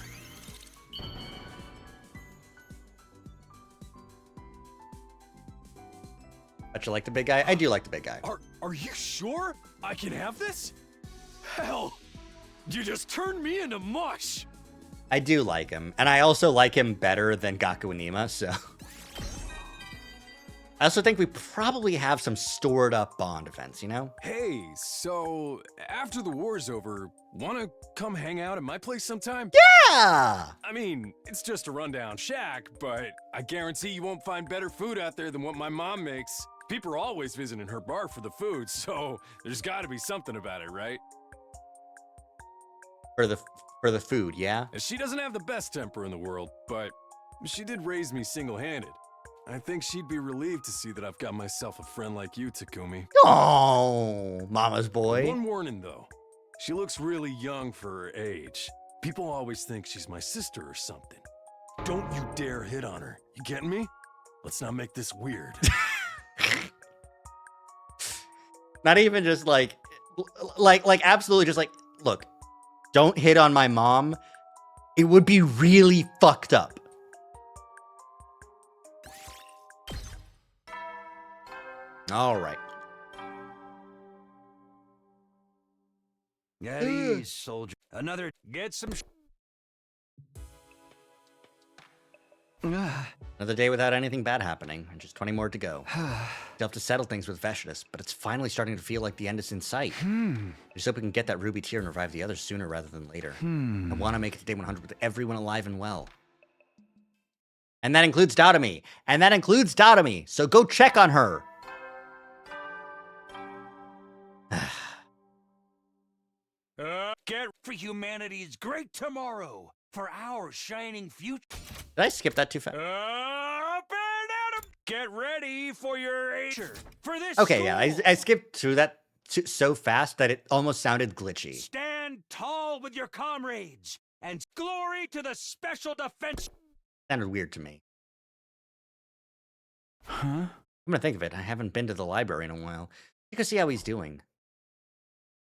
But you like the big guy? I do like the big guy. Are you sure I can have this? Hell, you just turned me into mush. I do like him. And I also like him better than Gaku and Nima, so... I also think we probably have some stored up bond events, you know? Hey, so after the war's over, wanna come hang out at my place sometime? Yeah! I mean, it's just a rundown shack, but I guarantee you won't find better food out there than what my mom makes. People are always visiting her bar for the food, so there's gotta be something about it, right? For the food, yeah? She doesn't have the best temper in the world, but she did raise me single-handed. I think she'd be relieved to see that I've got myself a friend like you, Takumi. Oh, mama's boy. One warning, though. She looks really young for her age. People always think she's my sister or something. Don't you dare hit on her. You getting me? Let's not make this weird. Not even just like absolutely just like, look, don't hit on my mom. It would be really fucked up. All right. At ease, soldier. Another. Get some. Another day without anything bad happening, and just 20 more to go. Still have to settle things with Veshtus, but it's finally starting to feel like the end is in sight. I just hope we can get that ruby tier and revive the others sooner rather than later. I want to make it to day 100 with everyone alive and well. And that includes Dotomy. And that includes Dotomy. So go check on her. Get for humanity's great tomorrow. For our shining future. Did I skip that too fast? Up and Adam! Get ready for your for this. Okay, yeah, school. I skipped through that so fast that it almost sounded glitchy. Stand tall with your comrades and glory to the special defense. Sounded weird to me. Huh? I'm gonna think of it. I haven't been to the library in a while. You can see how he's doing.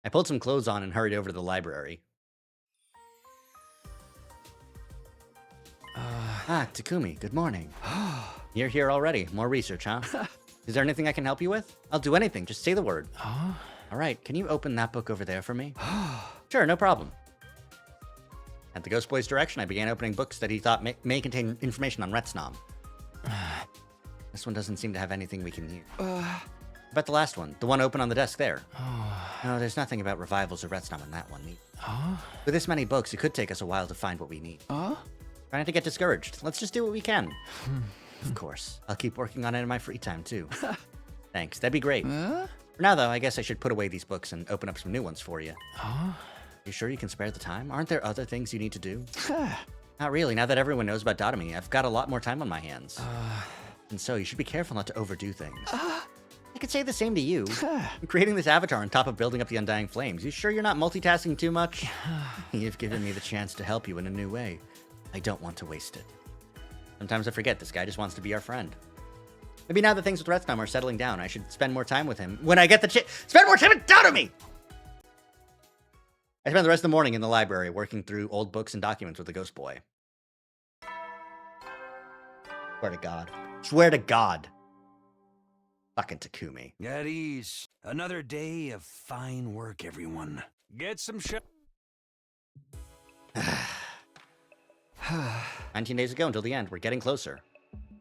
I pulled some clothes on and hurried over to the library. Takumi, good morning. You're here already. More research, huh? Is there anything I can help you with? I'll do anything. Just say the word. All right, can you open that book over there for me? Sure, no problem. At the Ghost Boy's direction, I began opening books that he thought may contain information on retsnom. This one doesn't seem to have anything we can use. About the last one, the one open on the desk there. No, there's nothing about revivals or retsnom in that one. With this many books, it could take us a while to find what we need. Try not to get discouraged. Let's just do what we can. Of course. I'll keep working on it in my free time, too. Thanks. That'd be great. For now, though, I guess I should put away these books and open up some new ones for you. You sure you can spare the time? Aren't there other things you need to do? Not really. Now that everyone knows about Dotomy, I've got a lot more time on my hands. And so, you should be careful not to overdo things. I could say the same to you. Creating this avatar on top of building up the Undying Flames. You sure you're not multitasking too much? You've given me the chance to help you in a new way. I don't want to waste it. Sometimes I forget this guy just wants to be our friend. Maybe now that things with retsnom are settling down, I should spend more time with him when I get the chance. Spend more time with Dotomy! I spent the rest of the morning in the library working through old books and documents with the Ghost Boy. Swear to God. Swear to God. Fucking Takumi. At ease. Another day of fine work, everyone. Get some 19 days ago until the end. We're getting closer.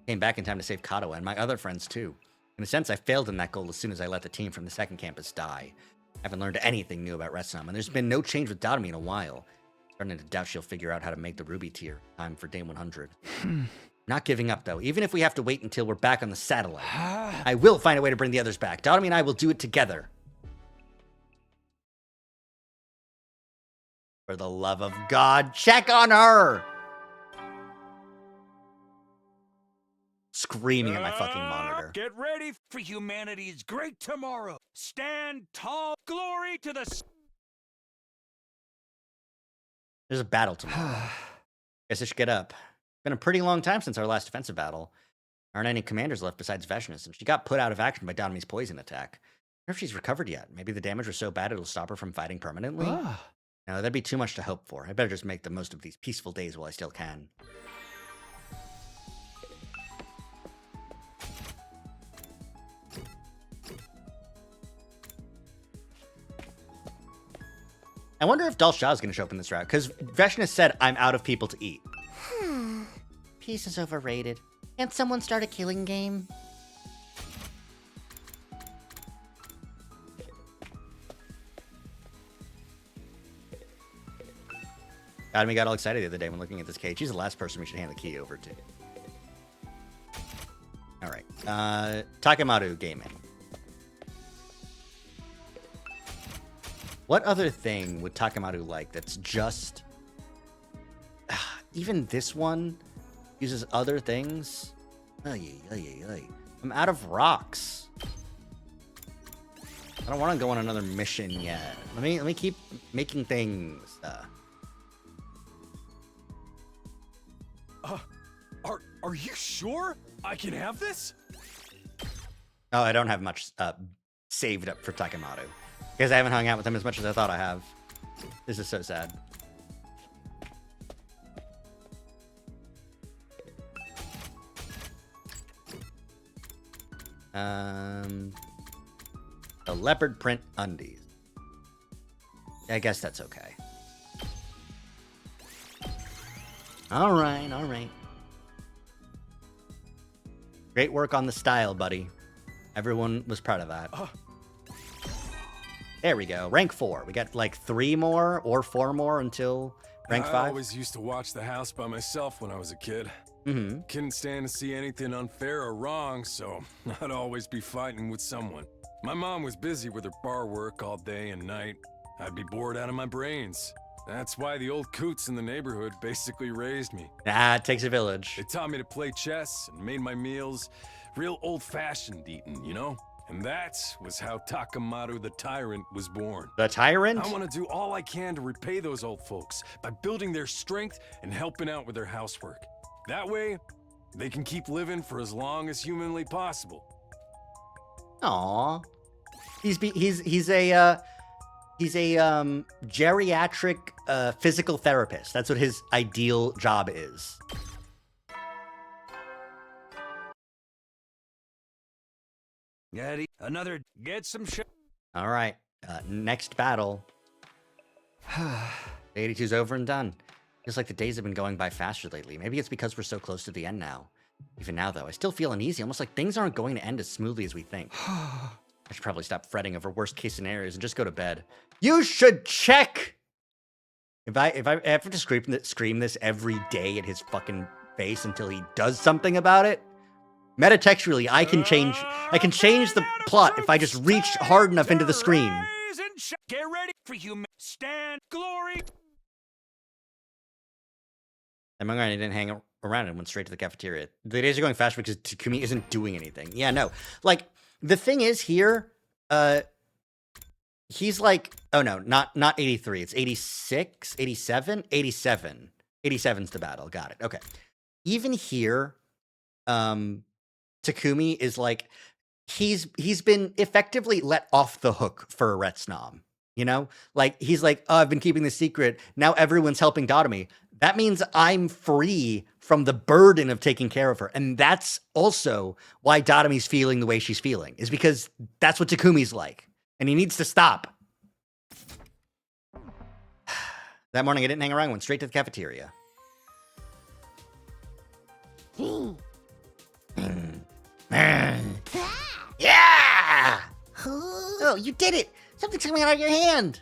Came back in time to save Kato and my other friends too. In a sense, I failed in that goal as soon as I let the team from the second campus die. I haven't learned anything new about retsnom, and there's been no change with Dotomy in a while. Starting to doubt she'll figure out how to make the ruby tier. Time for day 100. Not giving up though, even if we have to wait until we're back on the satellite. I will find a way to bring the others back. Dotomy and I will do it together. For the love of God, check on her! Screaming at my fucking monitor. Get ready for humanity's great tomorrow. Stand tall. Glory to the... There's a battle tomorrow. Guess I should get up. It's been a pretty long time since our last defensive battle. There aren't any commanders left besides Veshtus, and she got put out of action by Dotomy's poison attack. I wonder if she's recovered yet. Maybe the damage was so bad it'll stop her from fighting permanently? No, that'd be too much to hope for. I better just make the most of these peaceful days while I still can. I wonder if Dal Shah's gonna show up in this route, because Veshtus said, I'm out of people to eat. Peace is overrated. Can't someone start a killing game? Dotomy got all excited the other day when looking at this cage. She's the last person we should hand the key over to. Alright. Takemaru Gaming. What other thing would Takemaru like that's just... Even this one uses other things? I'm out of rocks. I don't want to go on another mission yet. Let me keep making things. Are you sure I can have this? Oh, I don't have much saved up for Takemaru. Because I haven't hung out with him as much as I thought I have. This is so sad. The leopard print undies. I guess that's okay. All right. Great work on the style, buddy. Everyone was proud of that. There we go. Rank 4. We got like 3 more or 4 more until rank 5. I always used to watch the house by myself when I was a kid. Couldn't stand to see anything unfair or wrong, so I'd always be fighting with someone. My mom was busy with her bar work all day and night. I'd be bored out of my brains. That's why the old coots in the neighborhood basically raised me. Ah, it takes a village. They taught me to play chess and made my meals real old-fashioned eating, you know? And that was how Takamaru the Tyrant was born. The Tyrant? I want to do all I can to repay those old folks by building their strength and helping out with their housework. That way, they can keep living for as long as humanly possible. Aww. He's a geriatric physical therapist. That's what his ideal job is. Eddie, get some shit. All right. Next battle. 82's over and done. Feels like the days have been going by faster lately. Maybe it's because we're so close to the end now. Even now, though, I still feel uneasy, almost like things aren't going to end as smoothly as we think. I should probably stop fretting over worst-case scenarios and just go to bed. You should check! If I have to scream this every day at his fucking face until he does something about it, metatextually, I can change the plot if I just reach hard enough into the screen. Get ready for human stand glory. I'm hungry. I didn't hang around and went straight to the cafeteria. The days are going faster because Takumi isn't doing anything. Yeah, no. Like, the thing is here, he's like, oh no, not 83. It's 86, 87, 87. 87's the battle. Got it. Okay. Even here, Takumi is like, he's been effectively let off the hook for retsnom. You know, like he's like, oh, I've been keeping this secret. Now everyone's helping Dotomi. That means I'm free from the burden of taking care of her. And that's also why Dotomi's feeling the way she's feeling, is because that's what Takumi's like. And he needs to stop. That morning I didn't hang around, went straight to the cafeteria. Yeah! Oh, you did it! Something's coming out of your hand!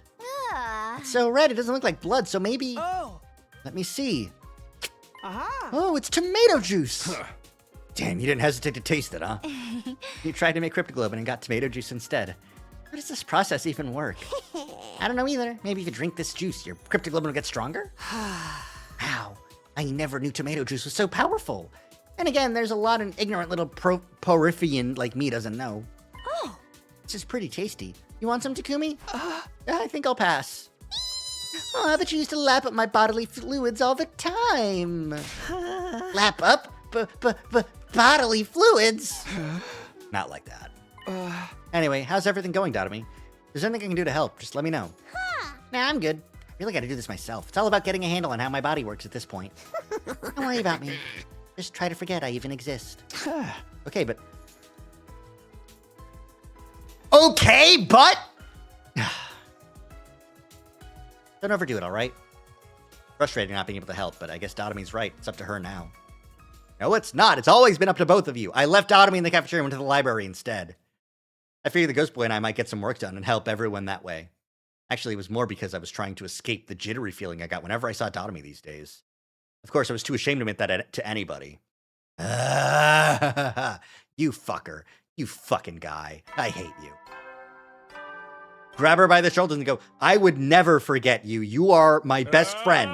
It's so red, it doesn't look like blood, so maybe... Oh! Let me see. Aha! Oh, it's tomato juice! Damn, you didn't hesitate to taste it, huh? You tried to make cryptoglobin and got tomato juice instead. How does this process even work? I don't know either. Maybe if you drink this juice, your cryptoglobin will get stronger? Wow, I never knew tomato juice was so powerful. And again, there's a lot an ignorant little poriffian like me doesn't know. Oh, this is pretty tasty. You want some, Takumi? I think I'll pass. Oh, but you used to lap up my bodily fluids all the time. Lap up? Bodily fluids? Not like that. Anyway, how's everything going, Dotomi? If there's anything I can do to help, just let me know. Nah, I'm good. I really gotta do this myself. It's all about getting a handle on how my body works at this point. Don't worry about me. Just try to forget I even exist. Okay, but... Okay, but... Don't overdo it, alright? Frustrating not being able to help, but I guess Dotomi's right. It's up to her now. No, it's not. It's always been up to both of you. I left Dotomi in the cafeteria and went to the library instead. I figured the Ghost Boy and I might get some work done and help everyone that way. Actually, it was more because I was trying to escape the jittery feeling I got whenever I saw Dotomi these days. Of course, I was too ashamed to admit that to anybody. You fucker. You fucking guy. I hate you. Grab her by the shoulders and go, I would never forget you. You are my best friend.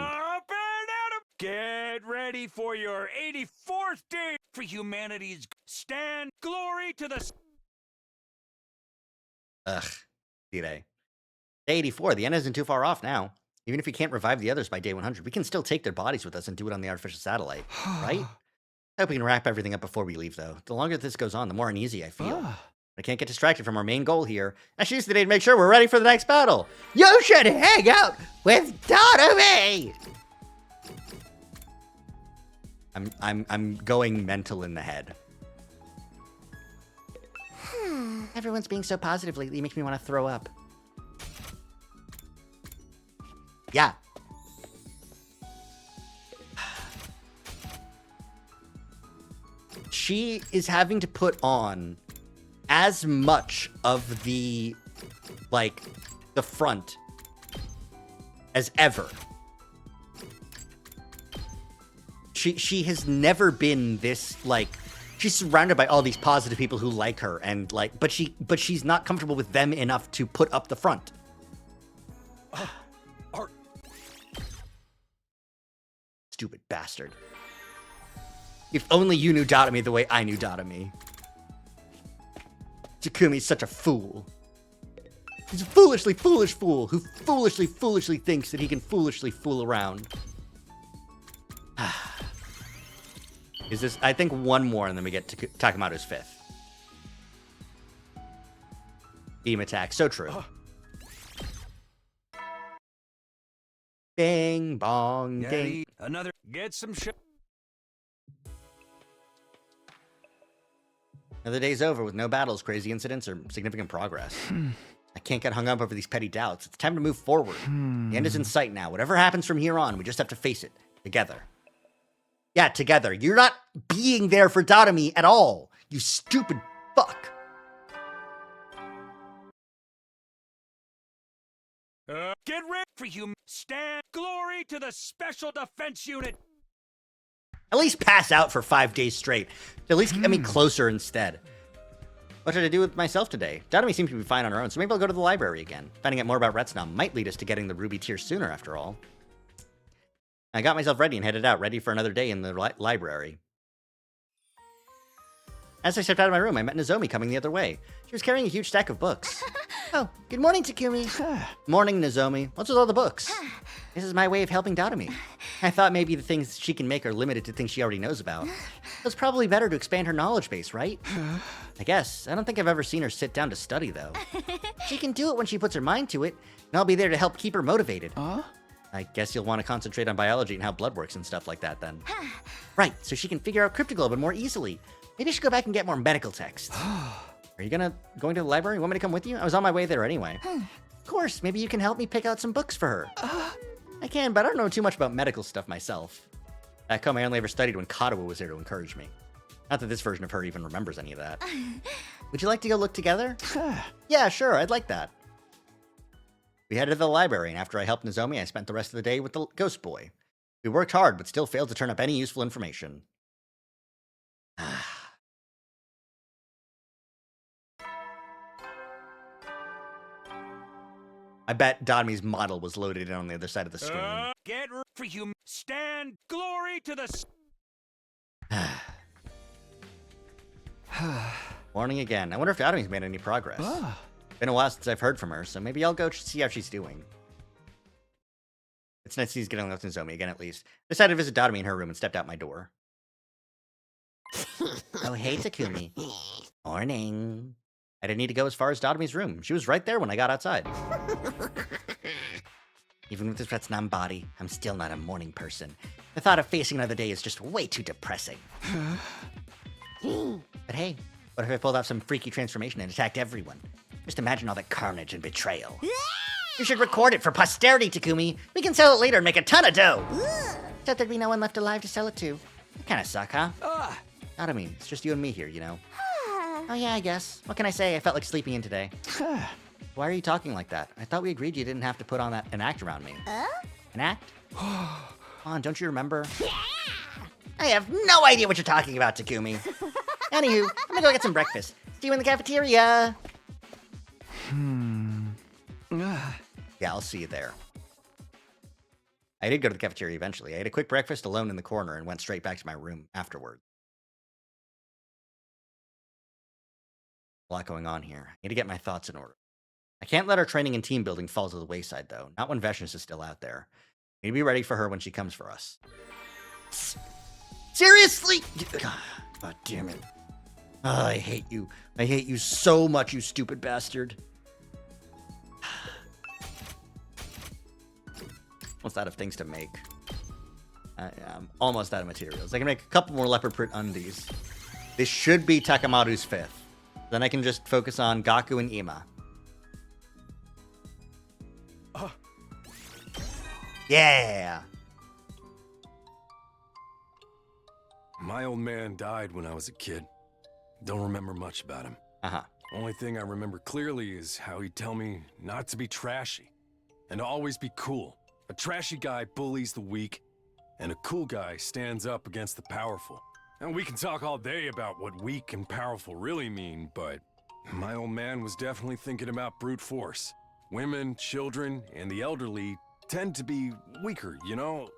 Get ready for your 84th day for humanity's stand glory to the... Ugh. D-Day. Day 84, the end isn't too far off now. Even if we can't revive the others by day 100, we can still take their bodies with us and do it on the artificial satellite, right? I hope we can wrap everything up before we leave, though. The longer this goes on, the more uneasy I feel. I can't get distracted from our main goal here. I should use the day to make sure we're ready for the next battle. You should hang out with Dotomi! I'm going mental in the head. Everyone's being so positive lately, it makes me want to throw up. Yeah. She is having to put on as much of the, like, the front as ever. She has never been this, like, she's surrounded by all these positive people who like her, and, like, but she's not comfortable with them enough to put up the front. Stupid bastard. If only you knew Dotami the way I knew Dotami. Takumi's such a fool. He's a foolishly foolish fool who foolishly thinks that he can foolishly fool around. Is this, I think one more and then we get to Takamato's 5th. Beam attack, so true. Bing, bong, ding. Another, get some shit. Another day's over with no battles, crazy incidents, or significant progress. I can't get hung up over these petty doubts. It's time to move forward. The end is in sight now. Whatever happens from here on, we just have to face it. Together. Yeah, together. You're not being there for Dotami at all. You stupid fuck. Get ready for you. Stand glory to the Special Defense Unit. At least pass out for 5 days straight. At least get me closer instead. What should I do with myself today? Dotami seems to be fine on her own, so maybe I'll go to the library again. Finding out more about retsnom might lead us to getting the ruby tier sooner, after all. I got myself ready and headed out, ready for another day in the library. As I stepped out of my room, I met Nozomi coming the other way. She was carrying a huge stack of books. Oh, good morning, Takumi. Morning, Nozomi. What's with all the books? This is my way of helping Dotami. I thought maybe the things she can make are limited to things she already knows about. It's probably better to expand her knowledge base, right? I guess. I don't think I've ever seen her sit down to study, though. She can do it when she puts her mind to it, and I'll be there to help keep her motivated. I guess you'll want to concentrate on biology and how blood works and stuff like that, then. Right, so she can figure out cryptoglobin more easily. Maybe I should go back and get more medical texts. Are you going to the library? Want me to come with you? I was on my way there anyway. Of course, maybe you can help me pick out some books for her. I can, but I don't know too much about medical stuff myself. Back home, I only ever studied when Katawa was there to encourage me. Not that this version of her even remembers any of that. Would you like to go look together? Yeah, sure, I'd like that. We headed to the library, and after I helped Nozomi, I spent the rest of the day with the ghost boy. We worked hard, but still failed to turn up any useful information. I bet Dotami's model was loaded in on the other side of the screen. Get ready for you. Stand glory to the... Morning again. I wonder if Dotami's made any progress. Been a while since I've heard from her, so maybe I'll go see how she's doing. It's nice she's getting along with Nozomi again, at least. Decided to visit Dotami in her room and stepped out my door. Oh, hey, Takumi. Morning. I didn't need to go as far as Dotami's room. She was right there when I got outside. Even with this retsnom body, I'm still not a morning person. The thought of facing another day is just way too depressing. But hey, what if I pulled off some freaky transformation and attacked everyone? Just imagine all the carnage and betrayal. You should record it for posterity, Takumi. We can sell it later and make a ton of dough. Except there'd be no one left alive to sell it to. That kind of suck, huh? Dotami, it's just you and me here, you know? Oh yeah, I guess. What can I say? I felt like sleeping in today. Why are you talking like that? I thought we agreed you didn't have to put on an act around me. An act? Come on, don't you remember? Yeah! I have no idea what you're talking about, Takumi. Anywho, I'm gonna go get some breakfast. See you in the cafeteria. Yeah, I'll see you there. I did go to the cafeteria eventually. I ate a quick breakfast alone in the corner and went straight back to my room afterward. A lot going on here. I need to get my thoughts in order. I can't let our training and team building fall to the wayside, though. Not when Veshness is still out there. I need to be ready for her when she comes for us. Seriously? God damn it. Oh, I hate you. I hate you so much, you stupid bastard. Almost out of things to make. I'm almost out of materials. I can make a couple more leopard print undies. This should be Takamato's 5th. Then I can just focus on Gaku and Ima. Yeah! My old man died when I was a kid. Don't remember much about him. Uh-huh. Only thing I remember clearly is how he'd tell me not to be trashy and to always be cool. A trashy guy bullies the weak, and a cool guy stands up against the powerful. And we can talk all day about what weak and powerful really mean, but my old man was definitely thinking about brute force. Women, children, and the elderly tend to be weaker, you know?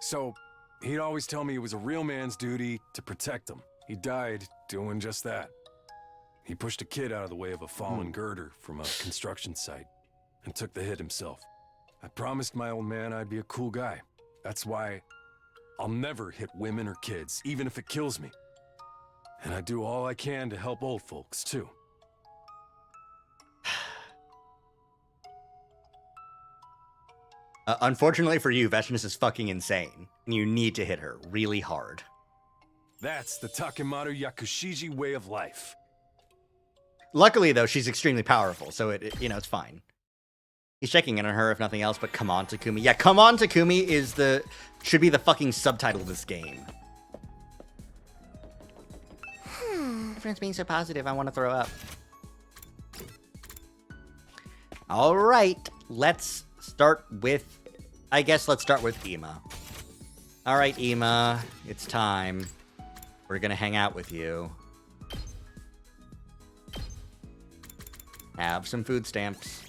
So he'd always tell me it was a real man's duty to protect them. He died doing just that. He pushed a kid out of the way of a fallen girder from a construction site and took the hit himself. I promised my old man I'd be a cool guy. That's why I'll never hit women or kids, even if it kills me. And I do all I can to help old folks, too. Unfortunately for you, Veshness is fucking insane. And you need to hit her really hard. That's the Takemaru Yakushiji way of life. Luckily, though, she's extremely powerful, so it's fine. He's checking in on her, if nothing else, but come on, Takumi. Yeah, come on, Takumi should be the fucking subtitle of this game. Everyone's being so positive, I want to throw up. All right, let's start with Ima. All right, Ima, it's time. We're gonna hang out with you. Have some food stamps.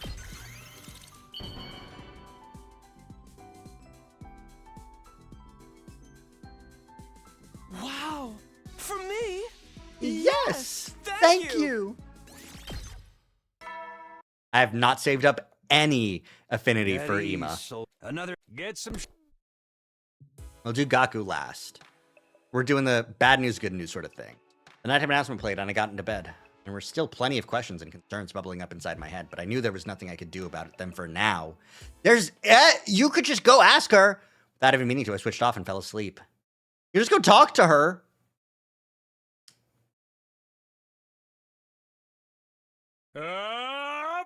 Wow! For me? Yes! Thank you! I have not saved up any affinity for Ima. Get some. We'll do Gaku last. We're doing the bad news, good news sort of thing. The nighttime announcement played and I got into bed. There were still plenty of questions and concerns bubbling up inside my head, but I knew there was nothing I could do about them for now. You could just go ask her. Without even meaning to, I switched off and fell asleep. You just go talk to her. Up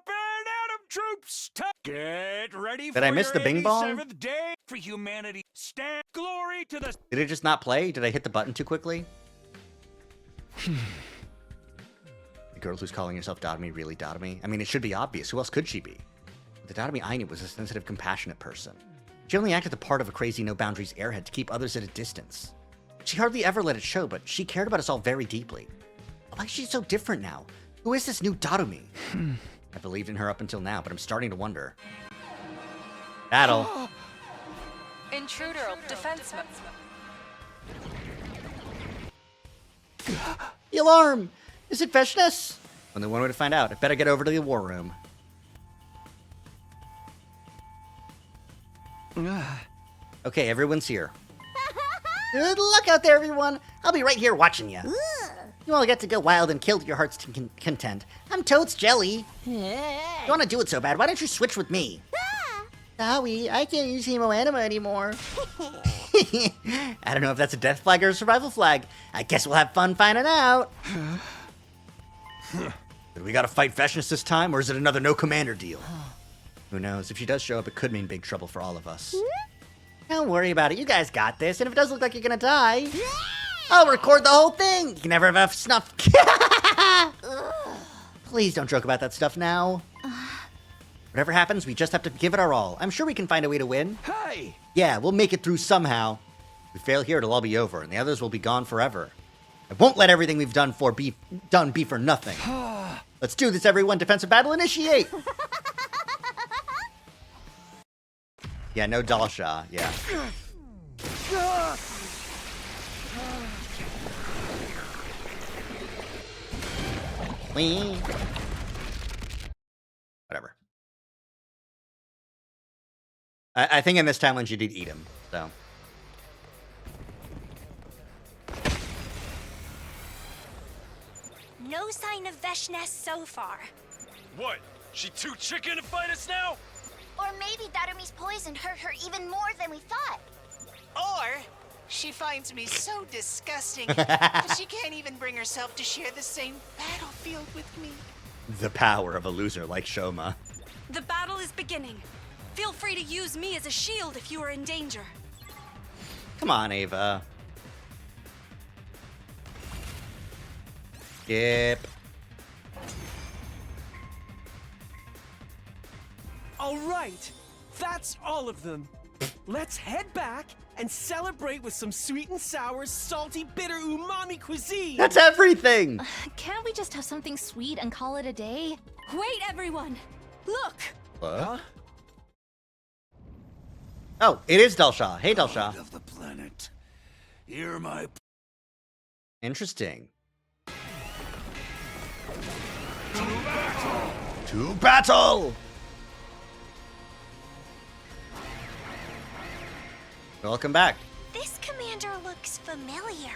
and Atom troops, get ready for Did I miss the bing bong? 87th day for humanity. Stand glory to the. Did it just not play? Did I hit the button too quickly? The girl who's calling herself Dotomi really Dotomi? I mean, it should be obvious. Who else could she be? The Dotomi I knew was a sensitive, compassionate person. She only acted the part of a crazy, no-boundaries airhead to keep others at a distance. She hardly ever let it show, but she cared about us all very deeply. Why is she so different now? Who is this new Dotomi? I believed in her up until now, but I'm starting to wonder. Battle. Intruder, defense mode. The alarm! Is it Veshness? Only one way to find out. I better get over to the war room. Okay, everyone's here. Good luck out there, everyone. I'll be right here watching you. You all get to go wild and kill to your heart's content. I'm Toad's Jelly. You want to do it so bad, why don't you switch with me? Sorry, I can't use Hemo Anima anymore. I don't know if that's a death flag or a survival flag. I guess we'll have fun finding out. Did we gotta fight Veshness this time, or is it another no commander deal? Who knows? If she does show up, it could mean big trouble for all of us. Don't worry about it. You guys got this. And if it does look like you're gonna die, I'll record the whole thing. You can never have enough snuff. Please don't joke about that stuff now. Whatever happens, we just have to give it our all. I'm sure we can find a way to win. Hey! Yeah, we'll make it through somehow. If we fail here, it'll all be over, and the others will be gone forever. I won't let everything we've done be for nothing. Let's do this, everyone. Defensive battle initiate. Yeah, no Dalsha. Yeah. Whatever. I think in this timeline she did eat him, so. No sign of Veshness so far. What? She too chicken to fight us now? Or maybe Darumi's poison hurt her even more than we thought. Or She finds me so disgusting that she can't even bring herself to share the same battlefield with me. The power of a loser like Shoma. The battle is beginning. Feel free to use me as a shield if you are in danger. Come on, Ava. Skip. All right, that's all of them. Let's head back and celebrate with some sweet and sour, salty, bitter, umami cuisine. That's everything. Can't we just have something sweet and call it a day? Wait, everyone! Look! What? Huh? Oh, it is Delsha. Hey, Delsha. Of the planet. Hear my... Interesting. To battle! Welcome back. This commander looks familiar.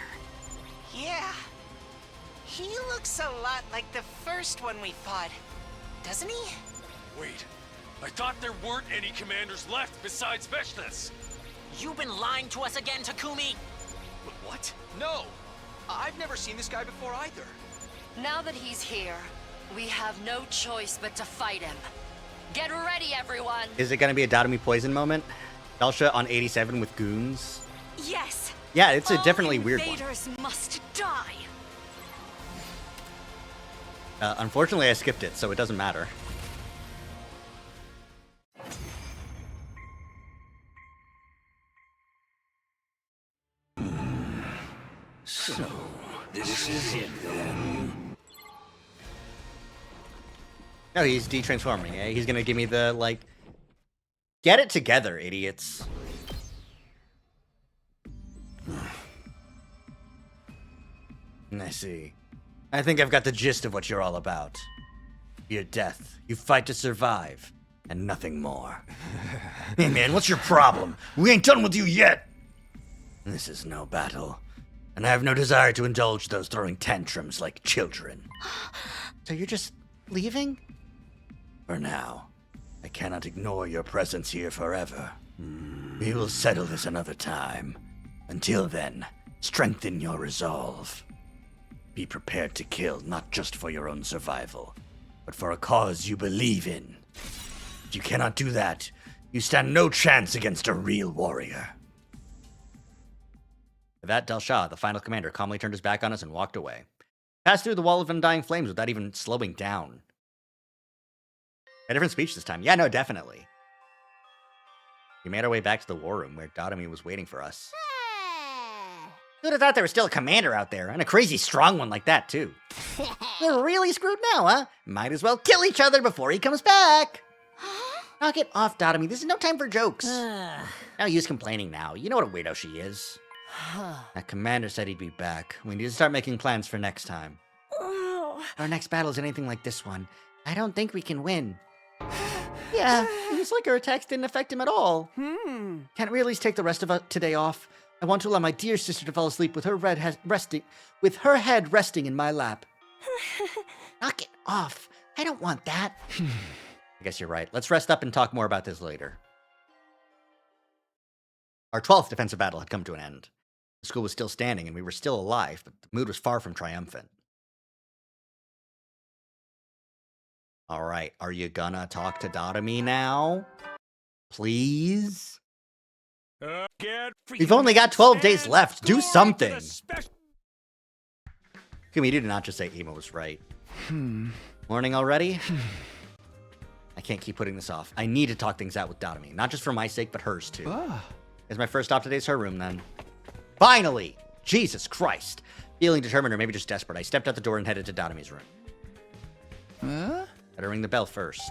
Yeah. He looks a lot like the first one we fought, doesn't he? Wait, I thought there weren't any commanders left besides Veshnas. You've been lying to us again, Takumi! What? No! I've never seen this guy before either. Now that he's here, we have no choice but to fight him. Get ready, everyone! Is it going to be a Datomi poison moment? Delsha on 87 with goons? Yes! Yeah, it's a definitely weird one. Invaders must die! Unfortunately, I skipped it, so it doesn't matter. So, this is it then. No, he's de-transforming. Yeah? He's gonna give me the, like... Get it together, idiots. I see. I think I've got the gist of what you're all about. Your death. You fight to survive. And nothing more. Hey man, what's your problem? We ain't done with you yet! This is no battle. And I have no desire to indulge those throwing tantrums like children. So you're just leaving? For now. I cannot ignore your presence here forever. We will settle this another time. Until then, strengthen your resolve. Be prepared to kill not just for your own survival, but for a cause you believe in. If you cannot do that, you stand no chance against a real warrior. With that, Delsha, the final commander, calmly turned his back on us and walked away. Passed through the wall of undying flames without even slowing down. A different speech this time. Yeah, no, definitely. We made our way back to the war room where Datomi was waiting for us. Who'd have thought there was still a commander out there, and a crazy strong one like that, too. We're really screwed now, huh? Might as well kill each other before he comes back. Knock it off, Datomi. This is no time for jokes. No use complaining now. You know what a weirdo she is. That commander said he'd be back. We need to start making plans for next time. If our next battle is anything like this one, I don't think we can win. Yeah, it's like our attacks didn't affect him at all. Can't we at least take the rest of today off? I want to allow my dear sister to fall asleep with her head resting in my lap. Knock it off. I don't want that. I guess you're right. Let's rest up and talk more about this later. Our 12th defensive battle had come to an end. The school was still standing and we were still alive, but the mood was far from triumphant. All right, are you gonna talk to Datomi now? Please? We've only got 12 days left. Do something. Kumi, you did not just say Emo was right. Morning already? I can't keep putting this off. I need to talk things out with Datomi. Not just for my sake, but hers too. As my first stop today is her room then. Finally! Jesus Christ. Feeling determined or maybe just desperate, I stepped out the door and headed to Datomi's room. Better ring the bell first.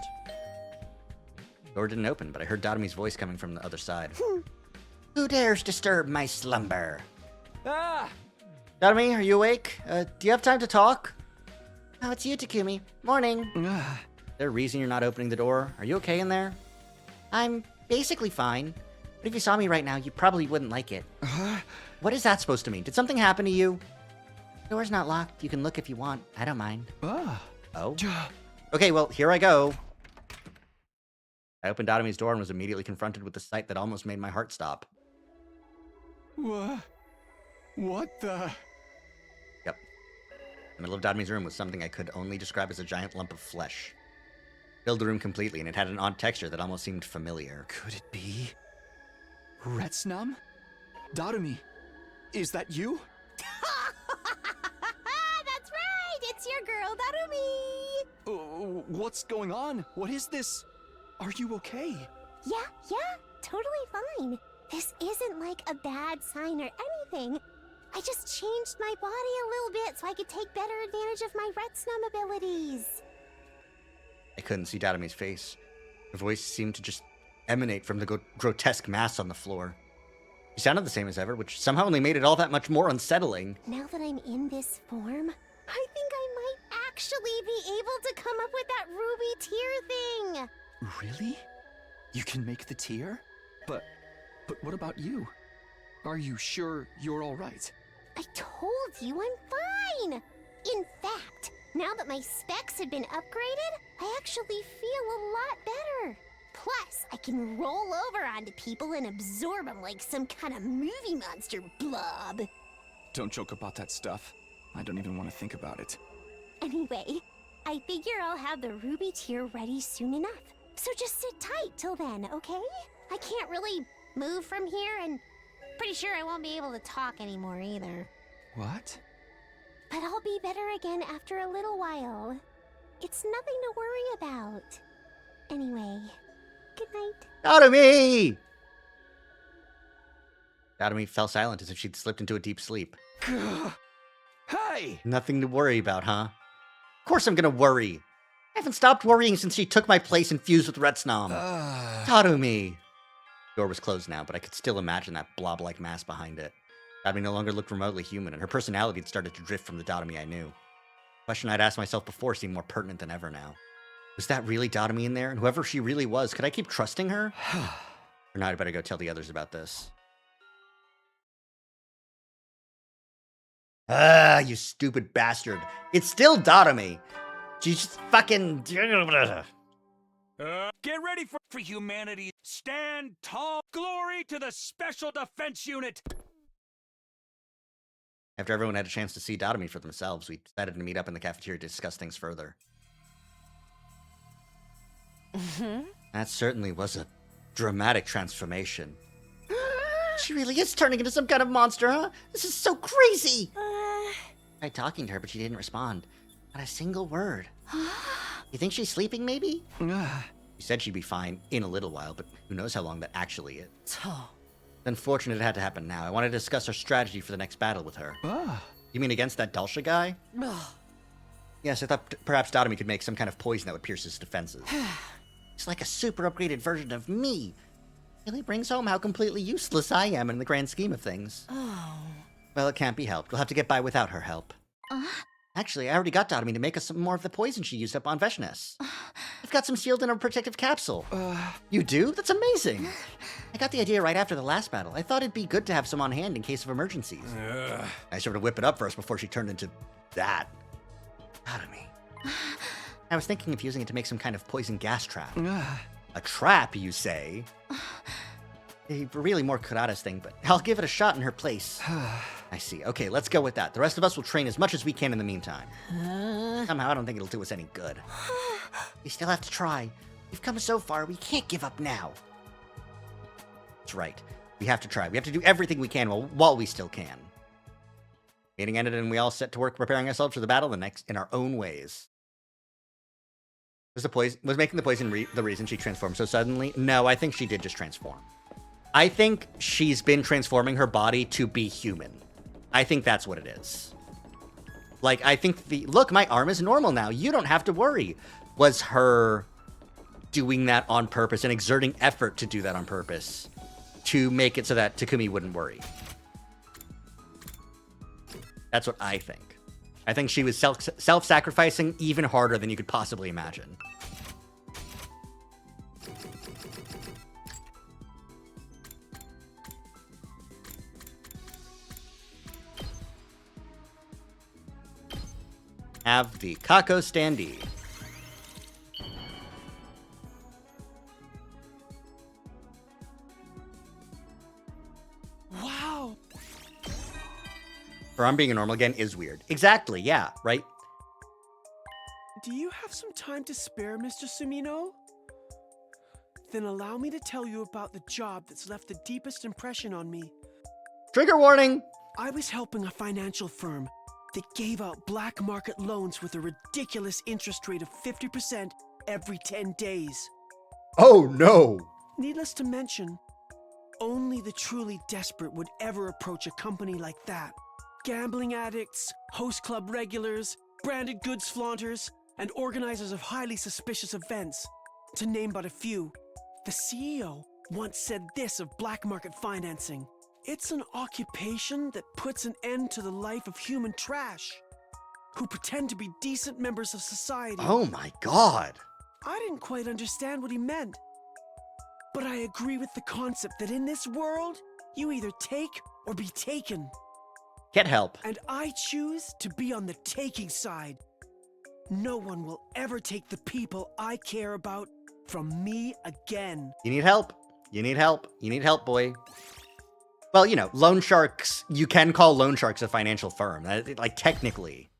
Door didn't open, but I heard Datomi's voice coming from the other side. Who dares disturb my slumber? Datomi, are you awake? Do you have time to talk? Oh, it's you, Takumi. Morning. Is there a reason you're not opening the door? Are you okay in there? I'm basically fine. But if you saw me right now, you probably wouldn't like it. What is that supposed to mean? Did something happen to you? The door's not locked. You can look if you want. I don't mind. Oh? Okay, well, here I go. I opened Datomi's door and was immediately confronted with the sight that almost made my heart stop. What the? Yep. In the middle of Dadomi's room was something I could only describe as a giant lump of flesh. Filled the room completely, and it had an odd texture that almost seemed familiar. Could it be retsnom? Dadomi, is that you? That's right! It's your girl, Darumi! What's going on? What is this? Are you okay? Yeah, totally fine. This isn't like a bad sign or anything. I just changed my body a little bit so I could take better advantage of my retsnom abilities. I couldn't see Dadomi's face. Her voice seemed to just emanate from the grotesque mass on the floor. She sounded the same as ever, which somehow only made it all that much more unsettling. Now that I'm in this form, I think I might actually be able to come up with that ruby tear thing. Really? You can make the tear? But what about you? Are you sure you're all right? I told you I'm fine. In fact, now that my specs have been upgraded, I actually feel a lot better. Plus, I can roll over onto people and absorb them like some kind of movie monster blob. Don't joke about that stuff. I don't even want to think about it. Anyway, I figure I'll have the ruby tear ready soon enough. So just sit tight till then, okay? I can't really move from here, and pretty sure I won't be able to talk anymore either. What? But I'll be better again after a little while. It's nothing to worry about. Anyway, good night. Dadomi! Dadomi fell silent as if she'd slipped into a deep sleep. Hey! Nothing to worry about, huh? Of course I'm gonna worry. I haven't stopped worrying since she took my place and fused with retsnom. Dadomi! The door was closed now, but I could still imagine that blob-like mass behind it. Dadomi no longer looked remotely human, and her personality had started to drift from the Dadomi I knew. The question I'd asked myself before seemed more pertinent than ever now. Was that really Dadomi in there? And whoever she really was, could I keep trusting her? Or not, I better go tell the others about this. Ah, you stupid bastard. It's still Dadomi. She's just fucking... Get ready for humanity. Stand tall. Glory to the Special Defense Unit. After everyone had a chance to see Dadomi for themselves, we decided to meet up in the cafeteria to discuss things further. That certainly was a dramatic transformation. She really is turning into some kind of monster, huh? This is so crazy! I tried talking to her, but she didn't respond. Not a single word. You think she's sleeping, maybe? She said she'd be fine in a little while, but who knows how long that actually is. It's unfortunate it had to happen now. I wanted to discuss our strategy for the next battle with her. You mean against that Dalsha guy? Yes, I thought perhaps Dadomi could make some kind of poison that would pierce his defenses. It's like a super upgraded version of me. Really brings home how completely useless I am in the grand scheme of things. Well, it can't be helped. We'll have to get by without her help. Actually, I already got Dadomi to make us some more of the poison she used up on Veshnes. I've got some sealed in a protective capsule. You do? That's amazing. I got the idea right after the last battle. I thought it'd be good to have some on hand in case of emergencies. I sort of whip it up first before she turned into that. Dadomi. I was thinking of using it to make some kind of poison gas trap. A trap, you say? Really more Kurata's thing, but I'll give it a shot in her place. I see. Okay, let's go with that. The rest of us will train as much as we can in the meantime. Somehow, I don't think it'll do us any good. We still have to try. We've come so far, we can't give up now. That's right. We have to try. We have to do everything we can while we still can. Meeting ended, and we all set to work preparing ourselves for the battle in our own ways. Was making the poison the reason she transformed so suddenly? No, I think she did just transform. I think she's been transforming her body to be human. I think that's what it is. Like, I think look, my arm is normal now. You don't have to worry. Was her doing that on purpose and exerting effort to do that on purpose to make it so that Takumi wouldn't worry? That's what I think. I think she was self-sacrificing even harder than you could possibly imagine. Have the Kako standee. Wow, Her arm being a normal again is weird. Exactly, yeah, right? Do you have some time to spare, Mr. Sumino? Then allow me to tell you about the job that's left the deepest impression on me. Trigger warning! I was helping a financial firm that gave out black market loans with a ridiculous interest rate of 50% every 10 days. Oh no! Needless to mention, only the truly desperate would ever approach a company like that. Gambling addicts, host club regulars, branded goods flaunters, and organizers of highly suspicious events, to name but a few. The CEO once said this of black market financing: "It's an occupation that puts an end to the life of human trash, who pretend to be decent members of society." Oh my god! I didn't quite understand what he meant, but I agree with the concept that in this world, you either take or be taken. Get help. And I choose to be on the taking side. No one will ever take the people I care about from me again. You need help. You need help. You need help, boy. Well, you know, loan sharks, you can call loan sharks a financial firm. Like, technically.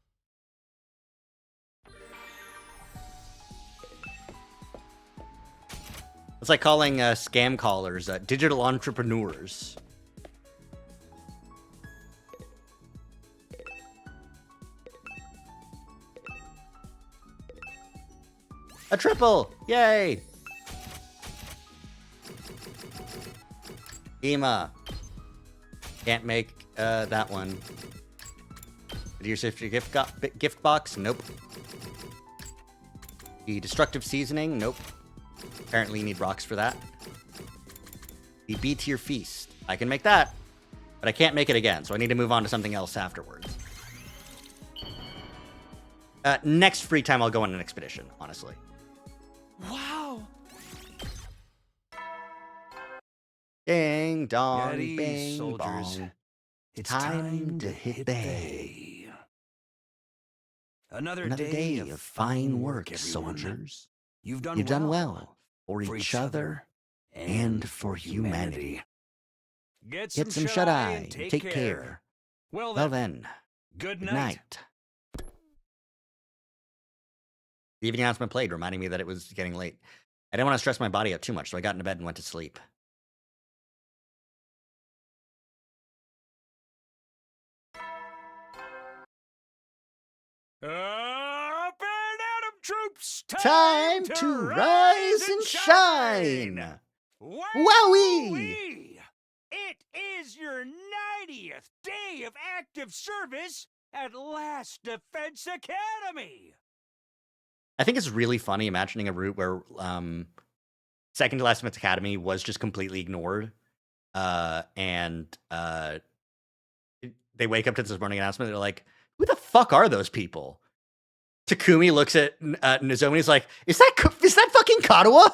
It's like calling scam callers digital entrepreneurs. A triple! Yay! Ema. Can't make that one. Did you receive your gift box? Nope. The destructive seasoning? Nope. Apparently you need rocks for that. The B-tier feast. I can make that, but I can't make it again, so I need to move on to something else afterwards. Next free time I'll go on an expedition, honestly. Wow! Ding dong, At ease, bing soldiers. bong. It's time to hit the hay. Another Another day of fine work, everyone. soldiers. You've done You've done well for each other and for humanity. Get some shut-eye and take care. Well Well then, then, good good night. night. The evening announcement played, reminding me that it was getting late. I didn't want to stress my body out too much, so I got into bed and went to sleep. Up and Adam troops! Time to rise and shine! Wowee! It is your 90th day of active service at Last Defense Academy! I think it's really funny imagining a route where Second to Last Defense Academy was just completely ignored. And they wake up to this morning announcement. They're like, who the fuck are those people? Takumi looks at Nozomi and he's like, is that fucking Katawa?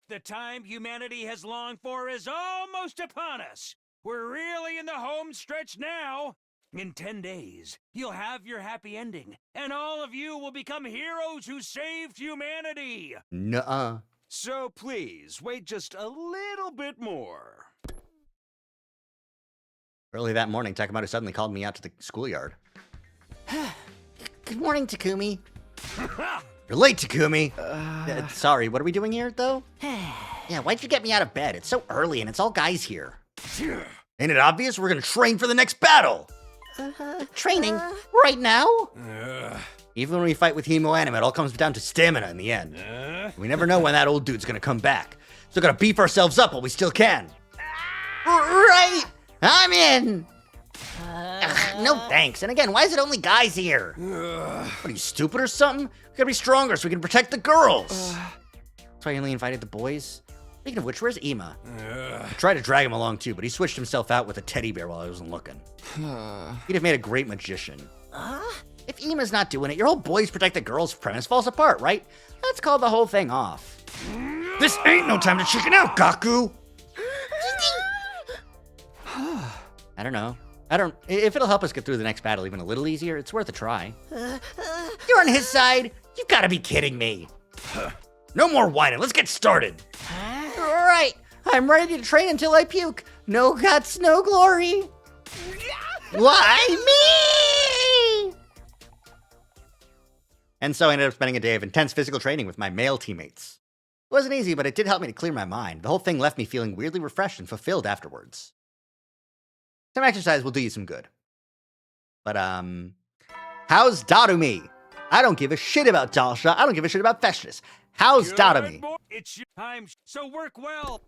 The time humanity has longed for is almost upon us. We're really in the home stretch now. In 10 days, you'll have your happy ending, and all of you will become heroes who saved humanity. Nuh-uh. So please, wait just a little bit more. Early that morning, Takamoto suddenly called me out to the schoolyard. Good morning, Takumi. You're late, Takumi. Sorry, what are we doing here, though? Yeah, why'd you get me out of bed? It's so early and it's all guys here. Ain't it obvious? We're gonna train for the next battle. Training? Right now? Even when we fight with Hemo Anima, it all comes down to stamina in the end. We never know when that old dude's gonna come back. So gotta beef ourselves up while we still can. Right! I'm in! No thanks. And again, why is it only guys here? What, are you stupid or something? We gotta be stronger so we can protect the girls. That's why I only invited the boys. Speaking of which, where's Ema? I tried to drag him along too, but he switched himself out with a teddy bear while I wasn't looking. He'd have made a great magician. If Ema's not doing it, your whole boys protect the girls premise falls apart, right? Let's call the whole thing off. This ain't no time to chicken out, Gaku! I don't know. If it'll help us get through the next battle even a little easier, it's worth a try. You're on his side? You've got to be kidding me. No more whining. Let's get started. Right. I'm ready to train until I puke. No guts, no glory. Why me? And so I ended up spending a day of intense physical training with my male teammates. It wasn't easy, but it did help me to clear my mind. The whole thing left me feeling weirdly refreshed and fulfilled afterwards. Some exercise will do you some good. But, how's Darumi? I don't give a shit about Dalsha. I don't give a shit about Festus. How's Darumi? It's your time, so work well.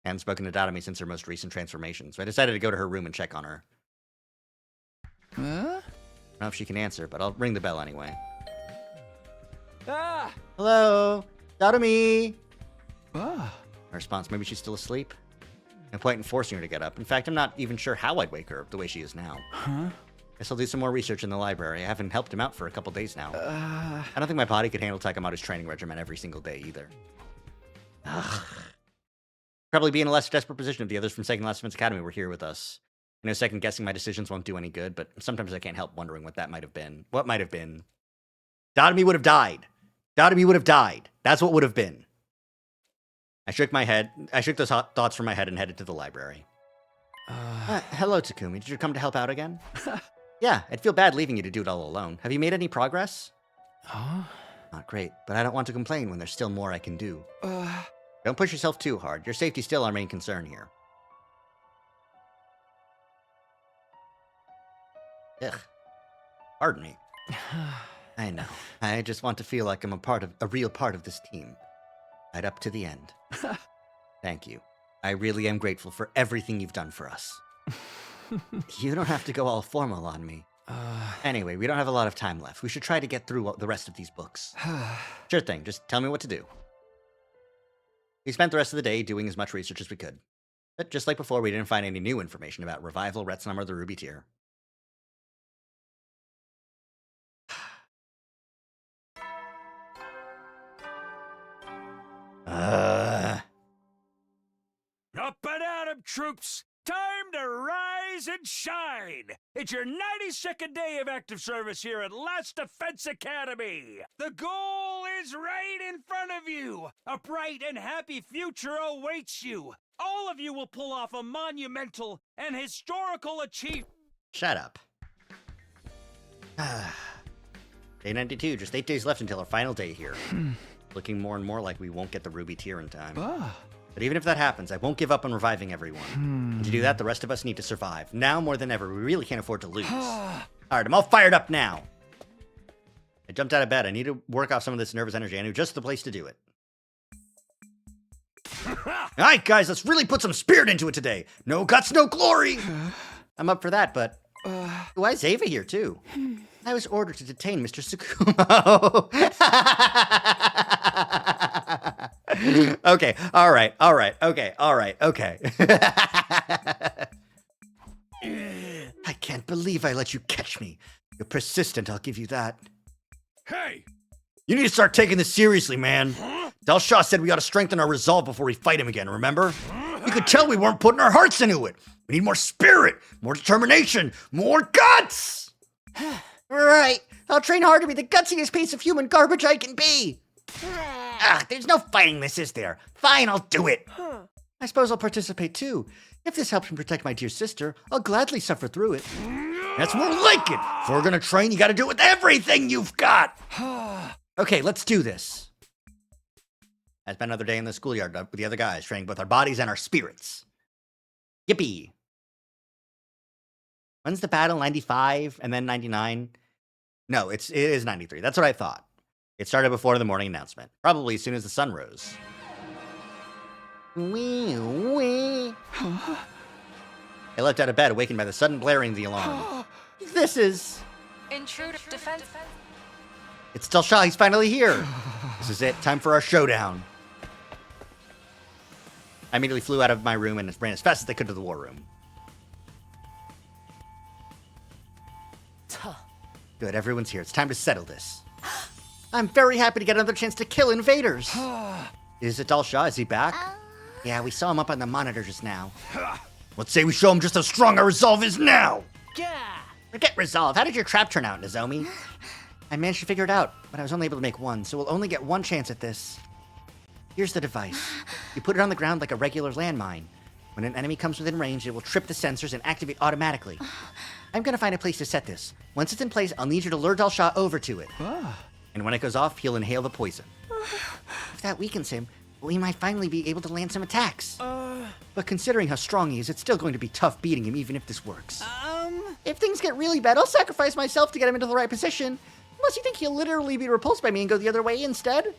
I hadn't spoken to Darumi since her most recent transformation, so I decided to go to her room and check on her. Huh? I don't know if she can answer, but I'll ring the bell anyway. Ah! Hello? Darumi? Ah. Her response, maybe she's still asleep? No point in forcing her to get up. In fact, I'm not even sure how I'd wake her up the way she is now. Huh? Guess I'll do some more research in the library. I haven't helped him out for a couple days now. I don't think my body could handle Takemoto's training regimen every single day either. Ugh. Probably be in a less desperate position if the others from Second Last Defense Academy were here with us. I know second-guessing my decisions won't do any good, but sometimes I can't help wondering what that might have been. What might have been? Darumi would have died. Darumi would have died. That's what would have been. I shook those thoughts from my head and headed to the library. Hello, Takumi. Did you come to help out again? Yeah, I'd feel bad leaving you to do it all alone. Have you made any progress? Huh? Not great, but I don't want to complain when there's still more I can do. Don't push yourself too hard. Your safety's still our main concern here. Ugh. Pardon me. I know. I just want to feel like I'm a real part of this team. Right up to the end. Thank you. I really am grateful for everything you've done for us. You don't have to go all formal on me. Anyway, we don't have a lot of time left. We should try to get through the rest of these books. Sure thing. Just tell me what to do. We spent the rest of the day doing as much research as we could. But just like before, we didn't find any new information about Revival, Retsnom, or the Ruby Tier. Up and at 'em, troops! Time to rise and shine! It's your 92nd day of active service here at Last Defense Academy! The goal is right in front of you! A bright and happy future awaits you! All of you will pull off a monumental and historical achievement. Shut up. Day 92, just 8 days left until our final day here. Looking more and more like we won't get the Ruby Tier in time. But even if that happens, I won't give up on reviving everyone. And to do that, the rest of us need to survive. Now more than ever, we really can't afford to lose. Alright, I'm all fired up now. I jumped out of bed. I need to work off some of this nervous energy. I knew just the place to do it. Alright, guys, let's really put some spirit into it today. No guts, no glory! I'm up for that, but... why is Ava here, too? I was ordered to detain Mr. Tsukumo. Okay, alright, okay. I can't believe I let you catch me. You're persistent, I'll give you that. Hey! You need to start taking this seriously, man. Del Shaw said we ought to strengthen our resolve before we fight him again, remember? You could tell we weren't putting our hearts into it. We need more spirit, more determination, more guts! Right, I'll train hard to be the gutsiest piece of human garbage I can be. There's no fighting this, is there? Fine, I'll do it. I suppose I'll participate too. If this helps me protect my dear sister, I'll gladly suffer through it. That's more like it. If we're gonna train, you gotta do it with everything you've got. Okay, let's do this. I spent another day in the schoolyard with the other guys, training both our bodies and our spirits. Yippee. When's the battle? 95 and then 99? No, it is 93. That's what I thought. It started before the morning announcement. Probably as soon as the sun rose. Wee, wee. I leapt out of bed, awakened by the sudden blaring of the alarm. This is... Intruder defense. It's Del Shaw, he's finally here. This is it, time for our showdown. I immediately flew out of my room and ran as fast as I could to the war room. Good, everyone's here. It's time to settle this. I'm very happy to get another chance to kill invaders. Is it Del Shaw? Is he back? Yeah, we saw him up on the monitor just now. Let's say we show him just how strong our resolve is now. Forget resolve. How did your trap turn out, Nozomi? I managed to figure it out, but I was only able to make one, so we'll only get one chance at this. Here's the device. You put it on the ground like a regular landmine. When an enemy comes within range, it will trip the sensors and activate automatically. I'm gonna find a place to set this. Once it's in place, I'll need you to lure Dalshaw over to it. And when it goes off, he'll inhale the poison. If that weakens him, we might finally be able to land some attacks. But considering how strong he is, it's still going to be tough beating him even if this works. If things get really bad, I'll sacrifice myself to get him into the right position. Unless you think he'll literally be repulsed by me and go the other way instead.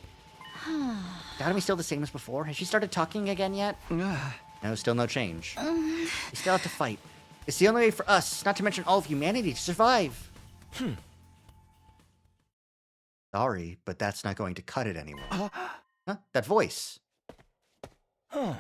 Datomi's still the same as before. Has she started talking again yet? No, still no change. We still have to fight. It's the only way for us, not to mention all of humanity, to survive. Sorry, but that's not going to cut it anymore. Huh? That voice. What?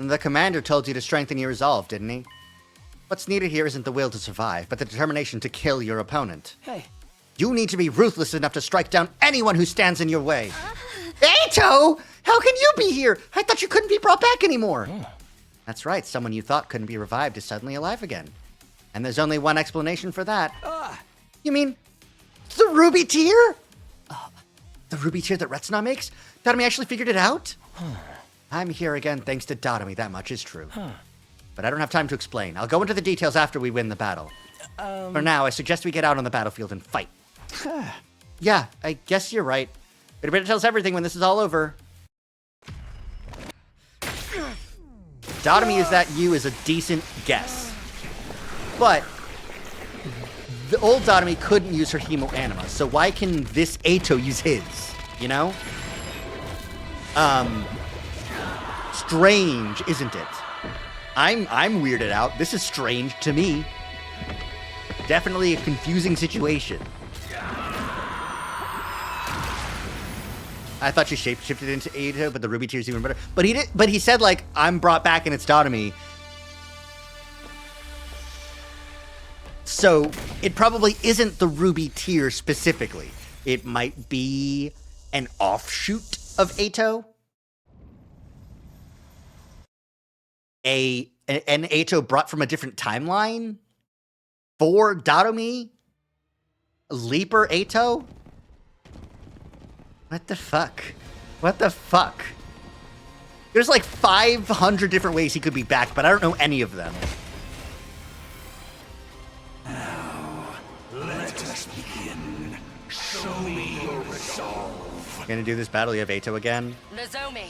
The commander told you to strengthen your resolve, didn't he? What's needed here isn't the will to survive, but the determination to kill your opponent. Hey. You need to be ruthless enough to strike down anyone who stands in your way. Eito! How can you be here? I thought you couldn't be brought back anymore. That's right, someone you thought couldn't be revived is suddenly alive again. And there's only one explanation for that. You mean the ruby tear? The ruby tear that retsnom makes? Datomi actually figured it out? I'm here again thanks to Datomi, that much is true. But I don't have time to explain. I'll go into the details after we win the battle. For now, I suggest we get out on the battlefield and fight. Yeah, I guess you're right. But it better tell us everything when this is all over. Datomi, is that you, is a decent guess. But the old Datomi couldn't use her Hemo Anima, so why can this Eito use his? You know? Strange, isn't it? I'm weirded out. This is strange to me. Definitely a confusing situation. I thought she shapeshifted into Eito, but the ruby tear's even better. But he did. But he said like, "I'm brought back and it's Datomi." So it probably isn't the ruby tear specifically. It might be an offshoot of Eito. An Eito brought from a different timeline for Datomi? Leaper Eito? What the fuck? What the fuck? There's like 500 different ways he could be back, but I don't know any of them. Now, let us begin. Show me your resolve. Gonna do this battle, you have Eito again? Nozomi,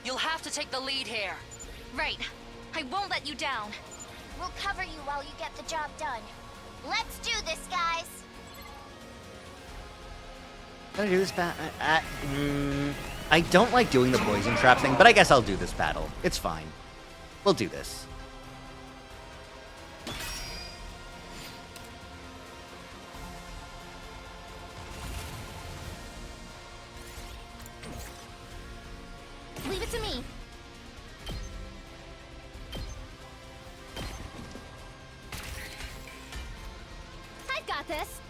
you'll have to take the lead here. Right. I won't let you down. We'll cover you while you get the job done. Let's do this, guys. Gonna do this battle. I don't like doing the poison trap thing, but I guess I'll do this battle. It's fine. We'll do this. Leave it to me. I've got this.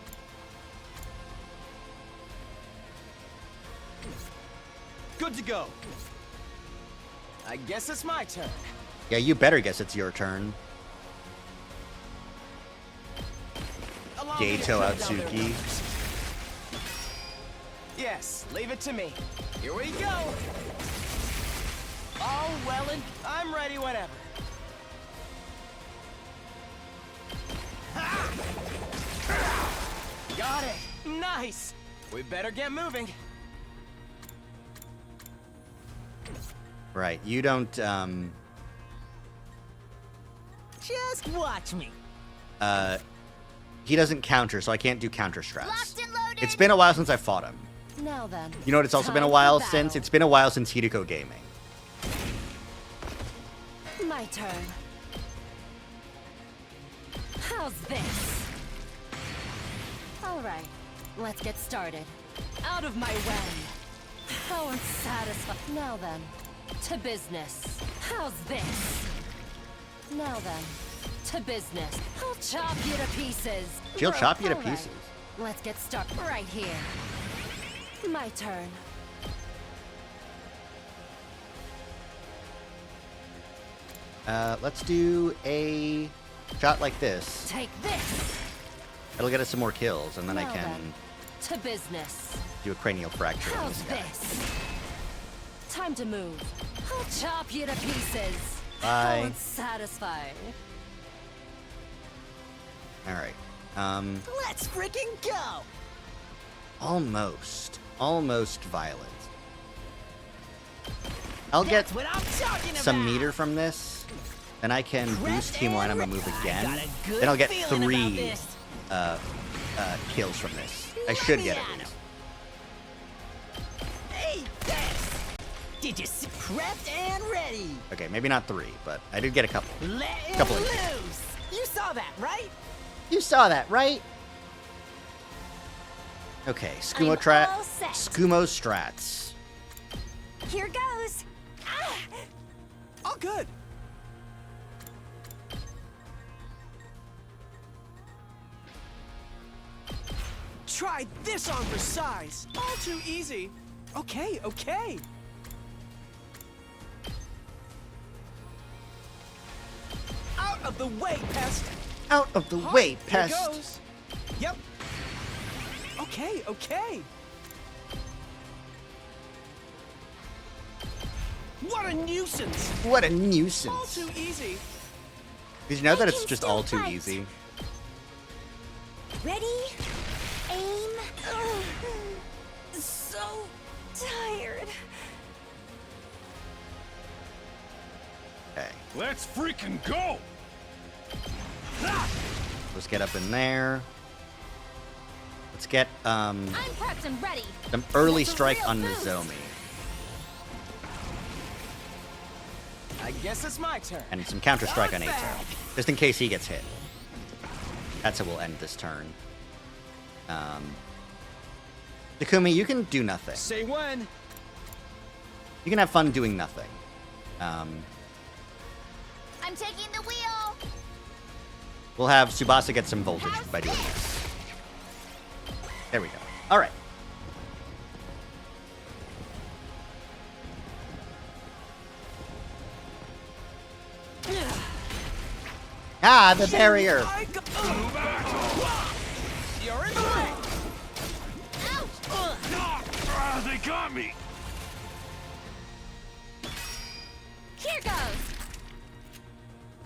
Good to go. I guess it's my turn. Yeah, you better guess it's your turn. Eito Atsuki. Yes, leave it to me. Here we go. All well and I'm ready whenever. Got it. Nice. We better get moving. Right, you don't, Just watch me. he doesn't counter, so I can't do counter strats. Locked and loaded. It's been a while since I fought him. Now then. You know what it's also been a while since? It's been a while since Hideko Gaming. My turn. How's this? All right, let's get started. Out of my way. How unsatisfying. Now then, to business. How's this? Now then, To business. I'll chop you to pieces. She'll chop you to All right. pieces. Let's get started right here. My turn. Let's do a shot like this. Take this. It'll get us some more kills, and then I Now can then, to business. do a cranial fracture on How's this guy. this? Time to move. I'll chop you to pieces. Bye. Oh, it's satisfying. All right. Let's freaking go! Almost violent. I'll get That's what I'm talking some about. meter from this, then I can boost Team Anima move again. got a good Then I'll get feeling about 3 this. kills from this. I should get at least. Hey, this! Did you see? Prepped and ready. Okay, maybe not 3, but I did get a couple. Let it Couple of loose. You saw that, right? You saw that, right? Okay, Skumo all set. Skumo strats. Here goes. Ah! All good. Try this on for size. All too easy. Okay, okay. Out of the way, pest. Out of the way, Here pest. goes. Yep. Okay, okay. What a nuisance. What a All nuisance. too easy. Did you know that I it's can just still all too fight. easy? Ready? Aim. So tired. Okay, Let's freaking go! let's get up in there. Let's get I'm prepped and ready. some early That's a strike real on boost. Nozomi. I guess it's my turn. And some counter strike on Ato, just in case he gets hit. That's how we'll end this turn. Takumi, you can do nothing. Say when. You can have fun doing nothing. I'm taking the wheel. We'll have Tsubasa get some voltage by doing this. There we go. All right. Ah, the barrier. You're in the ring. They got me! Here goes.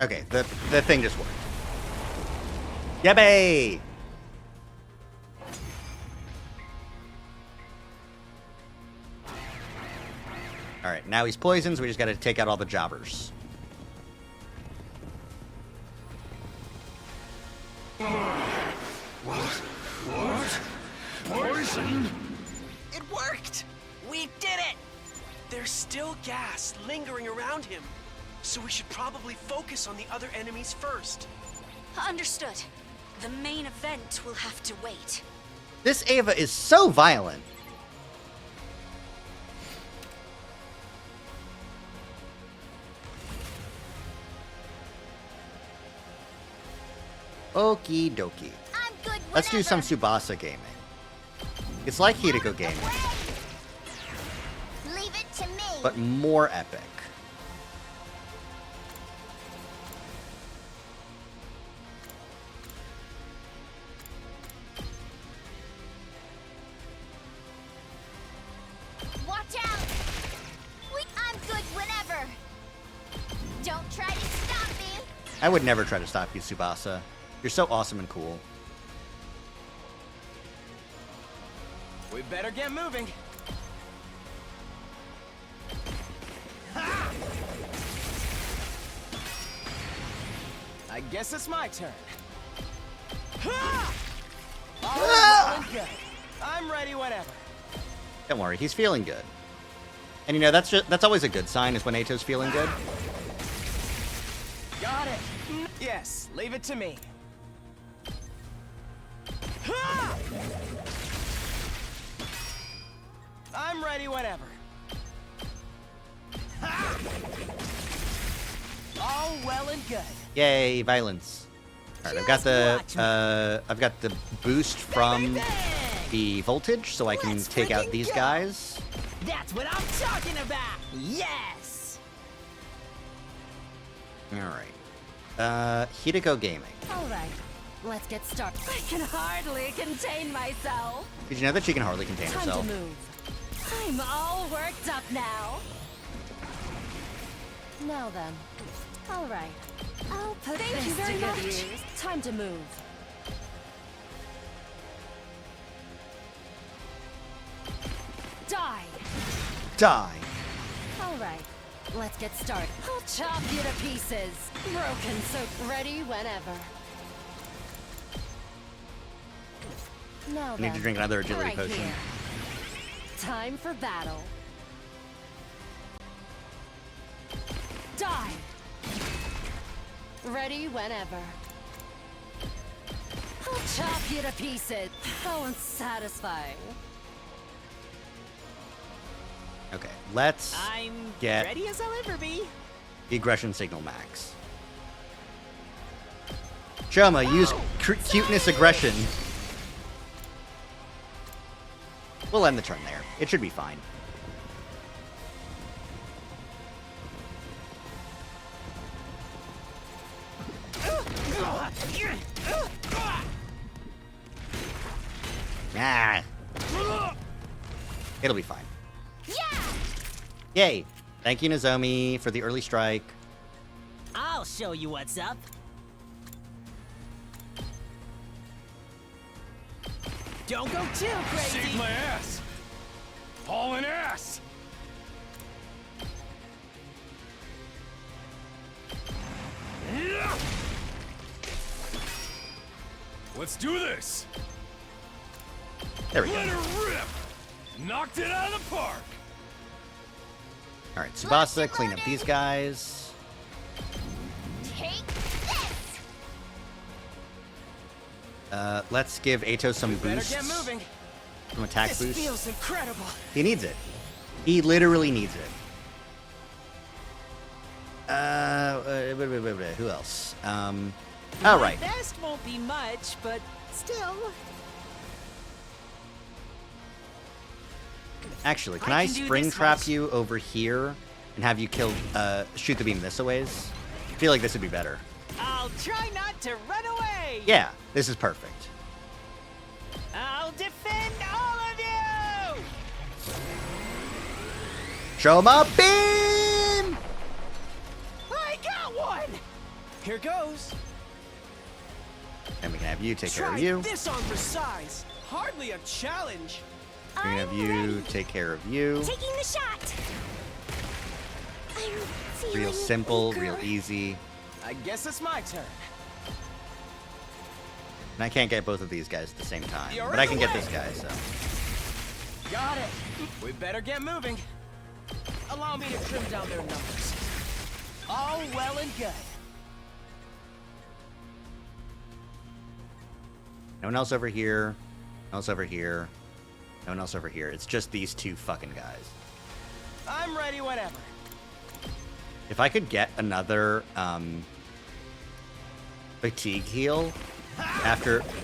Okay, the thing just worked. Yabby! All right, now he's poisoned, so we just got to take out all the jobbers. What? Poison? It worked. We did it! There's still gas lingering around him, so we should probably focus on the other enemies first. Understood. The main event will have to wait. This Ava is so violent. Okie dokie. I'm good. Let's do some whenever. Tsubasa gaming. It's like Hideko gaming, Leave it to me. but more epic. Watch out. I'm good whenever. Don't try to stop me. I would never try to stop you, Tsubasa. You're so awesome and cool. We better get moving. I guess it's my turn. All well and good. I'm ready whenever. Don't worry, he's feeling good. And you know, that's always a good sign, is when Ato's feeling good. Got it. Yes, leave it to me. I'm ready whenever. All well well and good. Yay, violence. All right, I've got the boost from the voltage, so I can take out these guys. That's what I'm talking about. Yes. All right. Hideko Gaming. All right, let's get started. I can hardly contain myself. Did you know that she can hardly contain Time herself? to move. I'm all worked up now. Now then. All right. I'll put Thank you this very to good much. use. Time to move. Die. Die. All right. Let's get started. I'll chop you to pieces. Broken, so ready whenever. Now I need to drink another agility right potion. here. Time for battle. Die. Ready whenever. I'll chop you to pieces. How unsatisfying. Okay, let's I'm get ready as I'll ever be. the aggression signal max. Shoma, use cuteness aggression. We'll end the turn there. It should be fine. Ah. It'll be fine. Yeah! Yay! Thank you, Nozomi, for the early strike. I'll show you what's up. Don't go too crazy. Save my ass! Hauling ass! Let's do this! There we go. Let her rip! Knocked it out of the park! All right, Tsubasa, clean up these guys. Take this! Let's give Ato some Better boosts. get moving. Some attack This boosts. feels incredible. He needs it. He literally needs it. Who else? All right. My best won't be much, but still. Actually, can I can do spring this trap much. you over here and have you kill, shoot the beam this a ways? I feel like this would be better. I'll try not to run away. Yeah, this is perfect. I'll defend all of you. Shoma beam! I got one. Here goes. And we can have you take care Try of you. this on for size. Hardly a challenge. We can have you take care of you. Taking the shot. I'm feeling Real simple, weaker. real easy. I guess it's my turn. And I can't get both of these guys at the same time. You're But in I the can get way. this guy, so. Got it. We better get moving. Allow me to trim down their numbers. All well and good. No one else over here. No one else over here. No one else over here. It's just these two fucking guys. I'm ready whenever. If I could get another fatigue heal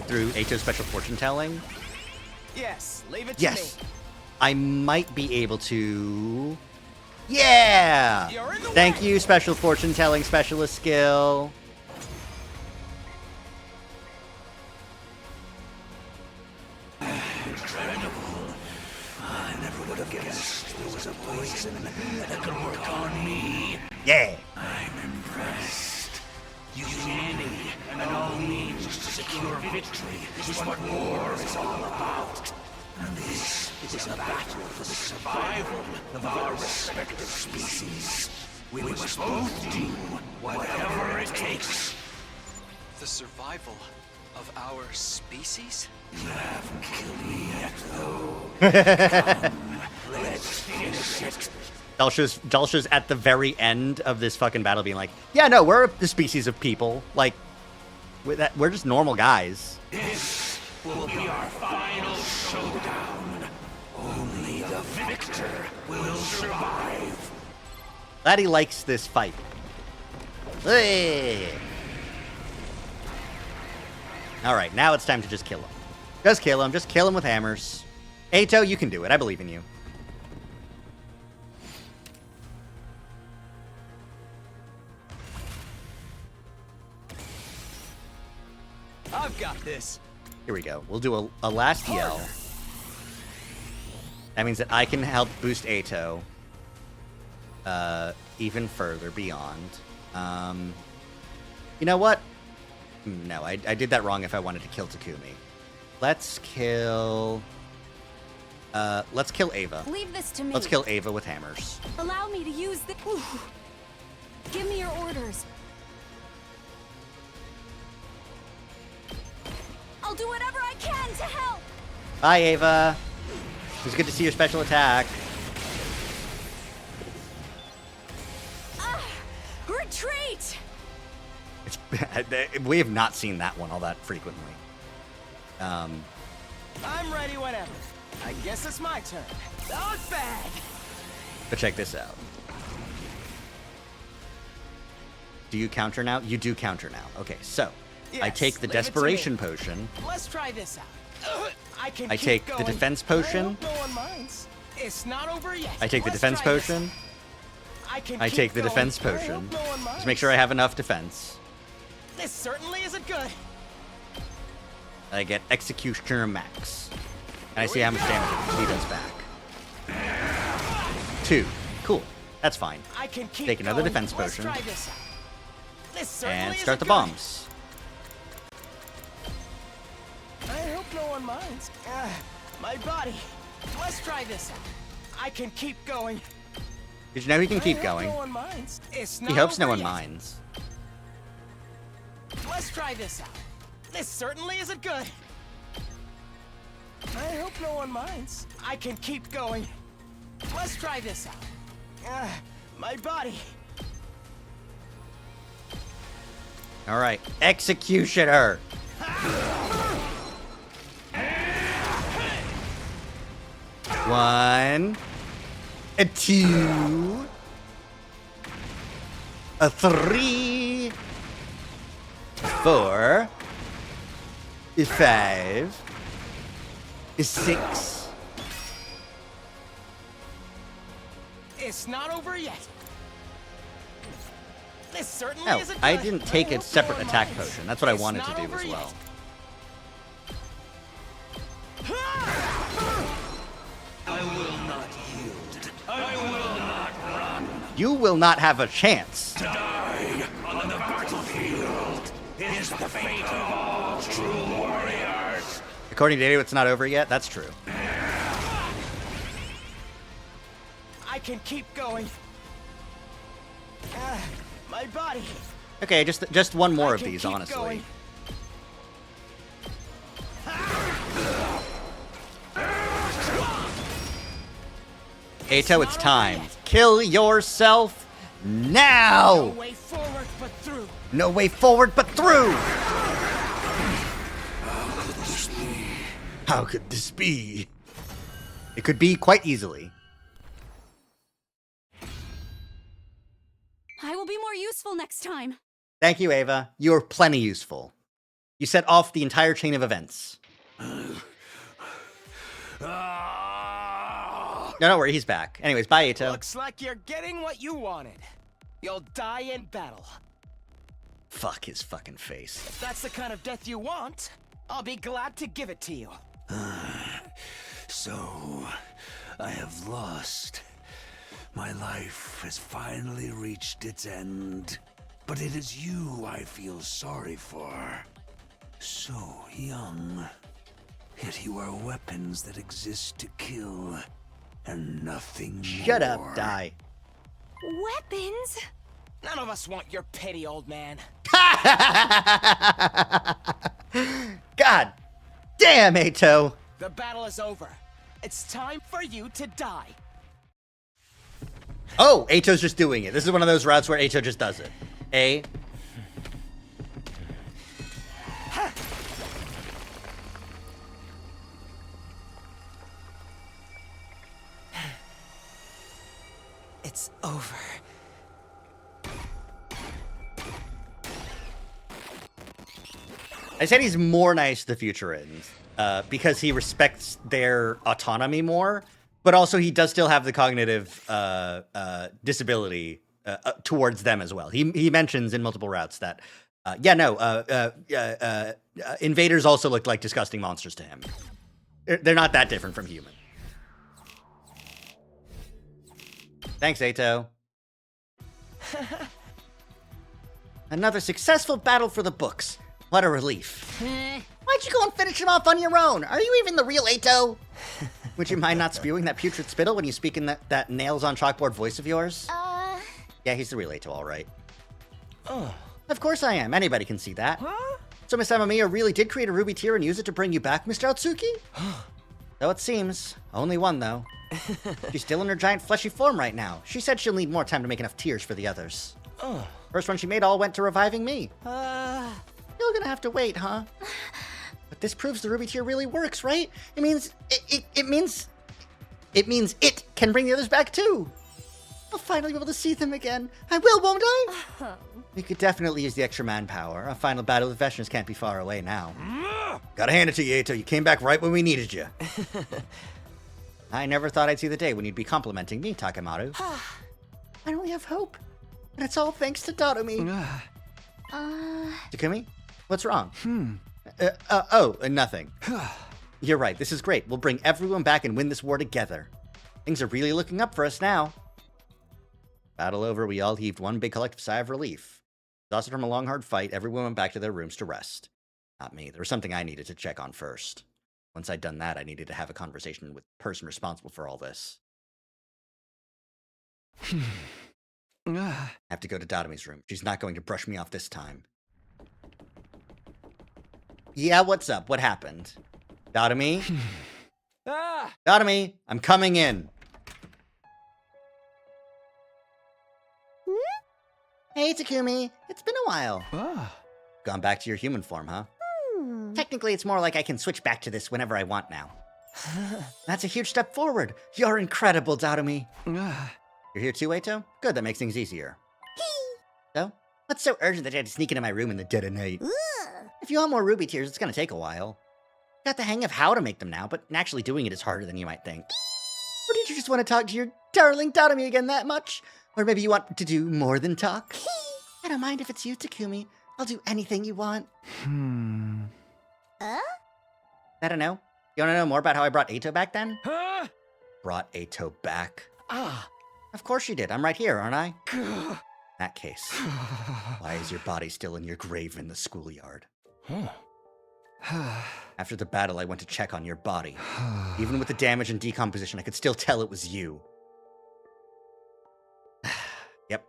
through Ato's special fortune telling, Yes, leave it to yes, me. I might be able to. Yeah. You're in the Thank way. you, special fortune telling specialist skill. Incredible. I never would have guessed there was a poison that could work on me. Yeah. I'm impressed. Using any and all means to secure victory is what war is all about. And this is a battle for the survival of our respective species. We must both do whatever it takes. The survival of our species? You haven't killed me yet, though. Come, let's finish it. Dulcia's at the very end of this fucking battle being like, yeah, no, we're the species of people. Like, we're just normal guys. This will be our final showdown. Only the victor will survive. Glad he likes this fight. Hey! Alright, now it's time to just kill him. Just kill him. Just kill him with hammers. Ato, you can do it. I believe in you. I've got this. Here we go. We'll do a last yell. That means that I can help boost Ato even further beyond. You know what? No, I did that wrong if I wanted to kill Takumi. Let's kill Ava. Leave this to me. Let's kill Ava with hammers. Allow me to use the... Ooh. Give me your orders. I'll do whatever I can to help. Bye, Ava. It was good to see your special attack. Retreat! It's, we have not seen that one all that frequently. I'm ready whenever. I guess it's my turn. Not bad. But check this out. Do you counter now? You do counter now. Okay, so I Yes, take the leave it to desperation me. potion. Let's try this out. I I take the defense potion. I hope no one minds. It's not over yet. I take the Let's defense try this. potion. I keep take the going. defense I hope potion. no one Just minds. make sure I have enough defense. This certainly isn't good. I get Executioner Max. And I see how much damage he does back. 2. Cool. That's fine. I can keep Take another going. defense Let's potion. try this out. This certainly And isn't start the good. bombs. I hope no one minds. My body. Let's try this out. I can keep going. Did you know he can keep I going? hope no one minds. It's He not hopes no over one yet. minds. Let's try this out. This certainly isn't good. I hope no one minds. I can keep going. Let's try this out. My body. All right, Executioner. One, a 2, a 3, 4, a 5, a 6. It's not over yet. This certainly Oh, isn't I good. didn't take hope a separate no one attack minds. potion. That's what I It's wanted to not do over as yet. well. I will not yield. I will not run. You will not have a chance. To die on the battlefield is the fate of all true warriors. According to Data, it's not over yet. That's true. I can keep going. My body. Okay, just one more of can these, keep honestly. going. Ato, it's time. Kill yourself now. No way forward but through. No way forward but through. How could this be? It could be quite easily. I will be more useful next time. Thank you, Ava. You are plenty useful. You set off the entire chain of events. No, don't worry, he's back. Anyways, bye, Ato. Looks like you're getting what you wanted. You'll die in battle. Fuck his fucking face. If that's the kind of death you want, I'll be glad to give it to you. So, I have lost. My life has finally reached its end. But it is you I feel sorry for. So young. Yet you are weapons that exist to kill, and nothing Shut more. up, die. Weapons? None of us want your pity, old man. God damn, Ato. The battle is over. It's time for you to die. Oh, Ato's just doing it. This is one of those routes where Ato just does it. It's over. I said he's more nice to the Futurans because he respects their autonomy more, but also he does still have the cognitive disability towards them as well. He mentions in multiple routes that, invaders also look like disgusting monsters to him. They're not that different from human. Thanks, Ato. Another successful battle for the books. What a relief. Why'd you go and finish him off on your own? Are you even the real Ato? Would you mind not spewing that putrid spittle when you speak in that nails-on-chalkboard voice of yours? Yeah, he's the real Ato, all right. Oh. Of course I am. Anybody can see that. Huh? So Miss Amamiya really did create a ruby tear and use it to bring you back, Mr. Otsuki? So it seems. Only one, though. She's still in her giant fleshy form right now. She said she'll need more time to make enough tears for the others. Oh. First one she made all went to reviving me. You're gonna have to wait, huh? But this proves the ruby tear really works, right? It means it can bring the others back too. I'll finally be able to see them again. I will, won't I? We could definitely use the extra manpower. A final battle with Veshnas can't be far away now. Gotta hand it to you, Ato. You came back right when we needed you. I never thought I'd see the day when you'd be complimenting me, Takemaru. I only have hope. And it's all thanks to Dadomi. Takumi? What's wrong? Nothing. You're right, this is great. We'll bring everyone back and win this war together. Things are really looking up for us now. Battle over, we all heaved one big collective sigh of relief. Exhausted from a long, hard fight, everyone went back to their rooms to rest. Not me. There was something I needed to check on first. Once I'd done that, I needed to have a conversation with the person responsible for all this. I have to go to Dadomi's room. She's not going to brush me off this time. Yeah, what's up? What happened? Dadomi? Dadomi, I'm coming in. Hey, Takumi. It's been a while. Gone back to your human form, huh? Technically, it's more like I can switch back to this whenever I want now. That's a huge step forward. You're incredible, Dadomi. You're here too, Ato? Good, that makes things easier. So, what's so urgent that you had to sneak into my room in the dead of night? If you want more ruby tears, it's gonna take a while. Got the hang of how to make them now, but actually doing it is harder than you might think. Or did you just want to talk to your darling Dadomi again that much? Or maybe you want to do more than talk? I don't mind if it's you, Takumi. I'll do anything you want. I don't know. You want to know more about how I brought Ato back then? Brought Ato back? Of course you did. I'm right here, aren't I? In that case, why is your body still in your grave in the schoolyard? After the battle, I went to check on your body. Even with the damage and decomposition, I could still tell it was you. Yep.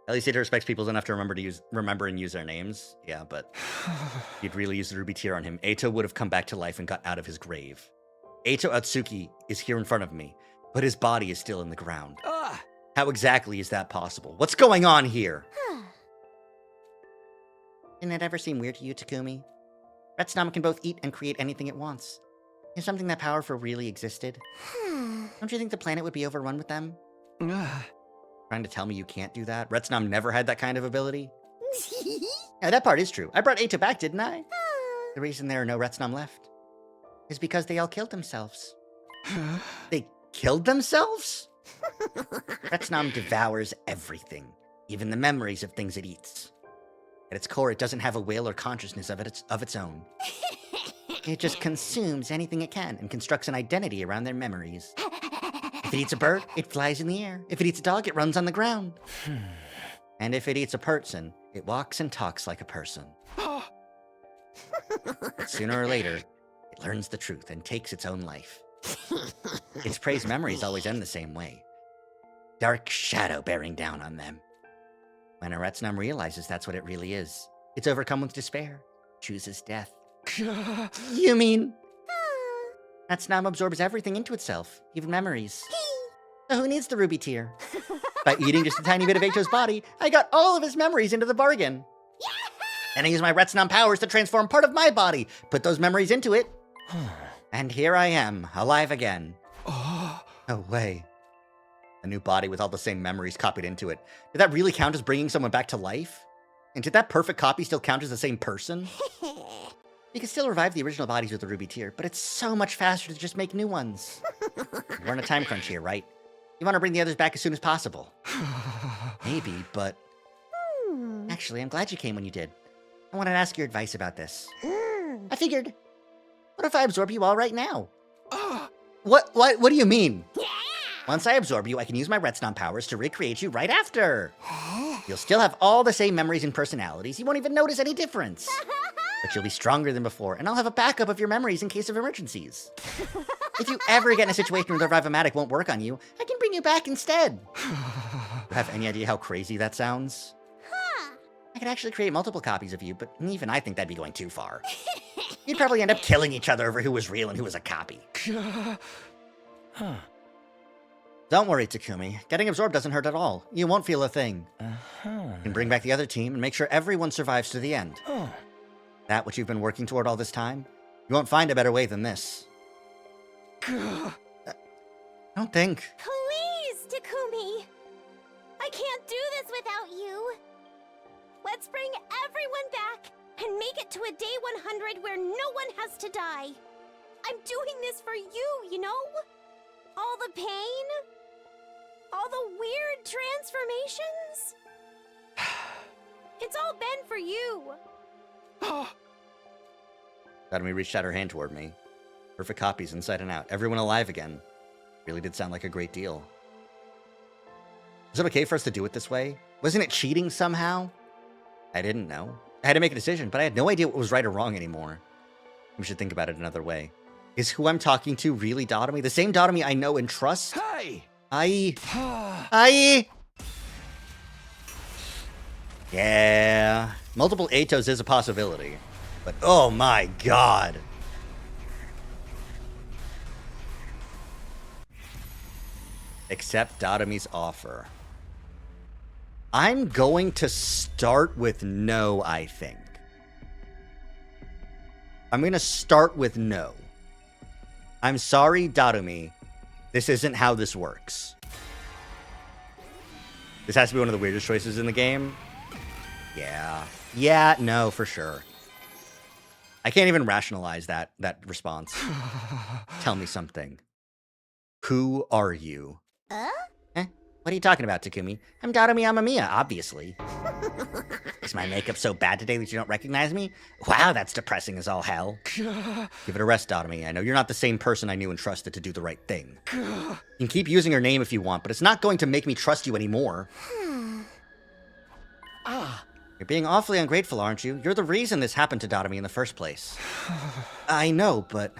At least Ato respects people enough to remember and use their names. Yeah, but if you'd really used the ruby tear on him, Ato would have come back to life and got out of his grave. Ato Atsuki is here in front of me, but his body is still in the ground. How exactly is that possible? What's going on here? Didn't it ever seem weird to you, Takumi? Retsnom can both eat and create anything it wants. If something that powerful really existed, don't you think the planet would be overrun with them? Trying to tell me you can't do that? Retsnom never had that kind of ability? Yeah, that part is true. I brought Ato back, didn't I? The reason there are no Retsnom left is because they all killed themselves. They killed themselves? Retsnom devours everything, even the memories of things it eats. At its core, it doesn't have a will or consciousness of its own. It just consumes anything it can and constructs an identity around their memories. If it eats a bird, it flies in the air. If it eats a dog, it runs on the ground. And if it eats a person, it walks and talks like a person. Sooner or later, it learns the truth and takes its own life. Its prey's memories always end the same way. Dark shadow bearing down on them. When a Retsnom realizes that's what it really is, it's overcome with despair, chooses death. You mean? Retsnom absorbs everything into itself, even memories. So who needs the ruby tear? By eating just a tiny bit of Ato's body, I got all of his memories into the bargain. And I use my Retsnom powers to transform part of my body, put those memories into it. And here I am, alive again. No way. A new body with all the same memories copied into it. Did that really count as bringing someone back to life? And did that perfect copy still count as the same person? You can still revive the original bodies with the ruby tear, but it's so much faster to just make new ones. We're on a time crunch here, right? You want to bring the others back as soon as possible. Maybe, but... Actually, I'm glad you came when you did. I wanted to ask your advice about this. I figured, what if I absorb you all right now? What do you mean? Once I absorb you, I can use my retsnom powers to recreate you right after. You'll still have all the same memories and personalities. You won't even notice any difference. But you'll be stronger than before, and I'll have a backup of your memories in case of emergencies. If you ever get in a situation where the Revive-O-Matic won't work on you, I can bring you back instead. You have any idea how crazy that sounds? I could actually create multiple copies of you, but even I think that'd be going too far. You'd probably end up killing each other over who was real and who was a copy. Don't worry, Takumi. Getting absorbed doesn't hurt at all. You won't feel a thing. You can bring back the other team and make sure everyone survives to the end. That what you've been working toward all this time? You won't find a better way than this. Don't think. Please, Takumi! I can't do this without you! Let's bring everyone back and make it to a day 100 where no one has to die. I'm doing this for you, you know? All the pain, all the weird transformations. It's all been for you. Dadomi reached out her hand toward me. Perfect copies inside and out. Everyone alive again. Really did sound like a great deal. Was it okay for us to do it this way? Wasn't it cheating somehow? I didn't know. I had to make a decision, but I had no idea what was right or wrong anymore. We should think about it another way. Is who I'm talking to really Dadomi? The same Dadomi I know and trust? Hey! Ai! Yeah. Multiple Atos is a possibility. But oh my god. Accept Dadomi's offer. I'm going to start with no, I think. I'm going to start with no. I'm sorry, Dadomi. This isn't how this works. This has to be one of the weirdest choices in the game. Yeah. Yeah, no, for sure. I can't even rationalize that response. Tell me something. Who are you? What are you talking about, Takumi? I'm Dadomi Amamiya, obviously. Is my makeup so bad today that you don't recognize me? Wow, that's depressing as all hell. Give it a rest, Dadomi. I know you're not the same person I knew and trusted to do the right thing. You can keep using her name if you want, but it's not going to make me trust you anymore. You're being awfully ungrateful, aren't you? You're the reason this happened to Dadomi in the first place. I know, but...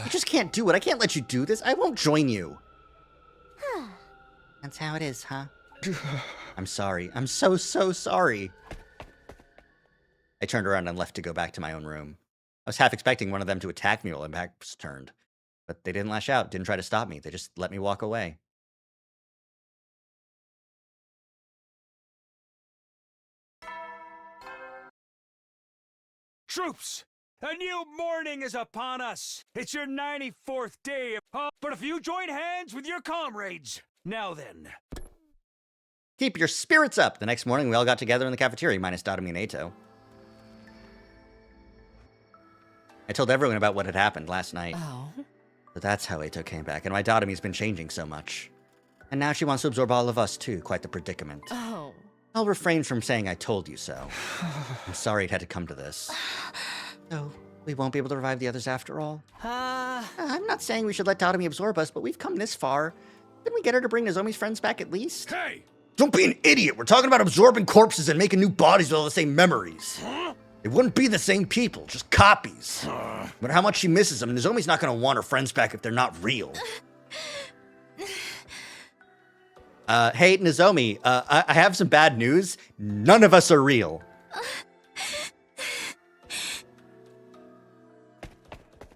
you just can't do it. I can't let you do this. I won't join you. That's how it is, huh? I'm sorry. I'm so sorry. I turned around and left to go back to my own room. I was half expecting one of them to attack me while my back was turned. But they didn't lash out, didn't try to stop me. They just let me walk away. Troops, a new morning is upon us. It's your 94th day, but if you join hands with your comrades, now then. Keep your spirits up! The next morning, we all got together in the cafeteria, minus Dadomi and Ato. I told everyone about what had happened last night. So that's how Ato came back, and why Dadomi's been changing so much. And now she wants to absorb all of us, too. Quite the predicament. I'll refrain from saying I told you so. I'm sorry it had to come to this. So, we won't be able to revive the others after all? I'm not saying we should let Dadomi absorb us, but we've come this far. Couldn't we get her to bring Nozomi's friends back at least? Hey! Don't be an idiot! We're talking about absorbing corpses and making new bodies with all the same memories. It wouldn't be the same people, just copies. No matter how much she misses them, Nozomi's not gonna want her friends back if they're not real. Hey, Nozomi, I have some bad news. None of us are real.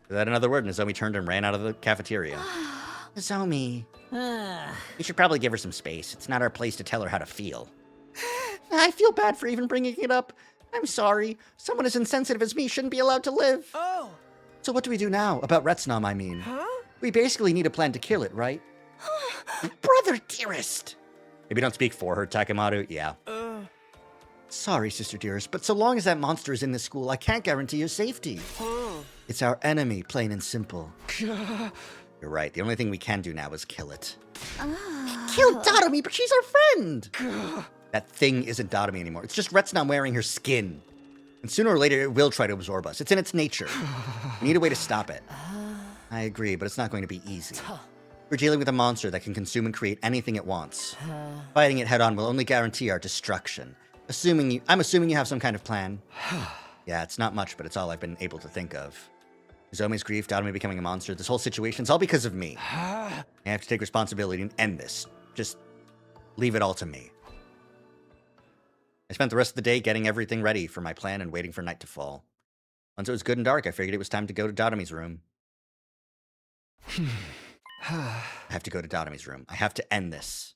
Without another word, Nozomi turned and ran out of the cafeteria. Nozomi. We should probably give her some space. It's not our place to tell her how to feel. I feel bad for even bringing it up. I'm sorry. Someone as insensitive as me shouldn't be allowed to live. So what do we do now? About Retsnom, I mean. We basically need a plan to kill it, right? Brother dearest. Maybe don't speak for her, Takemaru. Yeah. Sorry, Sister Dearest, but so long as that monster is in this school, I can't guarantee your safety. It's our enemy, plain and simple. You're right. The only thing we can do now is kill it. Kill Dotomy, but she's our friend! That thing isn't Dotomy anymore. It's just retsnom wearing her skin. And sooner or later, it will try to absorb us. It's in its nature. We need a way to stop it. I agree, but it's not going to be easy. We're dealing with a monster that can consume and create anything it wants. Fighting it head-on will only guarantee our destruction. I'm assuming you have some kind of plan. Yeah, it's not much, but it's all I've been able to think of. Zomi's grief, Dotomy becoming a monster, this whole situation's all because of me. I have to take responsibility and end this. Just leave it all to me. I spent the rest of the day getting everything ready for my plan and waiting for night to fall. Once it was good and dark, I figured it was time to go to Dotomy's room. I have to go to Dotomy's room. I have to end this.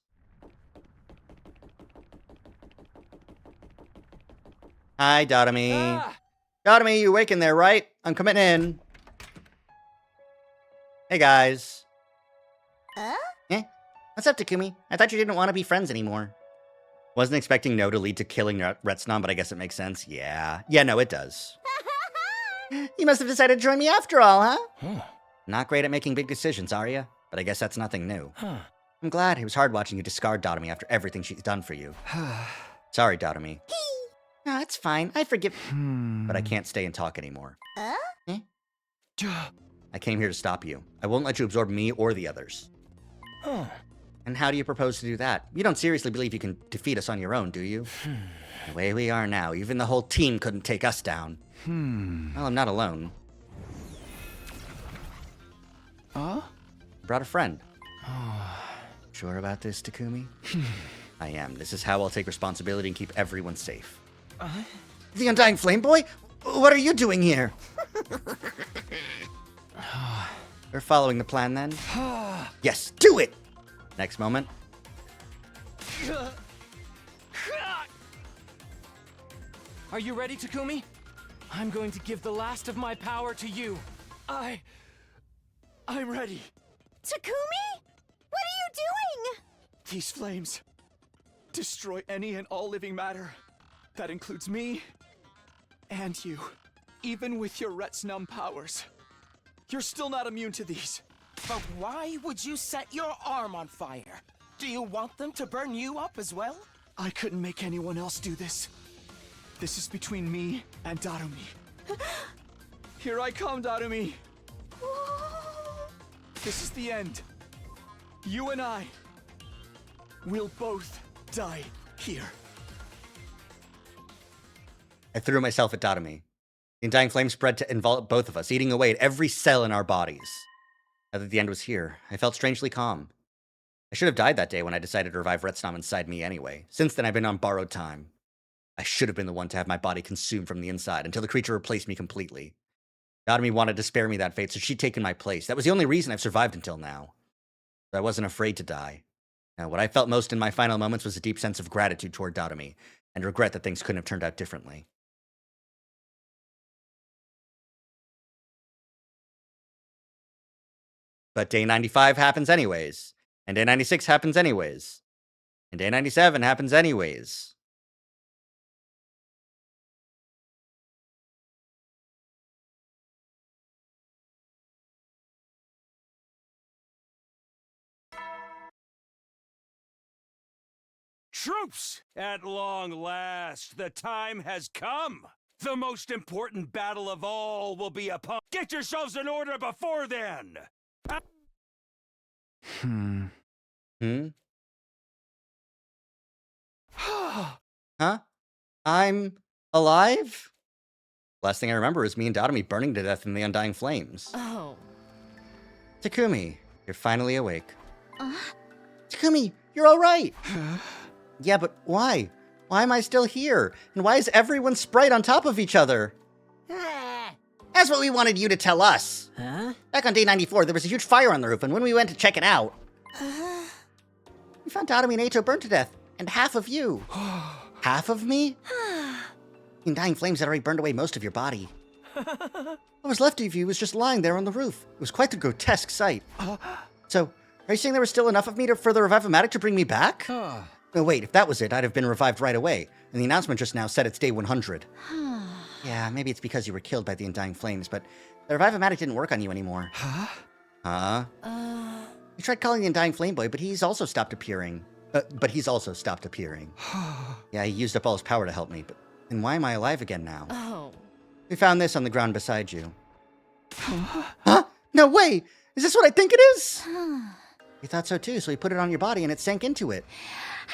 Hi, Dotomy. Dotomy, you awake in there, right? I'm coming in. Hey, guys. Eh? What's up, Takumi? I thought you didn't want to be friends anymore. Wasn't expecting no to lead to killing retsnom, but I guess it makes sense. Yeah, no, it does. You must have decided to join me after all, huh? Not great at making big decisions, are you? But I guess that's nothing new. I'm glad. It was hard watching you discard Dotomy after everything she's done for you. Sorry, Dotomy. No, it's fine. I forgive. But I can't stay and talk anymore. Eh? I came here to stop you. I won't let you absorb me or the others. And how do you propose to do that? You don't seriously believe you can defeat us on your own, do you? The way we are now, even the whole team couldn't take us down. Well, I'm not alone. Brought a friend. Sure about this, Takumi? I am. This is how I'll take responsibility and keep everyone safe. The Undying Flame Boy? What are you doing here? We're following the plan then? Yes, do it! Next moment. Are you ready, Takumi? I'm going to give the last of my power to you. I'm ready. Takumi? What are you doing? These flames destroy any and all living matter. That includes me and you. Even with your retsnom powers, you're still not immune to these. But why would you set your arm on fire? Do you want them to burn you up as well? I couldn't make anyone else do this. This is between me and Dotomy. Here I come, Dotomy. This is the end. You and I will both die here. I threw myself at Dotomy. The Undying Flame spread to envelop both of us, eating away at every cell in our bodies. Now that the end was here, I felt strangely calm. I should have died that day when I decided to revive retsnom inside me anyway. Since then, I've been on borrowed time. I should have been the one to have my body consumed from the inside until the creature replaced me completely. Dotomy wanted to spare me that fate, so she'd taken my place. That was the only reason I've survived until now. But I wasn't afraid to die. Now, what I felt most in my final moments was a deep sense of gratitude toward Dotomy, and regret that things couldn't have turned out differently. But day 95 happens anyways, and day 96 happens anyways, and day 97 happens anyways. Troops! At long last, the time has come! The most important battle of all will be upon. Get yourselves in order before then! Huh? I'm alive? Last thing I remember is me and Dotomy burning to death in the Undying Flames. Oh. Takumi, you're finally awake. Takumi, you're all right. Yeah, but why? Why am I still here? And why is everyone sprite on top of each other? That's what we wanted you to tell us. Back on day 94, there was a huge fire on the roof, and when we went to check it out, we found Dotomy and Ato burned to death, and half of you. Half of me? The Undying Flames had already burned away most of your body. What was left of you was just lying there on the roof. It was quite a grotesque sight. So, are you saying there was still enough of me for the Revive-O-Matic to bring me back? No, wait, if that was it, I'd have been revived right away. And the announcement just now said it's day 100. Yeah, maybe it's because you were killed by the Undying Flames, but the Revive-O-Matic didn't work on you anymore. Huh? You tried calling the Undying Flame Boy, but he's also stopped appearing. Yeah, he used up all his power to help me, but then why am I alive again now? Oh. We found this on the ground beside you. Huh? No way! Is this what I think it is? We thought so too, so we put it on your body and it sank into it.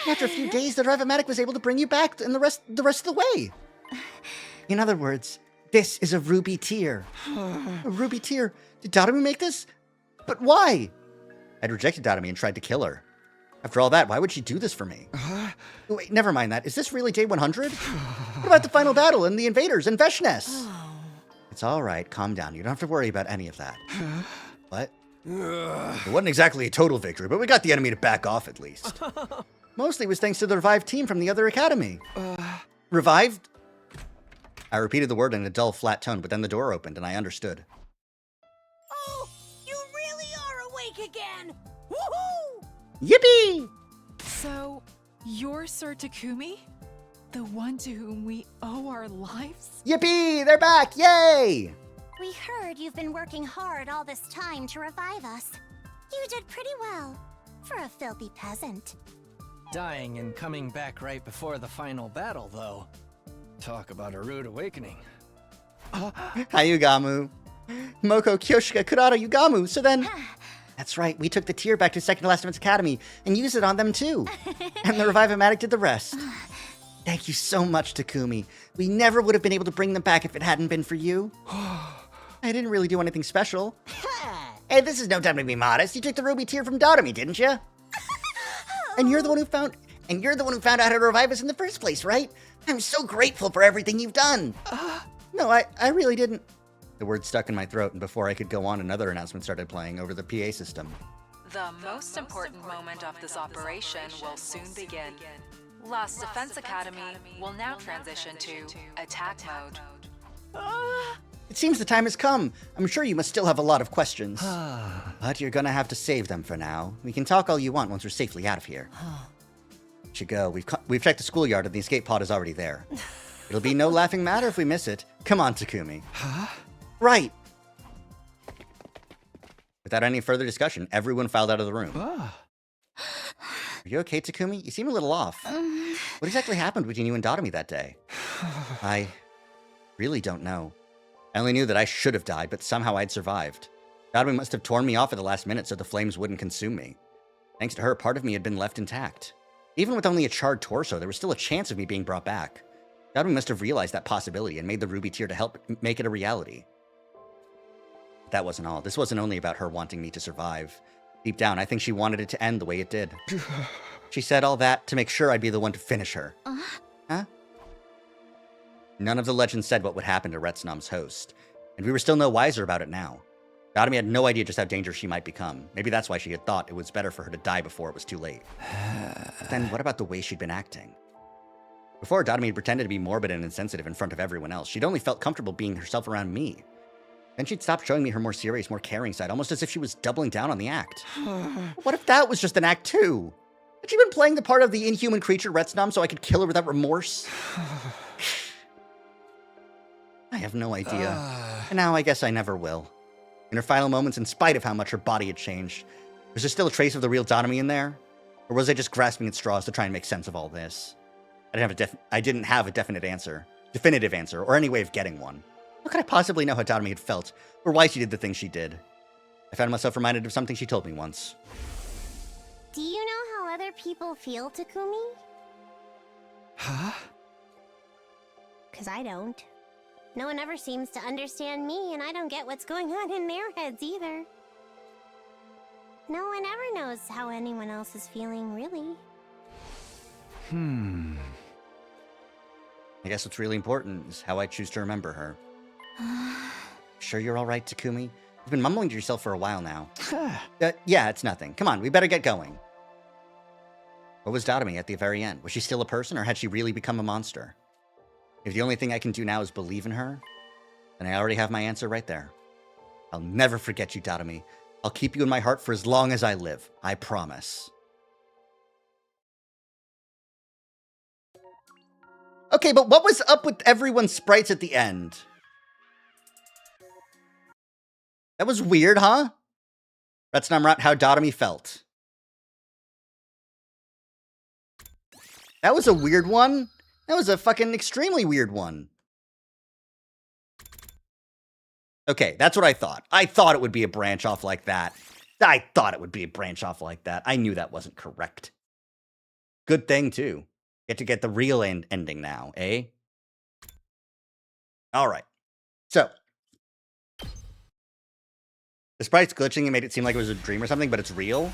After a few days, the Revive-O-Matic was able to bring you back and the rest of the way. In other words, this is a ruby tear. A ruby tear? Did Dotomi make this? But why? I'd rejected Dotomi and tried to kill her. After all that, why would she do this for me? Wait, never mind that. Is this really day 100? What about the final battle and the invaders and Veshness? It's all right. Calm down. You don't have to worry about any of that. What? It wasn't exactly a total victory, but we got the enemy to back off at least. Mostly was thanks to the revived team from the other academy. Revived? I repeated the word in a dull, flat tone, but then the door opened and I understood. Oh, you really are awake again! Woohoo! Yippee! So, you're Sir Takumi? The one to whom we owe our lives? Yippee! They're back! Yay! We heard you've been working hard all this time to revive us. You did pretty well, for a filthy peasant. Dying and coming back right before the final battle, though. Talk about a rude awakening. Hayugamu. Moko, Kyoshika, Kurata, Yugamu. So then... That's right, we took the tear back to Second Last Defense Academy and used it on them too. And the Revive-O-Matic did the rest. Thank you so much, Takumi. We never would have been able to bring them back if it hadn't been for you. I didn't really do anything special. Hey, this is no time to be modest. You took the ruby tear from Dotomi, didn't you? And you're the one who found out how to revive us in the first place, right? I'm so grateful for everything you've done. No, I really didn't. The word stuck in my throat, and before I could go on, another announcement started playing over the PA system. The most important moment of this operation will soon begin. Last Defense Academy will now transition to attack mode. It seems the time has come. I'm sure you must still have a lot of questions. But you're gonna have to save them for now. We can talk all you want once we're safely out of here. Should go. We've checked the schoolyard and the escape pod is already there. It'll be no laughing matter if we miss it. Come on, Takumi. Right. Without any further discussion, everyone filed out of the room. Are you okay, Takumi? You seem a little off. What exactly happened between you and Dotomi that day? I really don't know. I only knew that I should have died, but somehow I'd survived. Dotomi must have torn me off at the last minute so the flames wouldn't consume me. Thanks to her, part of me had been left intact. Even with only a charred torso, there was still a chance of me being brought back. Dotomi must have realized that possibility and made the ruby tear to help make it a reality. But that wasn't all. This wasn't only about her wanting me to survive. Deep down, I think she wanted it to end the way it did. She said all that to make sure I'd be the one to finish her. Huh? None of the legends said what would happen to retsnom's host, and we were still no wiser about it now. Dotomi had no idea just how dangerous she might become. Maybe that's why she had thought it was better for her to die before it was too late. But then what about the way she'd been acting? Before, Dotomi had pretended to be morbid and insensitive in front of everyone else. She'd only felt comfortable being herself around me. Then she'd stopped showing me her more serious, more caring side, almost as if she was doubling down on the act. What if that was just an act too? Had she been playing the part of the inhuman creature Retsnom so I could kill her without remorse? I have no idea. And now I guess I never will. In her final moments, in spite of how much her body had changed, was there still a trace of the real Dotomi in there? Or was I just grasping at straws to try and make sense of all this? I didn't have a definitive answer, or any way of getting one. How could I possibly know how Dotomi had felt, or why she did the things she did? I found myself reminded of something she told me once. Do you know how other people feel, Takumi? Huh? 'Cause I don't. No one ever seems to understand me, and I don't get what's going on in their heads either. No one ever knows how anyone else is feeling, really. I guess what's really important is how I choose to remember her. Sure you're all right, Takumi? You've been mumbling to yourself for a while now. Yeah, it's nothing. Come on, we better get going. What was Dotomi at the very end? Was she still a person, or had she really become a monster? If the only thing I can do now is believe in her, then I already have my answer right there. I'll never forget you, Dotomi. I'll keep you in my heart for as long as I live. I promise. Okay, but what was up with everyone's sprites at the end? That was weird, huh? Retsnom how Dotomy felt. That was a weird one. That was a fucking extremely weird one. Okay, that's what I thought. I thought it would be a branch off like that. I thought it would be a branch off like that. I knew that wasn't correct. Good thing, too. Get to get the real ending now, eh? All right. So, the sprites glitching and made it seem like it was a dream or something, but it's real.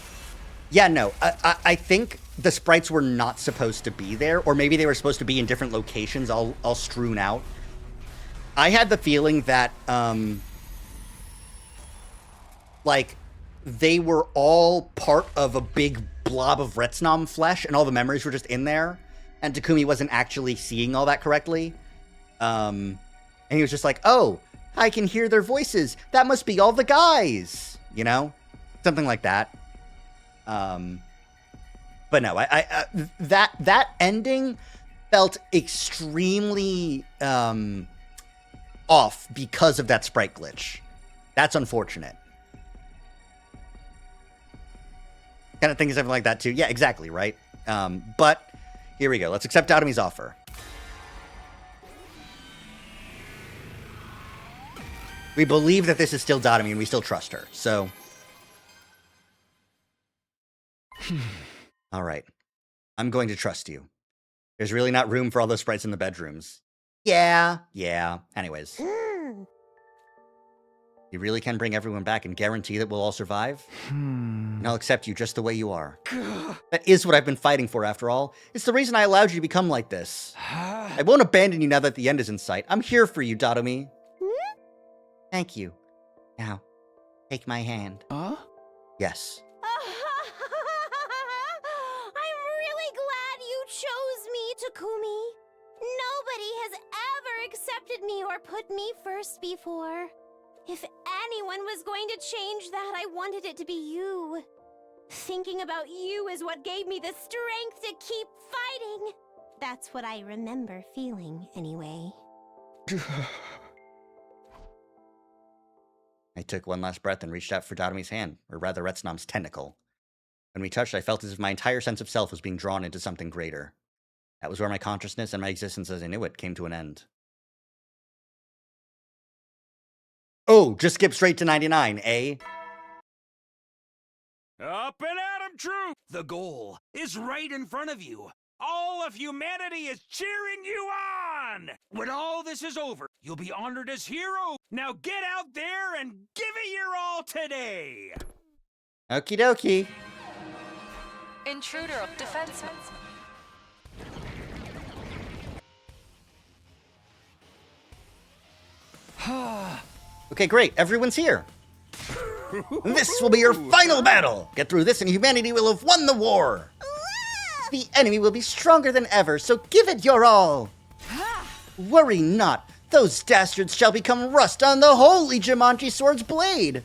Yeah, no. I think the sprites were not supposed to be there, or maybe they were supposed to be in different locations all strewn out. I had the feeling that, like, they were all part of a big blob of Retsnom flesh, and all the memories were just in there, and Takumi wasn't actually seeing all that correctly. And he was just like, oh, I can hear their voices. That must be all the guys, you know? Something like that. But no, that ending felt extremely off because of that sprite glitch. That's unfortunate. Kind of thinking something like that too. Yeah, exactly, right? But here we go. Let's accept Dotomy's offer. We believe that this is still Dotomy and we still trust her, so... All right. I'm going to trust you. There's really not room for all those sprites in the bedrooms. Yeah. Anyways. You really can bring everyone back and guarantee that we'll all survive? And I'll accept you just the way you are. That is what I've been fighting for, after all. It's the reason I allowed you to become like this. I won't abandon you now that the end is in sight. I'm here for you, Dotomy. Thank you. Now, take my hand. Yes. I'm really glad you chose me, Takumi. Nobody has ever accepted me or put me first before. If anyone was going to change that, I wanted it to be you. Thinking about you is what gave me the strength to keep fighting. That's what I remember feeling, anyway. I took one last breath and reached out for Dotomy's hand, or rather Retsnom's tentacle. When we touched, I felt as if my entire sense of self was being drawn into something greater. That was where my consciousness and my existence as I knew it came to an end. Oh, just skip straight to 99, eh? Up and at 'em, troop! The goal is right in front of you. All of humanity is cheering you on! When all this is over, you'll be honored as hero. Now get out there and give it your all today! Okie dokie. Intruder of defenseman. Okay, great. Everyone's here. This will be your final battle. Get through this and humanity will have won the war. The enemy will be stronger than ever, so give it your all. Worry not. Those dastards shall become rust on the holy Jumanji sword's blade.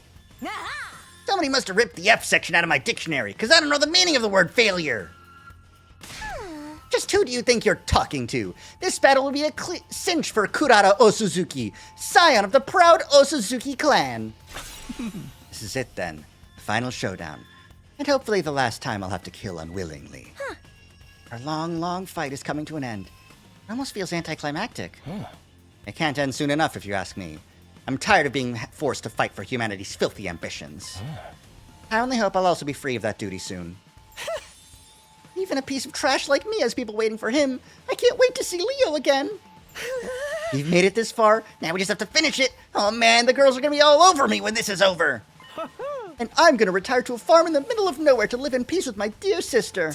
Somebody must have ripped the F section out of my dictionary, because I don't know the meaning of the word failure. Just who do you think you're talking to? This battle will be a cinch for Kurata Osuzuki, scion of the proud Osuzuki clan. This is it then, the final showdown, and hopefully the last time I'll have to kill unwillingly. Our long, long fight is coming to an end. It almost feels anticlimactic. It can't end soon enough, if you ask me. I'm tired of being forced to fight for humanity's filthy ambitions. I only hope I'll also be free of that duty soon. Even a piece of trash like me has people waiting for him. I can't wait to see Leo again. We've made it this far. Now we just have to finish it. Oh man, the girls are going to be all over me when this is over. And I'm going to retire to a farm in the middle of nowhere to live in peace with my dear sister.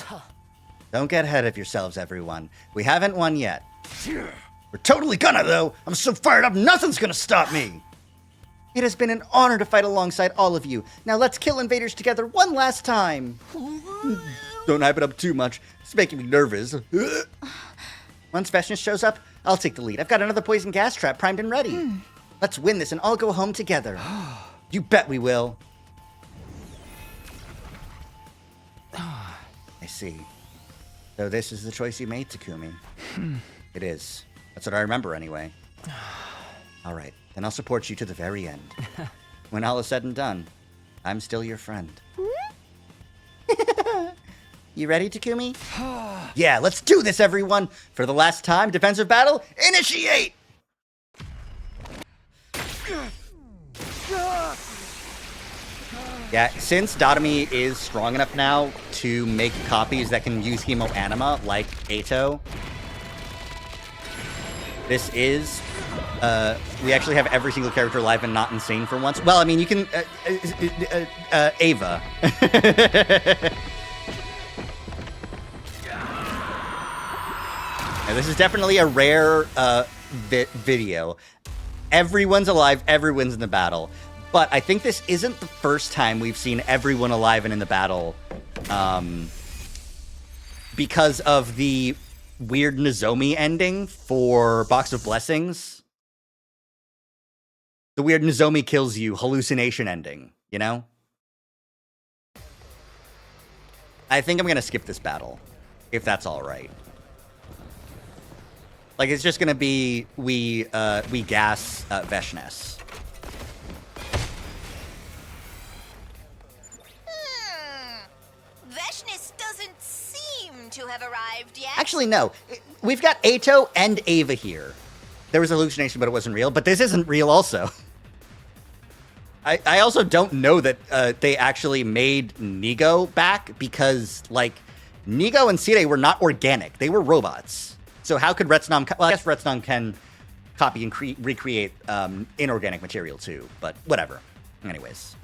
Don't get ahead of yourselves, everyone. We haven't won yet. We're totally gonna, though. I'm so fired up, nothing's gonna stop me. It has been an honor to fight alongside all of you. Now let's kill invaders together one last time. Don't hype it up too much. It's making me nervous. Once Veshness shows up, I'll take the lead. I've got another poison gas trap primed and ready. Let's win this and all go home together. You bet we will. I see. So this is the choice you made, Takumi. It is. That's what I remember anyway. All right, then I'll support you to the very end. When all is said and done, I'm still your friend. You ready, Takumi? Yeah, let's do this, everyone! For the last time, defensive battle, initiate! Yeah, since Dotomi is strong enough now to make copies that can use Hemo Anima, like Eito, this is, we actually have every single character alive and not insane for once. Well, I mean, you can, Ava. Now, this is definitely a rare video. Everyone's alive, everyone's in the battle. But I think this isn't the first time we've seen everyone alive and in the battle. Because of the weird Nozomi ending for Box of Blessings. The weird Nozomi kills you hallucination ending, you know? I think I'm going to skip this battle, if that's all right. Like, it's just gonna be, we gas Veshness. Veshness doesn't seem to have arrived yet. Actually, no. We've got Eito and Ava here. There was a hallucination, but it wasn't real. But this isn't real also. I also don't know that they actually made Nigo back because, like, Nigo and Sire were not organic. They were robots. So how could retsnom... Well, I guess retsnom can copy and recreate inorganic material too, but whatever. Anyways.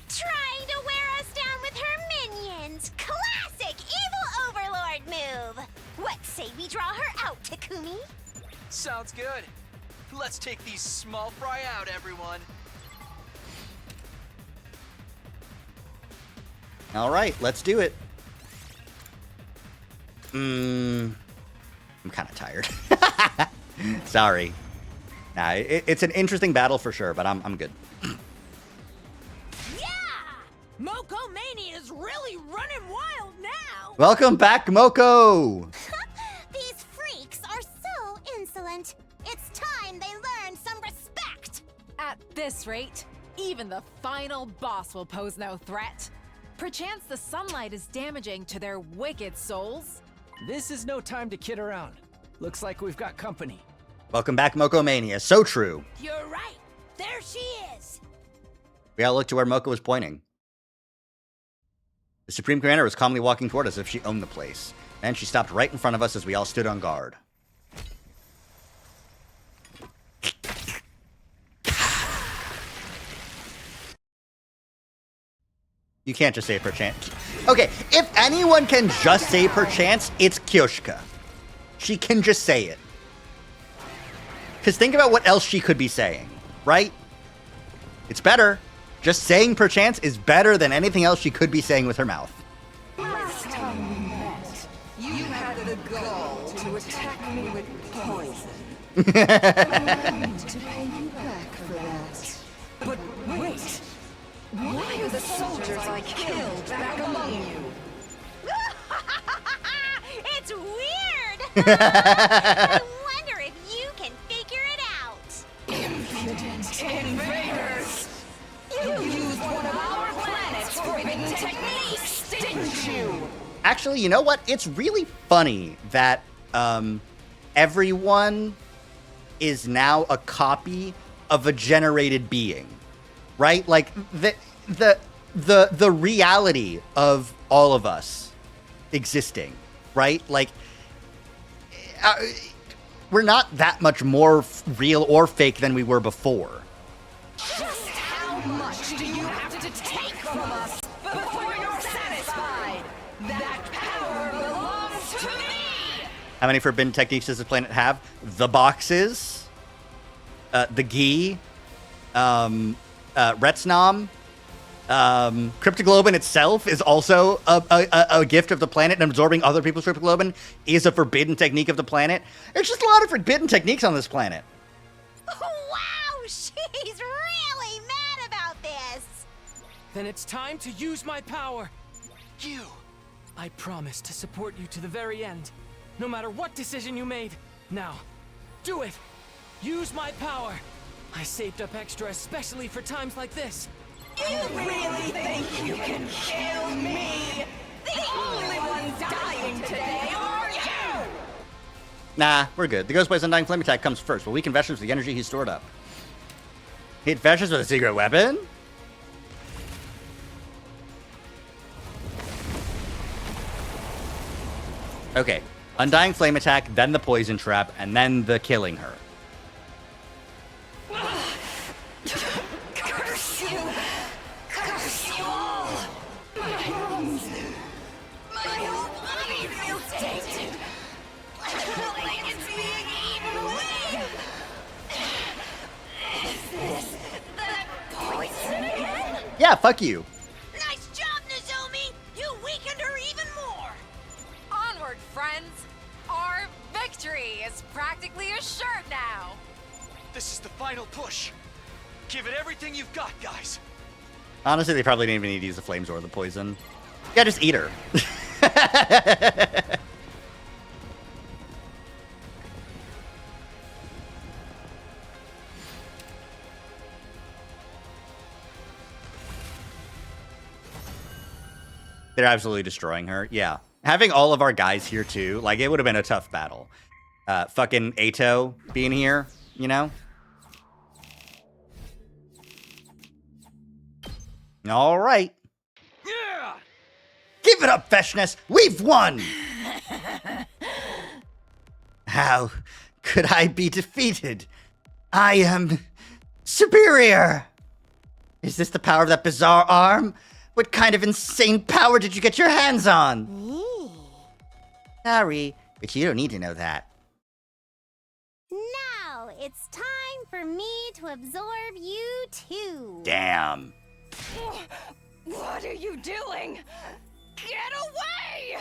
Trying to wear us down with her minions. Classic evil overlord move. What say we draw her out, Takumi? Sounds good. Let's take these small fry out, everyone. All right, let's do it. I'm kind of tired. Sorry. Nah, it's an interesting battle for sure, but I'm good. Yeah! Moko Mania is really running wild now! Welcome back, Moko! These freaks are so insolent. It's time they learn some respect! At this rate, even the final boss will pose no threat. Perchance the sunlight is damaging to their wicked souls. This is no time to kid around. Looks like we've got company. Welcome back, Moko Mania. So true. You're right. There she is. We all looked to where Moko was pointing. The Supreme Commander was calmly walking toward us as if she owned the place. Then she stopped right in front of us as we all stood on guard. You can't just say perchance. Okay, if anyone can just say perchance, it's Kyoshika. She can just say it. Because think about what else she could be saying, right? It's better. Just saying perchance is better than anything else she could be saying with her mouth. Last time we met, you had the gall to attack me with poison. I need to pay you back for that. But wait, why are the soldiers I killed back among you? It's weird! I wonder if you can figure it out. Impudent invaders! You used one of our planet's forbidden techniques, didn't you? Actually, you know what? It's really funny that everyone is now a copy of a generated being, right? Like the reality of all of us existing, right? Like we're not that much more real or fake than we were before. Just how much do you have to take from us before you're satisfied? That power belongs to me! How many forbidden techniques does the planet have? The boxes, the gi, retsnom, Cryptoglobin itself is also a gift of the planet, and absorbing other people's Cryptoglobin is a forbidden technique of the planet. There's just a lot of forbidden techniques on this planet. Wow, she's really mad about this. Then it's time to use my power. You! I promise to support you to the very end. No matter what decision you made, Now, do it! Use my power! I saved up extra especially for times like this. You really think you can kill me? The only one dying today are you! Nah, we're good. The Ghost Blade's Undying Flame attack comes first. We'll weaken Veshers with the energy he's stored up. Hit Veshers with a secret weapon? Okay. Undying Flame attack, then the Poison Trap, and then the killing her. Curse you! Curse you all! My lungs, my whole body feels tainted. Like it's being eaten away. Is this that poison again? Yeah, fuck you. Nice job, Nozomi! You weakened her even more! Onward, friends! Our victory is practically assured now! This is the final push. Give it everything you've got, guys. Honestly, they probably didn't even need to use the flames or the poison. Yeah, just eat her. They're absolutely destroying her. Yeah. Having all of our guys here, too, like, it would have been a tough battle. Fucking Ato being here, you know? All right. Yeah! Give it up, Veshness! We've won! How could I be defeated? I am superior! Is this the power of that bizarre arm? What kind of insane power did you get your hands on? Sorry, but you don't need to know that. Now it's time for me to absorb you too. Damn. What are you doing? Get away!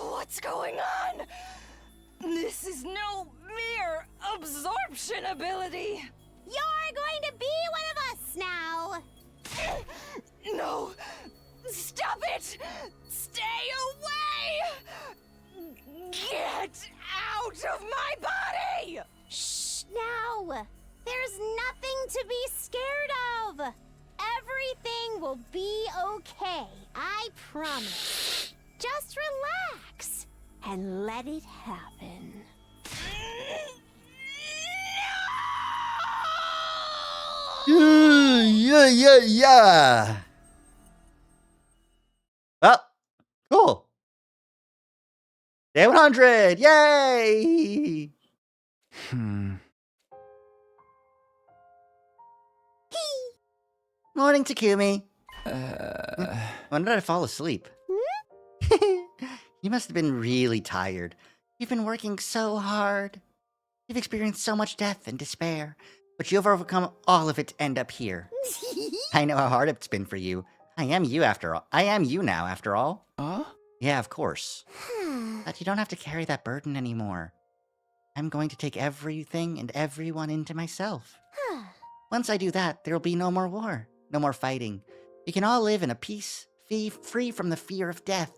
What's going on? This is no mere absorption ability. You're going to be one of us now. No! Stop it! Stay away! Get out of my body! Shh, now. There's nothing to be scared of. Everything will be okay. I promise. Just relax and let it happen. Yeah. Well, cool. Day 100. Yay! Morning, Takumi. When did I fall asleep? You must have been really tired. You've been working so hard. You've experienced so much death and despair, but you've overcome all of it to end up here. I know how hard it's been for you. I am you after all. I am you now, after all. Yeah, of course. But you don't have to carry that burden anymore. I'm going to take everything and everyone into myself. Once I do that, there'll be no more war, no more fighting. We can all live in a peace, free from the fear of death.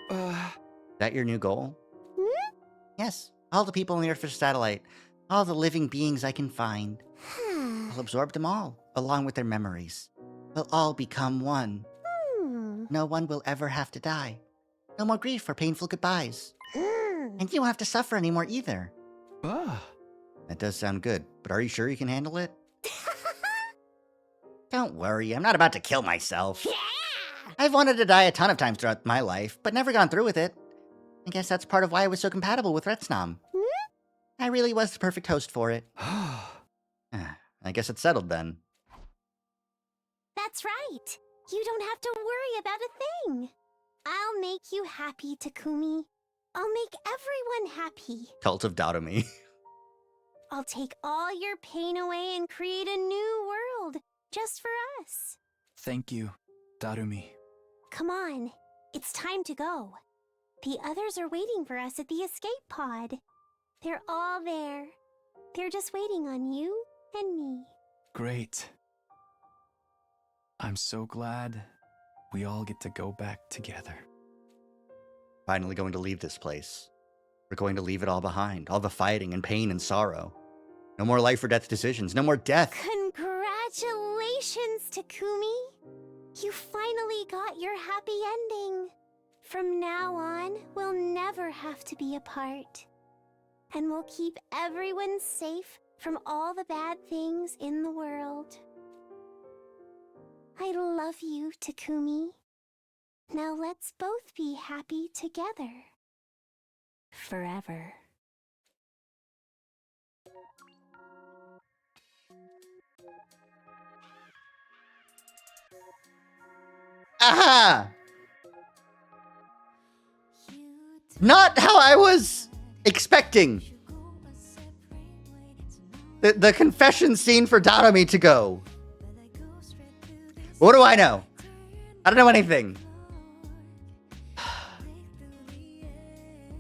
Is that your new goal? Yes, all the people on the Earth's satellite, all the living beings I can find. I'll absorb them all, along with their memories. We'll all become one. No one will ever have to die. No more grief or painful goodbyes. And you won't have to suffer anymore either. That does sound good, but are you sure you can handle it? Don't worry, I'm not about to kill myself. Yeah! I've wanted to die a ton of times throughout my life, but never gone through with it. I guess that's part of why I was so compatible with retsnom. I really was the perfect host for it. I guess it's settled then. That's right. You don't have to worry about a thing. I'll make you happy, Takumi. I'll make everyone happy. Cult of Dotomi. I'll take all your pain away and create a new world, just for us. Thank you, Darumi. Come on, it's time to go. The others are waiting for us at the escape pod. They're all there. They're just waiting on you and me. Great. I'm so glad we all get to go back together. Finally going to leave this place. We're going to leave it all behind. All the fighting and pain and sorrow. No more life or death decisions. No more death. Congratulations, Takumi. You finally got your happy ending. From now on, we'll never have to be apart. And we'll keep everyone safe from all the bad things in the world. I love you, Takumi. Now let's both be happy together. Forever. Aha! Not how I was expecting the confession scene for Darami to go. What do I know? I don't know anything.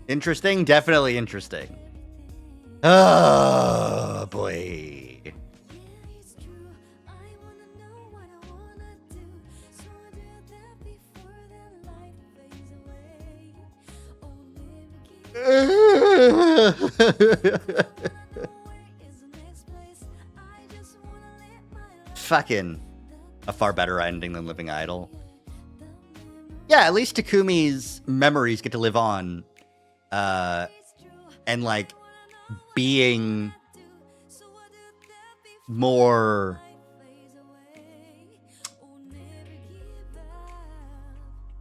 Interesting? Definitely interesting. Oh, boy. Fucking a far better ending than Living Idol. Yeah, at least Takumi's memories get to live on. And like being more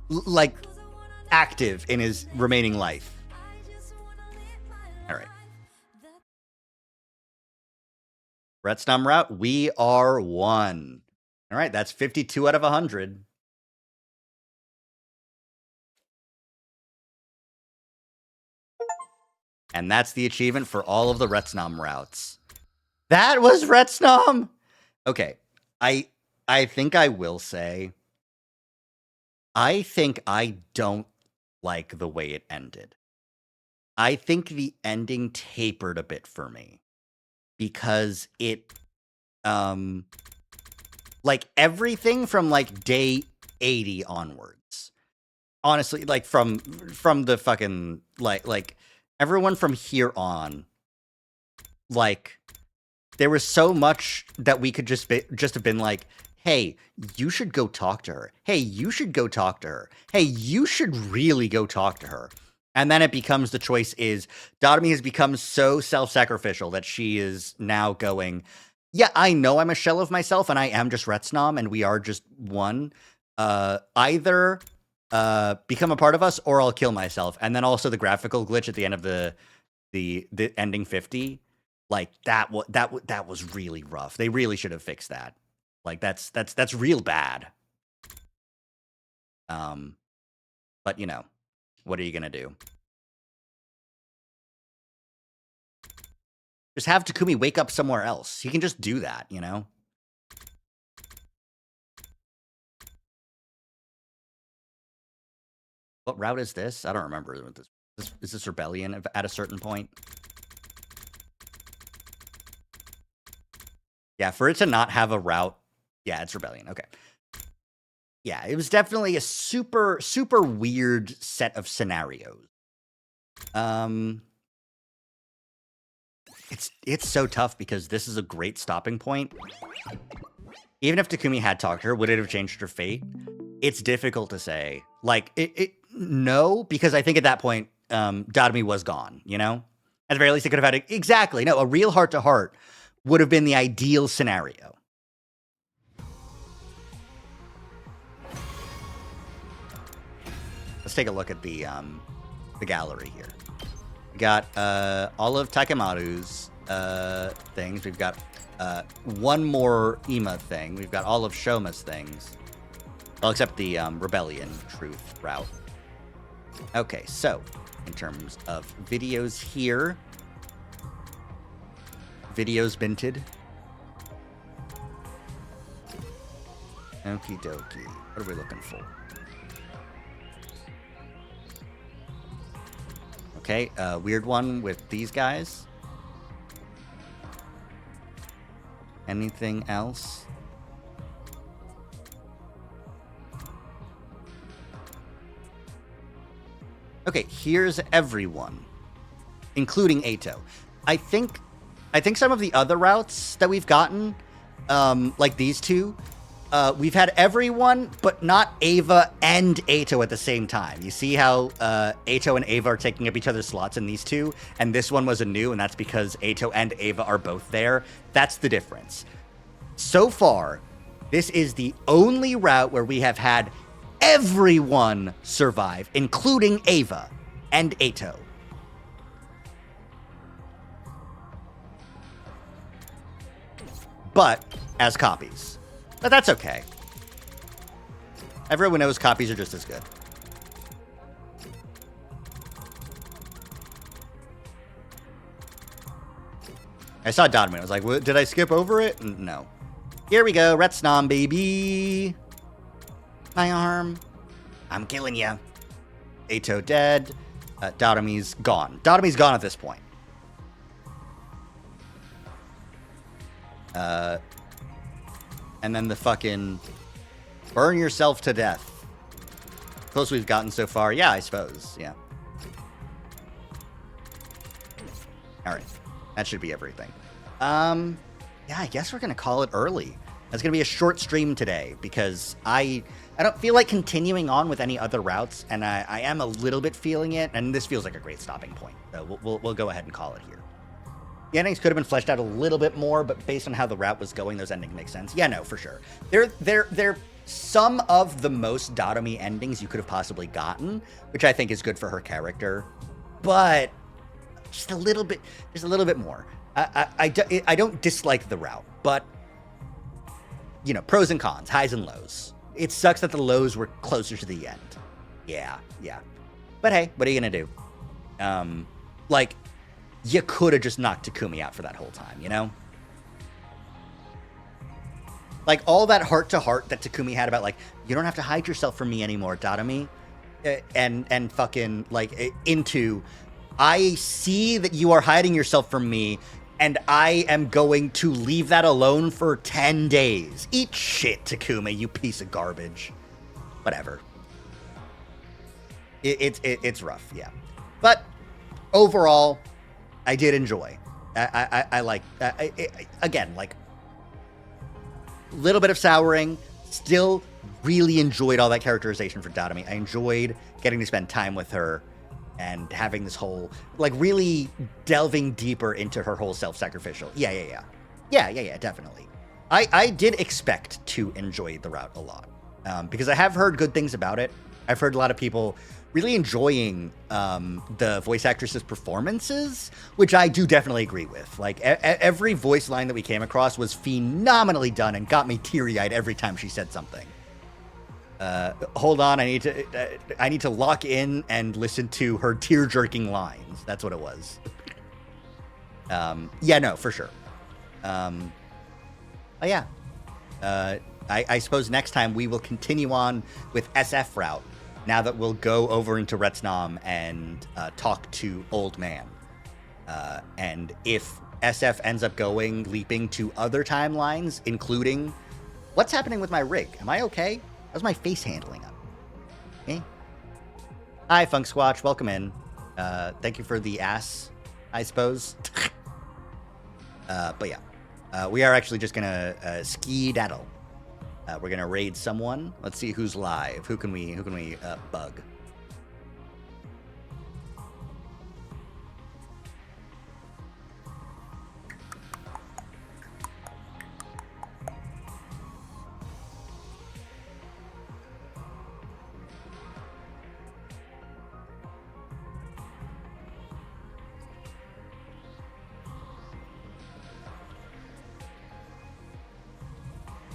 like active in his remaining life. All right. retsnom route, we are 1. All right, that's 52 out of 100. And that's the achievement for all of the retsnom routes. That was retsnom? Okay, I think I will say, I think I don't like the way it ended. I think the ending tapered a bit for me. Because it, like everything from like day 80 onwards, honestly, like from the fucking, like everyone from here on, like there was so much that we could just have been like, hey, you should go talk to her. Hey, you should go talk to her. Hey, you should really go talk to her. And then it becomes the choice is Darami has become so self-sacrificial that she is now going, yeah, I know I'm a shell of myself and I am just retsnom and we are just one. Either become a part of us or I'll kill myself. And then also the graphical glitch at the end of the ending 50, like that was really rough. They really should have fixed that. Like that's real bad. But you know, what are you gonna do? Just have Takumi wake up somewhere else. He can just do that, you know? What route is this? I don't remember. Is this rebellion at a certain point? Yeah, for it to not have a route. Yeah, it's rebellion. Okay. Yeah, it was definitely a super, super weird set of scenarios. It's so tough because this is a great stopping point. Even if Takumi had talked to her, would it have changed her fate? It's difficult to say. Like, no, because I think at that point, Darami was gone, you know? At the very least, it could have had exactly. No, a real heart-to-heart would have been the ideal scenario. Let's take a look at the gallery here. We got all of Takemaru's things. We've got one more Ima thing. We've got all of Shoma's things. Well, except the Rebellion Truth route. Okay, so in terms of videos here, videos minted. Okie dokie. What are we looking for? Okay, weird one with these guys. Anything else? Okay, here's everyone. including Ato. I think some of the other routes that we've gotten, like these two, we've had everyone, but not Ava and Ato at the same time. You see how Ato and Ava are taking up each other's slots in these two, and this one was a new, and that's because Ato and Ava are both there. That's the difference. So far, this is the only route where we have had everyone survive, including Ava and Ato. But as copies. But that's okay. Everyone knows copies are just as good. I saw Dodman. I was like, did I skip over it? No. Here we go. Retsnom, baby. My arm. I'm killing you. Ato dead. Dotomi's gone. Dotomi's gone at this point. And then the fucking burn yourself to death. Close we've gotten so far. Yeah, I suppose. Yeah. All right. That should be everything. Yeah, I guess we're going to call it early. It's going to be a short stream today because I don't feel like continuing on with any other routes, and I am a little bit feeling it, and this feels like a great stopping point. So we'll go ahead and call it here. The endings could have been fleshed out a little bit more, but based on how the route was going, those endings make sense. Yeah, no, for sure. They're some of the most Dotomi endings you could have possibly gotten, which I think is good for her character, but just a little bit more. I don't dislike the route, but, you know, pros and cons, highs and lows. It sucks that the lows were closer to the end. Yeah. But hey, what are you going to do? Like, you could have just knocked Takumi out for that whole time, you know? Like, all that heart-to-heart that Takumi had about, like, you don't have to hide yourself from me anymore, Dotomi. And fucking, like, into, I see that you are hiding yourself from me, and I am going to leave that alone for 10 days. Eat shit, Takumi, you piece of garbage. Whatever. It's rough, yeah. But overall, I did enjoy. I like, again, like, a little bit of souring, still really enjoyed all that characterization for Dotomi. I enjoyed getting to spend time with her and having this whole, like, really delving deeper into her whole self-sacrificial. Yeah, definitely. I did expect to enjoy the route a lot, because I have heard good things about it. I've heard a lot of people really enjoying the voice actresses' performances, which I do definitely agree with. Like, every voice line that we came across was phenomenally done and got me teary-eyed every time she said something. Hold on, I need to lock in and listen to her tear-jerking lines. That's what it was. Yeah, no, for sure. Yeah. I suppose next time we will continue on with SF route, now that we'll go over into Retsnom and talk to Old Man. And if SF ends up leaping to other timelines, including, what's happening with my rig? Am I okay? How's my face handling up? Okay. Hi, Funk Squatch. Welcome in. Thank you for the ass, I suppose. But yeah, we are actually just gonna ski-daddle. We're gonna raid someone. Let's see who's live. Who can we bug?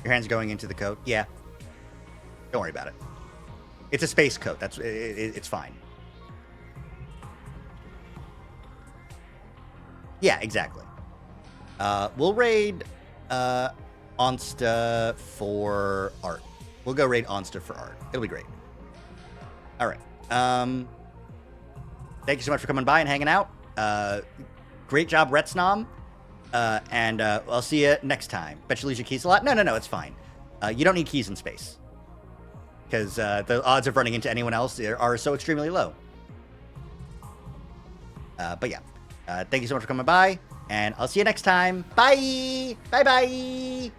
Your hand's going into the coat? Yeah. Don't worry about it. It's a space coat. It's fine. Yeah, exactly. We'll raid Onsta for art. We'll go raid Onsta for art. It'll be great. All right. Thank you so much for coming by and hanging out. Great job, Retsnom. And I'll see you next time. Bet you lose your keys a lot? No, it's fine. You don't need keys in space. Because the odds of running into anyone else are so extremely low. But yeah. Thank you so much for coming by, and I'll see you next time. Bye! Bye-bye!